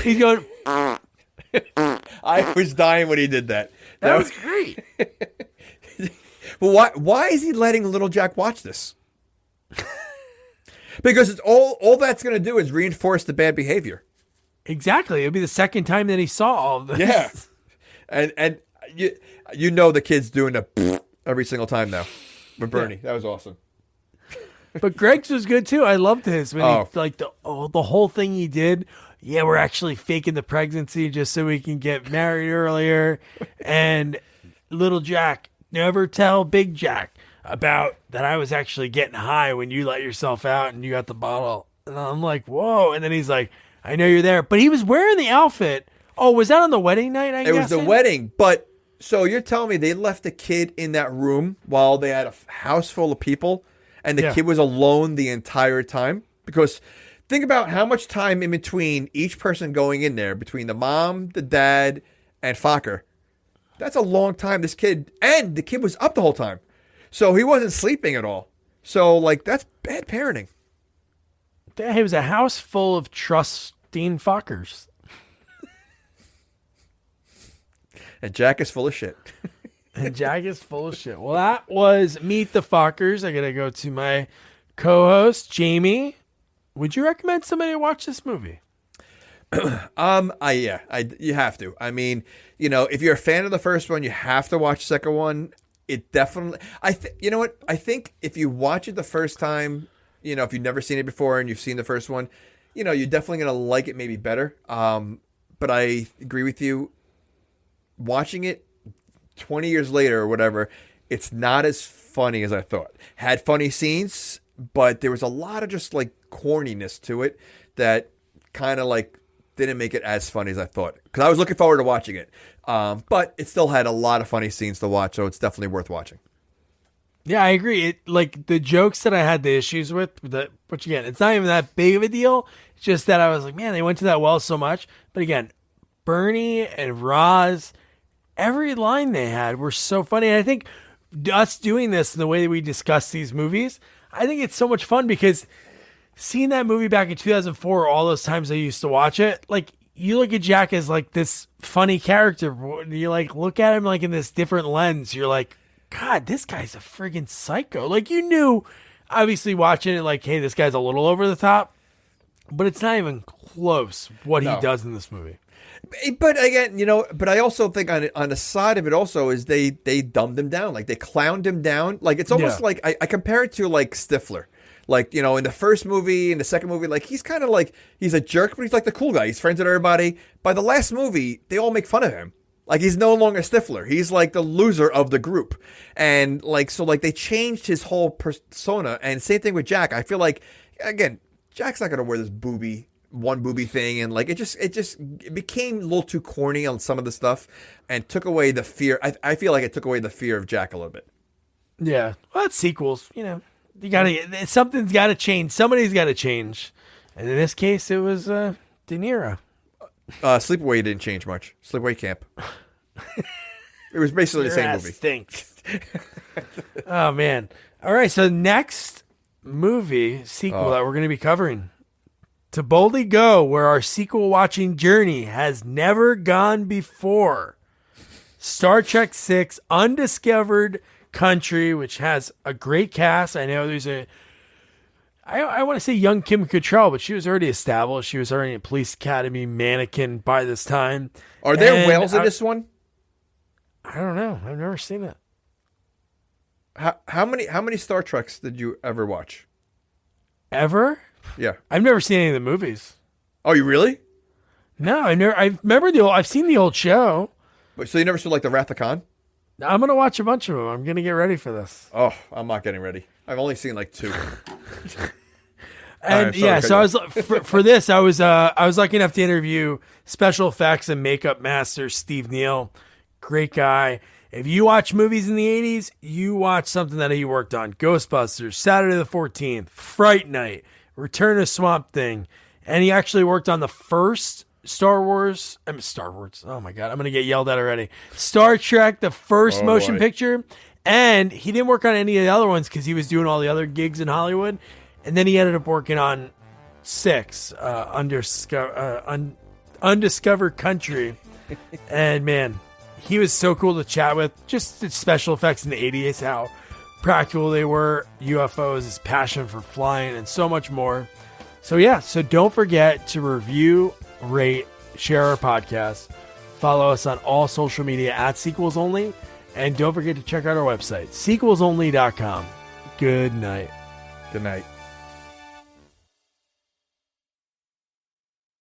He's going. I was dying when he did that. That was great. Well, why is he letting little Jack watch this? Because it's all that's going to do is reinforce the bad behavior. Exactly. It'll be the second time that he saw all of this. Yeah. And the kid's doing the every single time now with Bernie. That was awesome. But Greg's was good too. I loved his when he, like the whole thing he did. Yeah, we're actually faking the pregnancy just so we can get married earlier. And little Jack, never tell Big Jack about that I was actually getting high when you let yourself out and you got the bottle. And I'm like, whoa. And then he's like, I know you're there. But he was wearing the outfit. Oh, was that on the wedding night? It was the wedding. But so you're telling me they left the kid in that room while they had a house full of people and the kid was alone the entire time? Because think about how much time in between each person going in there, between the mom, the dad, and Focker. That's a long time. This kid, and the kid was up the whole time. So he wasn't sleeping at all. So, that's bad parenting. It was a house full of trusting Fockers. And Jack is full of shit. And Jack is full of shit. Well, that was Meet the Fockers. I got to go to my co-host, Jamie. Would you recommend somebody to watch this movie? You have to. I mean, if you're a fan of the first one, you have to watch the second one. It definitely, you know what? I think if you watch it the first time, if you've never seen it before and you've seen the first one, you're definitely going to like it maybe better. But I agree with you. Watching it 20 years later or whatever, it's not as funny as I thought. Had funny scenes, but there was a lot of just corniness to it that kind of didn't make it as funny as I thought. Because I was looking forward to watching it. But it still had a lot of funny scenes to watch, so it's definitely worth watching. Yeah, I agree. The jokes that I had the issues with, which again, it's not even that big of a deal. It's just that I was like, man, they went to that well so much. But again, Bernie and Roz, every line they had were so funny. And I think us doing this in the way that we discuss these movies, I think it's so much fun because seeing that movie back in 2004, all those times I used to watch it, you look at Jack as this funny character. You look at him in this different lens. You're like, God, this guy's a friggin' psycho. You knew, obviously watching it, hey, this guy's a little over the top, but it's not even close what he does in this movie. But again, but I also think on the side of it also is they dumbed him down. They clowned him down. It's almost like I compare it to Stifler. In the first movie, in the second movie, he's kind of he's a jerk, but he's the cool guy. He's friends with everybody. By the last movie, they all make fun of him. He's no longer Stifler. He's the loser of the group. And they changed his whole persona. And same thing with Jack. I feel again, Jack's not going to wear this booby one booby thing, and like it became a little too corny on some of the stuff, and took away the fear. I feel like it took away the fear of Jack a little bit. Yeah, well, it's sequels. You know, something's got to change. Somebody's got to change, and in this case, it was De Niro. Sleepaway didn't change much. Sleepaway Camp. It was basically the same movie. Stinks. Oh man! All right, so next movie sequel that we're going to be covering, To Boldly Go, where our sequel watching journey has never gone before. Star Trek VI: Undiscovered Country, which has a great cast. I know there's I want to say young Kim Cattrall, but she was already established. She was already a police academy mannequin by this time. Are there whales in this one? I don't know. I've never seen it. How many Star Treks did you ever watch? Ever? Yeah. I've never seen any of the movies. Oh, you really? No, I remember I've seen the old show. But so you never saw like the Wrath of Khan? I'm going to watch a bunch of them. I'm going to get ready for this. Oh, I'm not getting ready. I've only seen like 2. And so I was for this. I was lucky enough to interview special effects and makeup master Steve Neill. Great guy. If you watch movies in the 80s, you watch something that he worked on. Ghostbusters, Saturday the 14th, Fright Night, Return of Swamp Thing, and he actually worked on the first Star Wars. Oh my God, I'm going to get yelled at already. Star Trek, the first motion picture. And he didn't work on any of the other ones because he was doing all the other gigs in Hollywood. And then he ended up working on 6, Undiscovered Country. And man, he was so cool to chat with. Just the special effects in the 80s, how practical they were, UFOs, his passion for flying, and so much more. So yeah, so don't forget to review, rate, share our podcast. Follow us on all social media at Sequels Only. And don't forget to check out our website, sequelsonly.com. Good night. Good night.